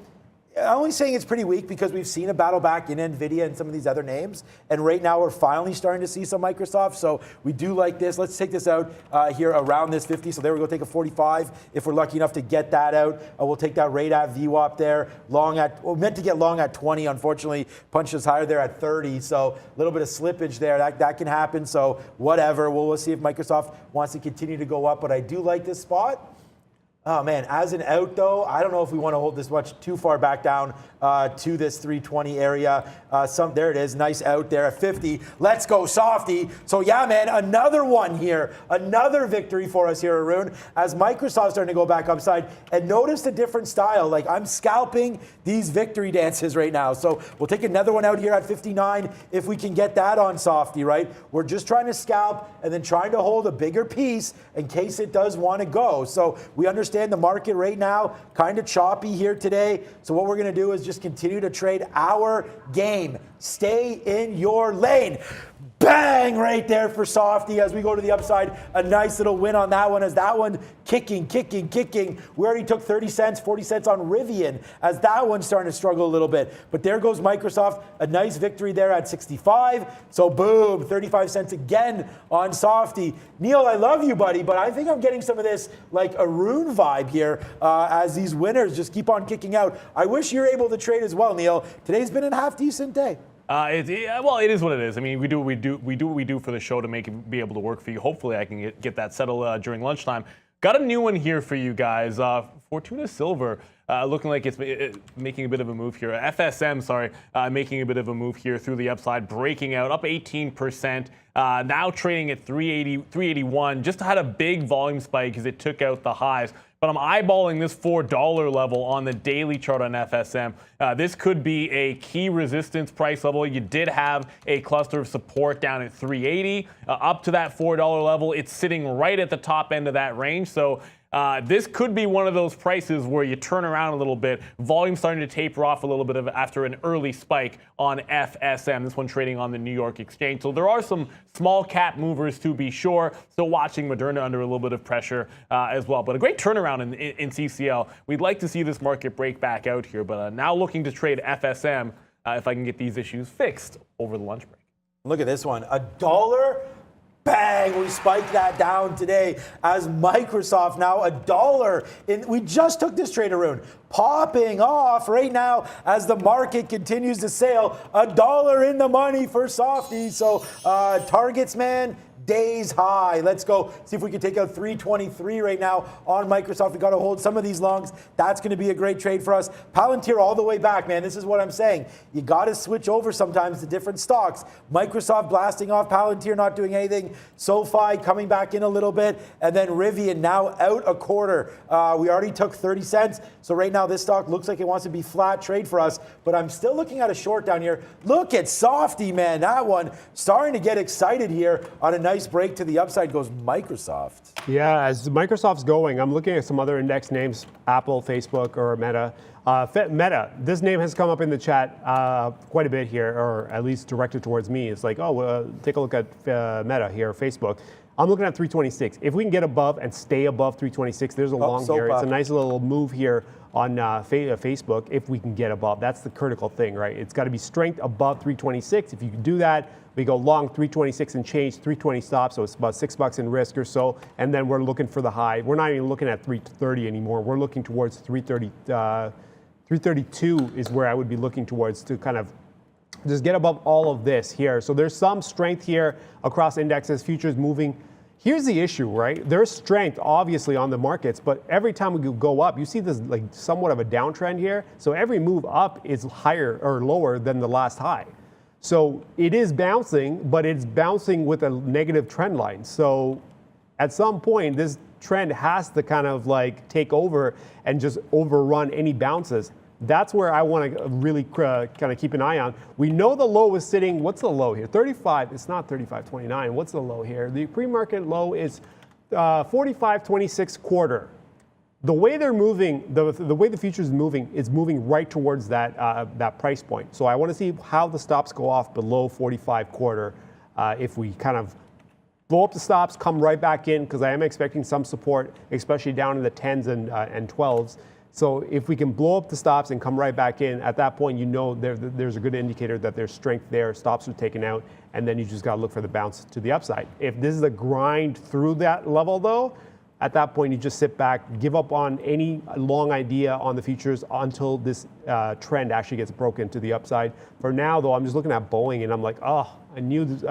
I'm only saying it's pretty weak because we've seen a battle back in NVIDIA and some of these other names. And right now we're finally starting to see some Microsoft. So we do like this. Let's take this out here around this 50. So there we go, take a 45. If we're lucky enough to get that out, we'll take that rate at VWAP there. Meant to get long at 20. Unfortunately, punched us higher there at 30. So a little bit of slippage there. That can happen. So whatever. We'll see if Microsoft wants to continue to go up. But I do like this spot. Oh man, as an out though, I don't know if we want to hold this much too far back down to this 320 area. There it is, nice out there at 50. Let's go Softy. So yeah, man, another one here, another victory for us here, Arun, as Microsoft's starting to go back upside. And notice the different style. Like I'm scalping these victory dances right now. So we'll take another one out here at 59 if we can get that on Softy, right? We're just trying to scalp and then trying to hold a bigger piece in case it does want to go. So we understand the market right now kind of choppy here today. So what we're going to do is just continue to trade our game. Stay in your lane. Bang right there for Softy as we go to the upside. A nice little win on that one as that one kicking. We already took 30 cents, 40 cents on Rivian as that one's starting to struggle a little bit. But there goes Microsoft. A nice victory there at 65. So boom, 35 cents again on Softy. Neil, I love you, buddy, but I think I'm getting some of this like a Rune vibe here as these winners just keep on kicking out. I wish you're able to trade as well, Neil. Today's been a half decent day. Well, it is what it is. I mean, we do what we do for the show to make it be able to work for you. Hopefully, I can get that settled during lunchtime. Got a new one here for you guys. Fortuna Silver looking like it's making a bit of a move here. FSM, sorry, making a bit of a move here through the upside, breaking out, up 18%. Now trading at 380, 381. Just had a big volume spike because it took out the highs. But I'm eyeballing this $4 level on the daily chart on FSM. This could be a key resistance price level. You did have a cluster of support down at 380. Up to that $4 level, it's sitting right at the top end of that range. So this could be one of those prices where you turn around a little bit. Volume starting to taper off a little bit after an early spike on FSM. This one trading on the New York Exchange. So there are some small cap movers to be sure. Still watching Moderna under a little bit of pressure as well. But a great turnaround in CCL. We'd like to see this market break back out here. But now looking to trade FSM if I can get these issues fixed over the lunch break. Look at this one. $1. Bang, we spiked that down today as Microsoft now $1. We just took this trade, Arun, popping off right now as the market continues to sail. $1 in the money for Softy. So targets, man, days high. Let's go see if we can take out 323 right now on Microsoft. We got to hold some of these longs. That's going to be a great trade for us. Palantir all the way back, man. This is what I'm saying. You got to switch over sometimes to different stocks. Microsoft blasting off, Palantir not doing anything. SoFi coming back in a little bit, and then Rivian now out a quarter. We already took 30 cents. So right now this stock looks like it wants to be flat trade for us, but I'm still looking at a short down here. Look at Softy, man. That one starting to get excited here on a nice break to the upside goes Microsoft. Yeah, as Microsoft's going, I'm looking at some other index names, Apple, Facebook, or Meta. Meta, this name has come up in the chat quite a bit here, or at least directed towards me. It's like, take a look at Meta here, Facebook. I'm looking at 326. If we can get above and stay above 326, there's a long here. It's a nice little move here on Facebook if we can get above. That's the critical thing, right? It's got to be strength above 326. If you can do that, we go long 326 and change, 320 stop, so it's about $6 in risk or so, and then we're looking for the high. We're not even looking at 330 anymore. We're looking towards 330. 332 is where I would be looking towards to kind of just get above all of this here. So there's some strength here across indexes, futures moving. Here's the issue, right? There's strength obviously on the markets, but every time we go up, you see this like somewhat of a downtrend here. So every move up is higher or lower than the last high. So it is bouncing, but it's bouncing with a negative trend line. So at some point, this trend has to kind of like take over and just overrun any bounces. That's where I want to really kind of keep an eye on. We know the low is sitting, what's the low here? 35, it's not 35.29. What's the low here? The pre-market low is 45.26 quarter. The way they're moving, the way the futures is moving right towards that price point. So I want to see how the stops go off below 45 quarter. If we kind of blow up the stops, come right back in, because I am expecting some support, especially down in the 10s and 12s. So if we can blow up the stops and come right back in, at that point, you know there's a good indicator that there's strength there, stops are taken out, and then you just got to look for the bounce to the upside. If this is a grind through that level, though, at that point, you just sit back, give up on any long idea on the futures until this trend actually gets broken to the upside. For now, though, I'm just looking at Boeing, and I'm like, I knew this.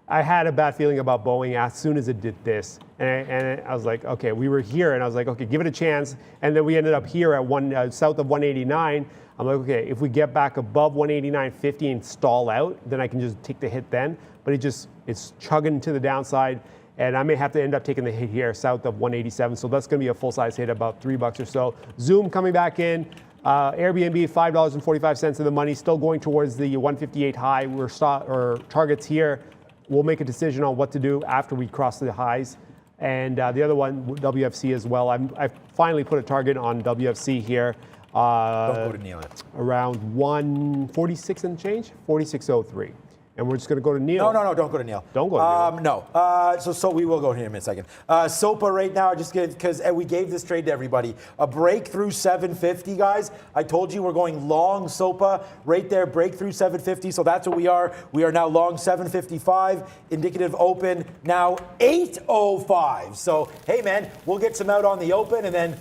I had a bad feeling about Boeing as soon as it did this. And I was like, okay, we were here, and I was like, okay, give it a chance. And then we ended up here at south of 189. I'm like, okay, if we get back above 189.50 and stall out, then I can just take the hit then. But it's chugging to the downside. And I may have to end up taking the hit here south of 187. So that's going to be a full-size hit, about $3 or so. Zoom coming back in. Airbnb, $5.45 in the money, still going towards the 158 high. We're targets here. We'll make a decision on what to do after we cross the highs. And the other one, WFC as well. I finally put a target on WFC here. Don't go to Neil. Around 146 and change, 46.03. And we're just going to go to Neil. No, don't go to Neil. Don't go to Neil. No. So we will go here in a second. SOPA right now, just because we gave this trade to everybody. A breakthrough 750, guys. I told you we're going long SOPA right there, breakthrough 750. So that's what we are. We are now long 755. Indicative open now 805. So, hey, man, we'll get some out on the open and then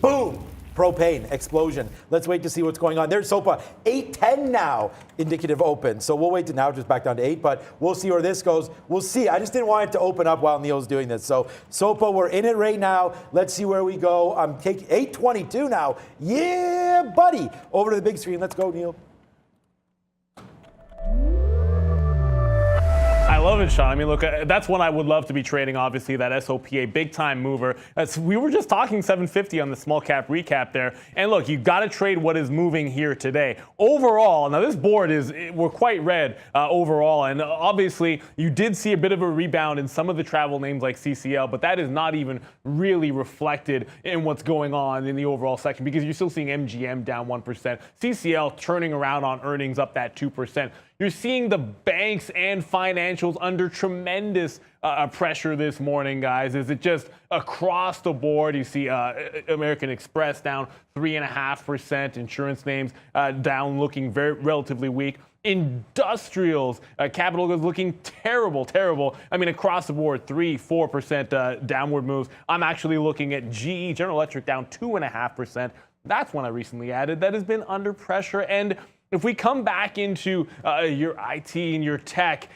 boom. Propane explosion. Let's wait to see what's going on. There's SOPA 810 now, indicative open. So we'll wait to now just back down to 8, but we'll see where this goes. We'll see. I just didn't want it to open up while Neil's doing this. So SOPA, we're in it right now. Let's see where we go. I'm taking 822 now. Yeah, buddy. Over to the big screen. Let's go, Neil. I love it, Sean. I mean, look, that's one I would love to be trading, obviously, that SOPA big time mover. We were just talking 750 on the small cap recap there. And look, you've got to trade what is moving here today. Overall, now this board we're quite red overall. And obviously, you did see a bit of a rebound in some of the travel names like CCL, but that is not even really reflected in what's going on in the overall section because you're still seeing MGM down 1%, CCL turning around on earnings up that 2%. You're seeing the banks and financials under tremendous pressure this morning, guys. Is it just across the board? You see American Express down 3.5%, insurance names down, looking relatively weak. Industrials, capital goods looking terrible. I mean, across the board, 3-4% downward moves. I'm actually looking at GE, General Electric, down 2.5%. That's one I recently added that has been under pressure. And if we come back into your IT and your tech,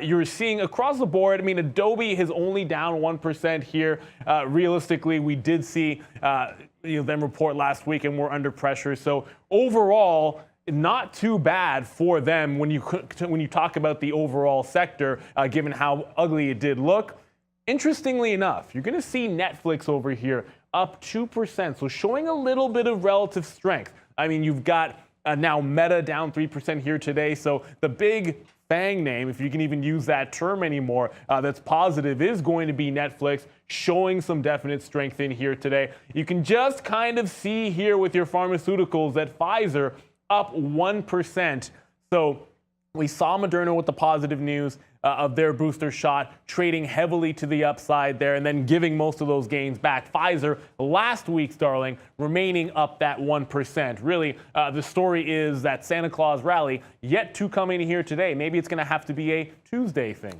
you're seeing across the board, I mean, Adobe is only down 1% here. Realistically, we did see them report last week and we're under pressure. So overall, not too bad for them when you talk about the overall sector, given how ugly it did look. Interestingly enough, you're going to see Netflix over here up 2%, so showing a little bit of relative strength. I mean, you've got now Meta down 3% here today. So the big FANG name, if you can even use that term anymore, that's positive is going to be Netflix, showing some definite strength in here today. You can just kind of see here with your pharmaceuticals that Pfizer up 1%. So we saw Moderna with the positive news of their booster shot, trading heavily to the upside there and then giving most of those gains back. Pfizer, last week's darling, remaining up that 1%. Really, the story is that Santa Claus rally yet to come in here today. Maybe it's going to have to be a Tuesday thing,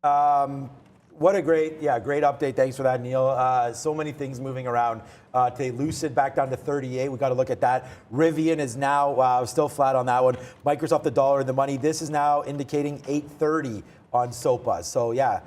Sean. What a great update. Thanks for that, Neil. So many things moving around today. Lucid back down to 38. We got to look at that. Rivian is now still flat on that one. Microsoft, the dollar in the money. This is now indicating 830 on SOPA. So yeah,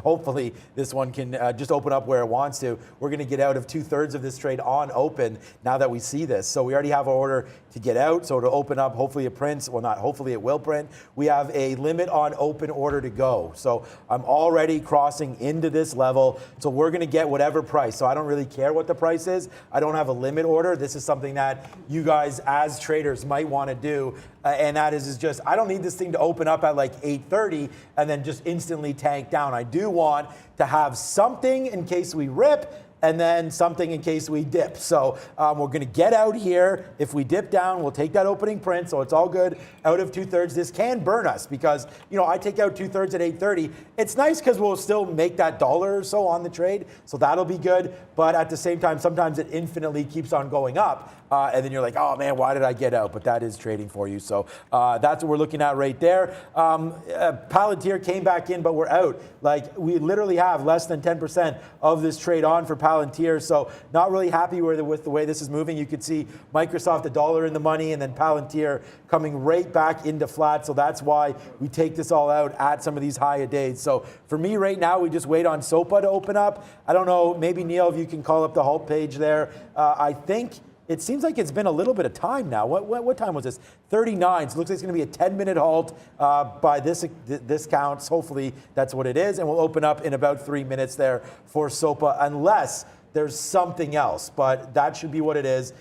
hopefully this one can just open up where it wants to. We're going to get out of 2/3 of this trade on open now that we see this. So we already have an order to get out. So to open up, hopefully it prints. Well, not hopefully, it will print. We have a limit on open order to go. So I'm already crossing into this level. So we're going to get whatever price. So I don't really care what the price is. I don't have a limit order. This is something that you guys as traders might want to do. And that is just, I don't need this thing to open up at like 8:30 and then just instantly tank down. I do want to have something in case we rip and then something in case we dip. So we're going to get out here. If we dip down, we'll take that opening print. So it's all good. Out of 2/3, this can burn us because, I take out 2/3 at 8:30. It's nice because we'll still make that dollar or so on the trade. So that'll be good. But at the same time, sometimes it infinitely keeps on going up. And then you're like, oh man, why did I get out? But that is trading for you. So that's what we're looking at right there. Palantir came back in, but we're out. Like we literally have less than 10% of this trade on for Palantir. So not really happy with the way this is moving. You could see Microsoft, the dollar in the money, and then Palantir coming right back into flat. So that's why we take this all out at some of these higher days. So for me right now, we just wait on SOPA to open up. I don't know, maybe Neil, if you can call up the halt page there. I think it seems like it's been a little bit of time now. What time was this? 39. So it looks like it's going to be a 10-minute halt by this counts. Hopefully that's what it is. And we'll open up in about 3 minutes there for SOPA unless there's something else. But that should be what it is.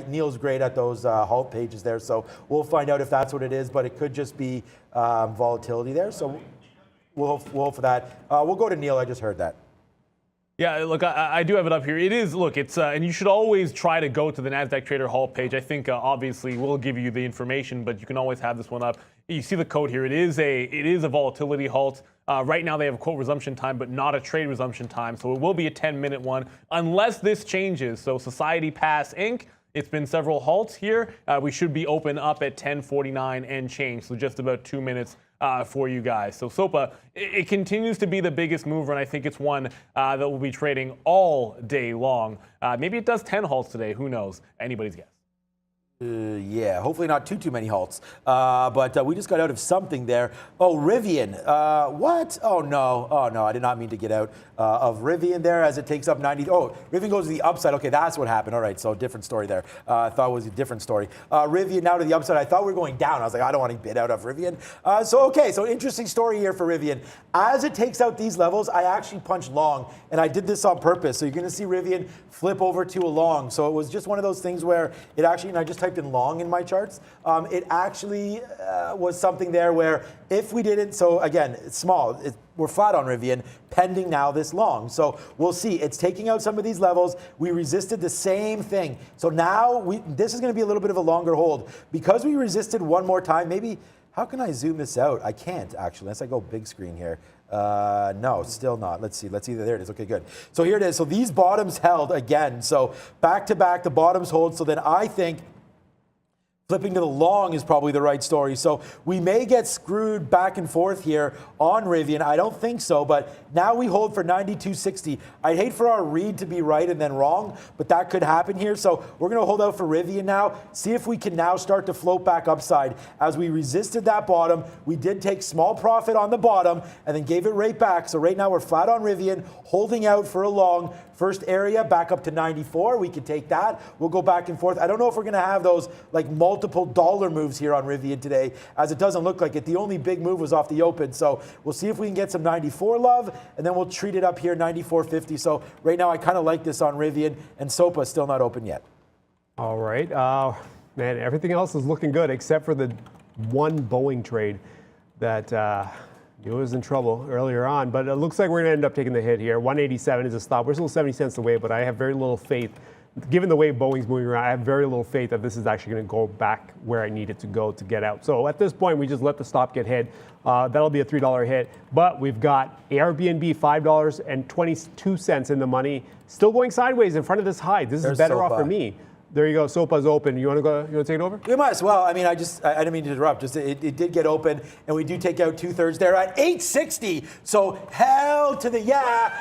Neil's great at those halt pages there. So we'll find out if that's what it is. But it could just be volatility there. So we'll hope for that. We'll go to Neil. I just heard that. Yeah, look, I do have it up here. It is, look, it's, and you should always try to go to the NASDAQ Trader Halt page. I think obviously we'll give you the information, but you can always have this one up. You see the code here. It is a volatility halt. Right now they have a quote resumption time, but not a trade resumption time. So it will be a 10-minute one unless this changes. So Society Pass Inc., it's been several halts here. We should be open up at 10:49 and change. So just about 2 minutes for you guys. So SOPA, it continues to be the biggest mover, and I think it's one that will be trading all day long. Maybe it does 10 halts today. Who knows? Anybody's guess. Yeah, hopefully not too many halts. But we just got out of something there. Oh, Rivian. What? Oh, no. I did not mean to get out of Rivian there as it takes up 90. Oh, Rivian goes to the upside. Okay, that's what happened. All right, so different story there. I thought it was a different story. Rivian now to the upside. I thought we were going down. I was like, I don't want to bid out of Rivian. So interesting story here for Rivian. As it takes out these levels, I actually punched long, and I did this on purpose. So you're going to see Rivian flip over to a long. So it was just one of those things where it actually, and I just typed in long in my charts, it actually was something there where if we didn't, so again, it's small, we're flat on Rivian, pending now this long. So we'll see. It's taking out some of these levels. We resisted the same thing. So now this is going to be a little bit of a longer hold. Because we resisted one more time, maybe, how can I zoom this out? I can't actually, unless I go big screen here. No, still not. Let's see. There it is. Okay, good. So here it is. So these bottoms held again. So back to back, the bottoms hold. So then I think flipping to the long is probably the right story. So we may get screwed back and forth here on Rivian. I don't think so, but now we hold for 92.60. I'd hate for our read to be right and then wrong, but that could happen here. So we're going to hold out for Rivian now, see if we can now start to float back upside. As we resisted that bottom, we did take small profit on the bottom and then gave it right back. So right now we're flat on Rivian, holding out for a long. First area back up to 94. We can take that. We'll go back and forth. I don't know if we're going to have those like multiple dollar moves here on Rivian today, as it doesn't look like it. The only big move was off the open. So we'll see if we can get some 94 love, and then we'll treat it up here 94.50. So right now I kind of like this on Rivian, and SOPA is still not open yet. All right. Man, everything else is looking good except for the one Boeing trade that it was in trouble earlier on, but it looks like we're going to end up taking the hit here. 187 is a stop. We're still 70 cents away, but I have very little faith. Given the way Boeing's moving around, I have very little faith that this is actually going to go back where I need it to go to get out. So at this point, we just let the stop get hit. That'll be a $3 hit. But we've got Airbnb $5.22 in the money, still going sideways in front of this high. This is better off for me. There you go. SOPA's open. You want to go? You want to take it over? We might as well. I mean, I didn't mean to interrupt. Just it did get open, and we do take out 2/3 there at 860. So hell to the yeah.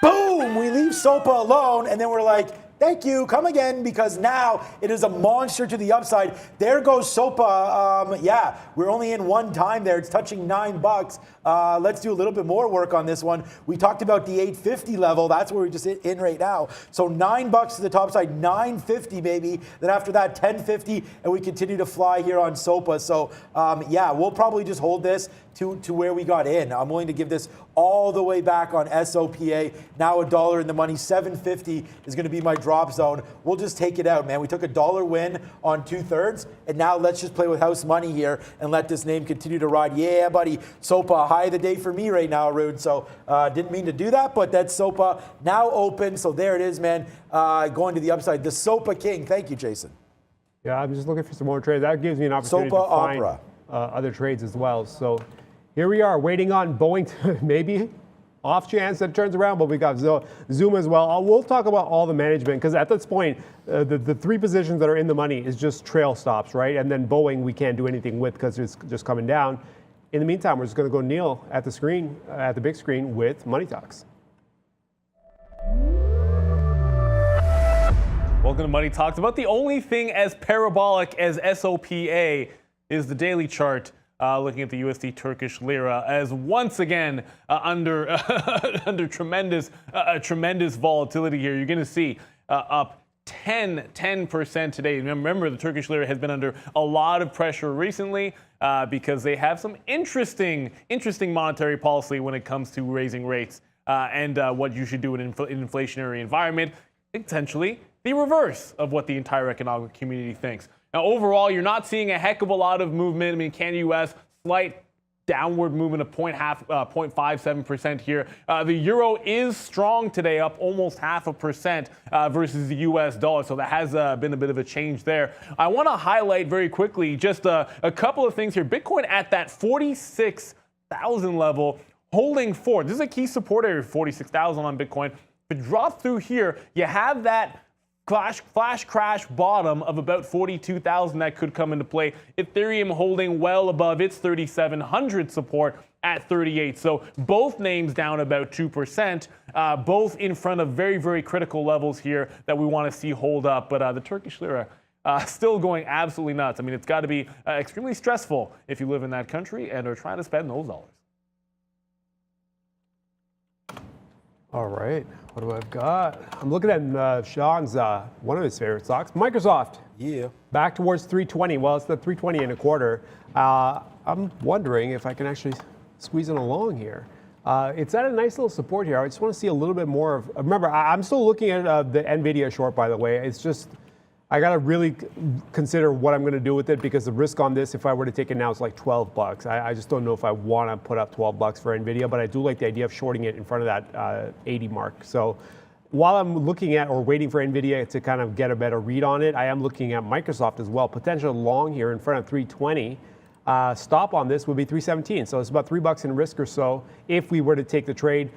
Boom! We leave SOPA alone, and then we're like, thank you, come again, because now it is a monster to the upside. There goes SOPA. Yeah, we're only in one time there. It's touching $9. Let's do a little bit more work on this one. We talked about the 850 level. That's where we just in right now. So $9 to the top side, 950 baby. Then after that, 1050, and we continue to fly here on SOPA. So yeah, we'll probably just hold this to where we got in. I'm willing to give this all the way back on SOPA. Now $1 in the money. 750 is going to be my drop zone. We'll just take it out, man. We took $1 win on 2/3, and now let's just play with house money here and let this name continue to ride. Yeah, buddy. SOPA, high of the day for me right now, Rude. So didn't mean to do that, but that's SOPA now open. So there it is, man. Going to the upside. The SOPA king. Thank you, Jason. Yeah, I'm just looking for some more trades. That gives me an opportunity SOPA to find Opera. Other trades as well. So here we are waiting on Boeing to maybe off chance that it turns around, but we got Zoom as well. We'll talk about all the management because at this point, the three positions that are in the money is just trail stops, right? And then Boeing we can't do anything with because it's just coming down. In the meantime, we're just going to go kneel at the screen, at the big screen with Money Talks. Welcome to Money Talks. About the only thing as parabolic as SOPA is the daily chart. Looking at the USD Turkish lira as once again under under tremendous volatility here. You're going to see up 10% today. Remember, the Turkish lira has been under a lot of pressure recently because they have some interesting monetary policy when it comes to raising rates and what you should do in an inflationary environment. Essentially, the reverse of what the entire economic community thinks. Now, overall, you're not seeing a heck of a lot of movement. I mean, CAN US, slight downward movement of 0.57% here. The euro is strong today, up almost 0.5% versus the US dollar. So that has been a bit of a change there. I want to highlight very quickly just a couple of things here. Bitcoin at that 46,000 level, holding forward. This is a key support area, 46,000 on Bitcoin. But drop through here, you have that flash crash bottom of about 42,000 that could come into play. Ethereum holding well above its 3,700 support at 38. So both names down about 2%, both in front of very, very critical levels here that we want to see hold up. But the Turkish lira still going absolutely nuts. I mean, it's got to be extremely stressful if you live in that country and are trying to spend those dollars. All right, what do I've got? I'm looking at Sean's, one of his favorite stocks, Microsoft. Yeah. Back towards 320. Well, it's the 320 and a quarter. I'm wondering if I can actually squeeze in along here. It's at a nice little support here. I just want to see a little bit more of, remember, I'm still looking at the NVIDIA short, by the way. It's just, I got to really consider what I'm going to do with it because the risk on this, if I were to take it now, is like 12 bucks. I just don't know if I want to put up 12 bucks for NVIDIA, but I do like the idea of shorting it in front of that 80 mark. So while I'm looking at or waiting for NVIDIA to kind of get a better read on it, I am looking at Microsoft as well. Potential long here in front of 320. Stop on this would be 317. So it's about $3 in risk or so if we were to take the trade.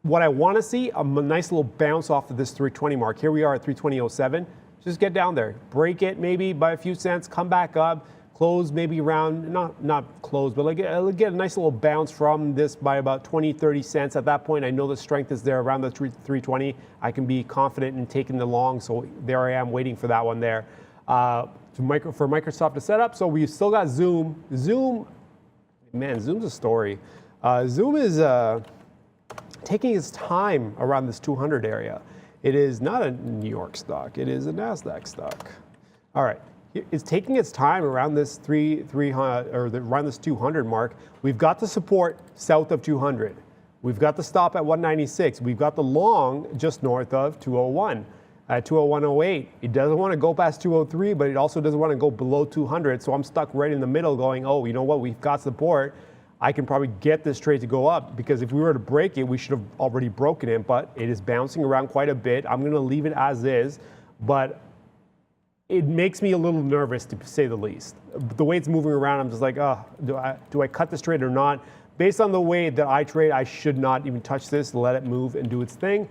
What I want to see, a nice little bounce off of this 320 mark. Here we are at 320.07. Just get down there, break it maybe by a few cents, come back up, close maybe around, not close, but like get a nice little bounce from this by about 20, 30 cents. At that point, I know the strength is there around the 320. I can be confident in taking the long, so there I am waiting for that one there. For Microsoft to set up, so we've still got Zoom. Man, Zoom's a story. Zoom is taking its time around this 200 area. It is not a New York stock. It is a NASDAQ stock. All right. It's taking its time around this 200 mark. We've got the support south of 200. We've got the stop at 196. We've got the long just north of 201 at 201.08. It doesn't want to go past 203, but it also doesn't want to go below 200. So I'm stuck right in the middle going, oh, you know what? We've got support. I can probably get this trade to go up because if we were to break it, we should have already broken it, but it is bouncing around quite a bit. I'm going to leave it as is, but it makes me a little nervous to say the least. The way it's moving around, I'm just like, oh, do I cut this trade or not? Based on the way that I trade, I should not even touch this, let it move and do its thing.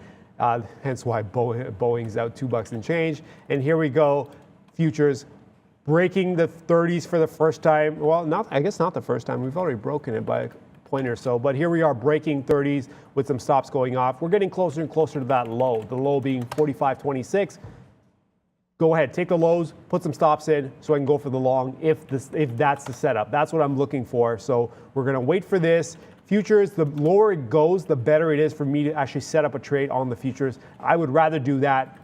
Hence why Boeing's out $2 and change. And here we go, futures. Breaking the 30s for the first time. Well, I guess not the first time. We've already broken it by a point or so. But here we are breaking 30s with some stops going off. We're getting closer and closer to that low. The low being 45.26. Go ahead, take the lows, put some stops in so I can go for the long if that's the setup. That's what I'm looking for. So we're going to wait for this. Futures, the lower it goes, the better it is for me to actually set up a trade on the futures. I would rather do that.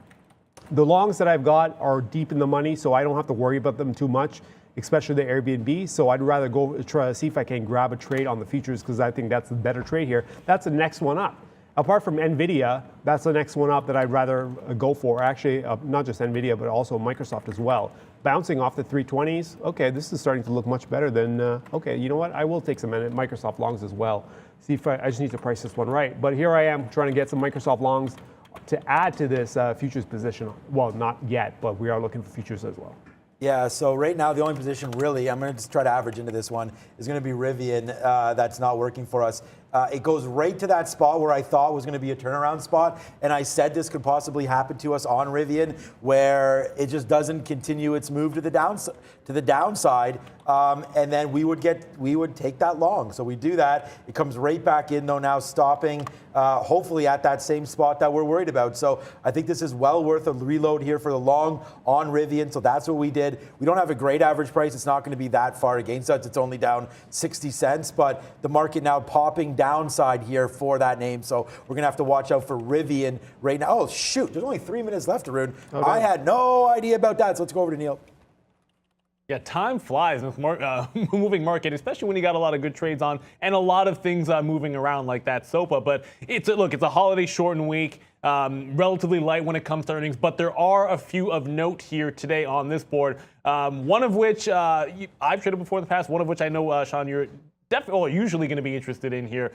The longs that I've got are deep in the money, so I don't have to worry about them too much, especially the Airbnb. So I'd rather go try to see if I can grab a trade on the futures because I think that's the better trade here. That's the next one up. Apart from NVIDIA, that's the next one up that I'd rather go for. Actually, not just NVIDIA, but also Microsoft as well. Bouncing off the 320s. Okay, this is starting to look much better than, okay, you know what? I will take some Microsoft longs as well. See if I just need to price this one right. But here I am trying to get some Microsoft longs to add to this futures position. Well, not yet, but we are looking for futures as well. Yeah, so right now the only position really, I'm going to just try to average into this one, is going to be Rivian. That's not working for us. It goes right to that spot where I thought was going to be a turnaround spot, and I said this could possibly happen to us on Rivian, where it just doesn't continue its move to the downside, and then we would take that long. So we do that. It comes right back in though now, stopping hopefully at that same spot that we're worried about. So I think this is well worth a reload here for the long on Rivian. So that's what we did. We don't have a great average price. It's not going to be that far against us. It's only down 60 cents, but the market now popping downside here for that name. So we're going to have to watch out for Rivian right now. Oh, shoot. There's only 3 minutes left, Arun. Okay. I had no idea about that. So let's go over to Neil. Yeah, time flies in this moving market, especially when you got a lot of good trades on and a lot of things moving around like that SOPA. But it's a holiday shortened week, relatively light when it comes to earnings. But there are a few of note here today on this board. One of which I've traded before in the past. One of which I know, Sean, you're definitely usually going to be interested in here,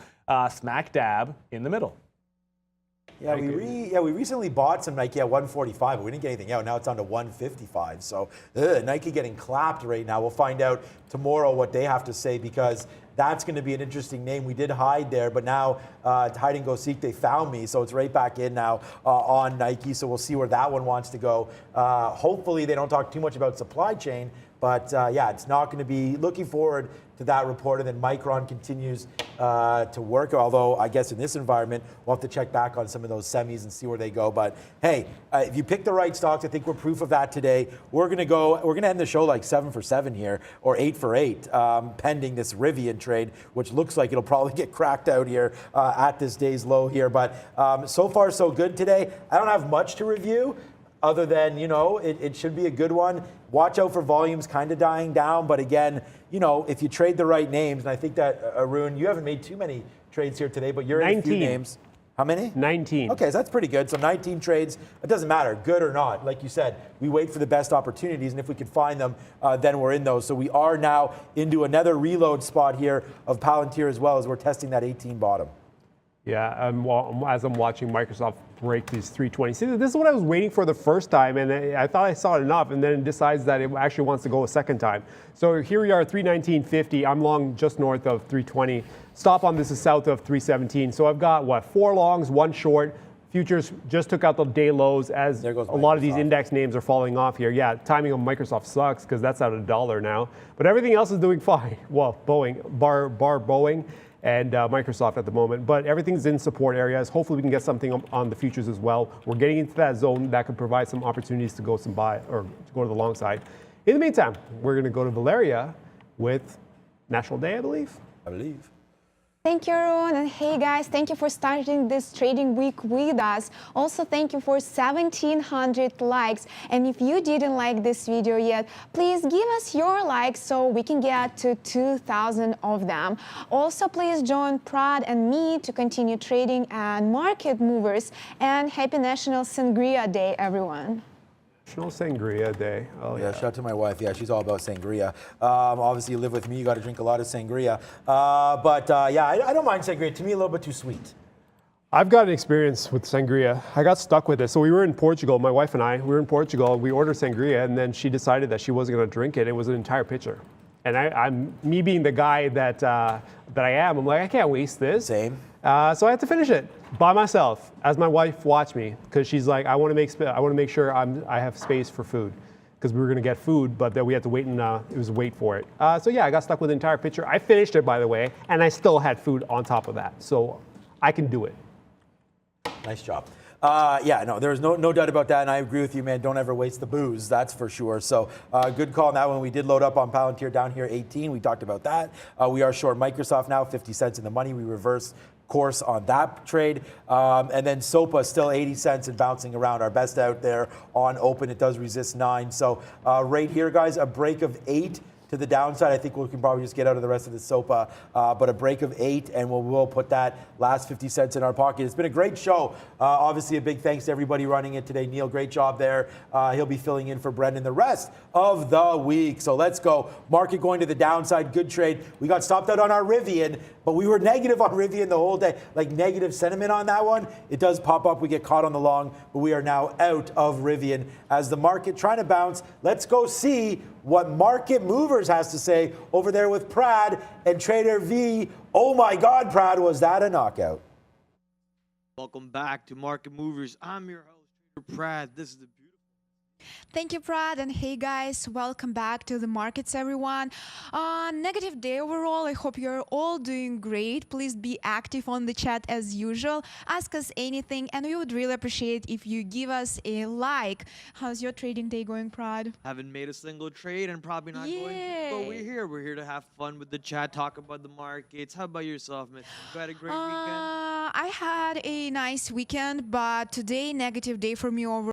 smack dab in the middle. Yeah, we recently bought some Nike at 145, but we didn't get anything out. Now it's down to 155. So Nike getting clapped right now. We'll find out tomorrow what they have to say, because that's going to be an interesting name. We did hide there, but now hide and go seek, they found me. So it's right back in now on Nike. So we'll see where that one wants to go. Hopefully they don't talk too much about supply chain. But yeah, it's not going to be looking forward to that report. And then Micron continues to work, although I guess in this environment, we'll have to check back on some of those semis and see where they go. But hey, if you pick the right stocks, I think we're proof of that today. We're going to end the show like 7 for 7 here, or 8 for 8, pending this Rivian trade, which looks like it'll probably get cracked out here at this day's low here. But so far, so good today. I don't have much to review, other than, it should be a good one. Watch out for volumes kind of dying down. But again, if you trade the right names, and I think that, Arun, you haven't made too many trades here today, but you're in a few names. How many? 19. Okay, so that's pretty good. So 19 trades. It doesn't matter, good or not. Like you said, we wait for the best opportunities, and if we can find them, then we're in those. So we are now into another reload spot here of Palantir, as well as we're testing that 18 bottom. Yeah, as I'm watching Microsoft break these 320. See, this is what I was waiting for the first time, and I thought I saw it enough, and then it decides that it actually wants to go a second time. So here we are, 319.50. I'm long just north of 320. Stop on this is south of 317. So I've got, 4 longs, 1 short. Futures just took out the day lows, as a lot of these index names are falling off here. Yeah, timing on Microsoft sucks because that's at $1 now. But everything else is doing fine. Well, Boeing, bar Boeing, and Microsoft at the moment, but everything's in support areas. Hopefully we can get something on the futures as well. We're getting into that zone that could provide some opportunities to go some buy, or to go to the long side. In the meantime, we're gonna go to Valeria with National Day, I believe. Thank you, Arun, and hey guys, thank you for starting this trading week with us. Also, thank you for 1,700 likes. And if you didn't like this video yet, please give us your likes so we can get to 2,000 of them. Also, please join Prad and me to continue trading and market movers. And happy National Sangria Day, everyone. National Sangria Day. Oh yeah, shout out to my wife. Yeah, she's all about sangria. Obviously, you live with me, you got to drink a lot of sangria. Yeah, I don't mind sangria. To me, a little bit too sweet. I've got an experience with sangria. I got stuck with it. So we were in Portugal, my wife and I. We were in Portugal. We ordered sangria, and then she decided that she wasn't going to drink it. It was an entire pitcher. And I'm me being the guy that I am. I'm like, I can't waste this. Same. So I had to finish it by myself as my wife watched me, because she's like, I want to make sure I have space for food, because we were going to get food, but then we had to wait, and it was wait for it. So yeah, I got stuck with the entire pitcher. I finished it, by the way, and I still had food on top of that. So I can do it. Nice job. Yeah, no, there's no doubt about that, and I agree with you, man. Don't ever waste the booze, that's for sure. So good call on that one. We did load up on Palantir down here, 18. We talked about that. We are short Microsoft now, 50 cents in the money. We reversed course on that trade. And then SOPA still 80 cents and bouncing around. Our best out there on open. It does resist 9. So right here, guys, a break of 8 to the downside. I think we can probably just get out of the rest of the SOPA, but a break of 8, and we'll put that last 50 cents in our pocket. It's been a great show. Obviously, a big thanks to everybody running it today. Neil, great job there. He'll be filling in for Brendan the rest of the week. So let's go. Market going to the downside. Good trade. We got stopped out on our Rivian, but we were negative on Rivian the whole day, like negative sentiment on that one. It does pop up. We get caught on the long, but we are now out of Rivian as the market trying to bounce. Let's go see what Market Movers has to say over there with Prad and Trader V. Oh my God, Prad, was that a knockout? Welcome back to Market Movers. I'm your host, Trader Prad. This is the Thank you, Prad, and hey guys, welcome back to the markets, everyone. Negative day overall. I hope you're all doing great. Please be active on the chat as usual. Ask us anything, and we would really appreciate if you give us a like. How's your trading day going, Prad? Haven't made a single trade and probably not going to, but we're here. We're here to have fun with the chat, talk about the markets. How about yourself, Miss? You had a great weekend? I had a nice weekend, but today, negative day for me overall.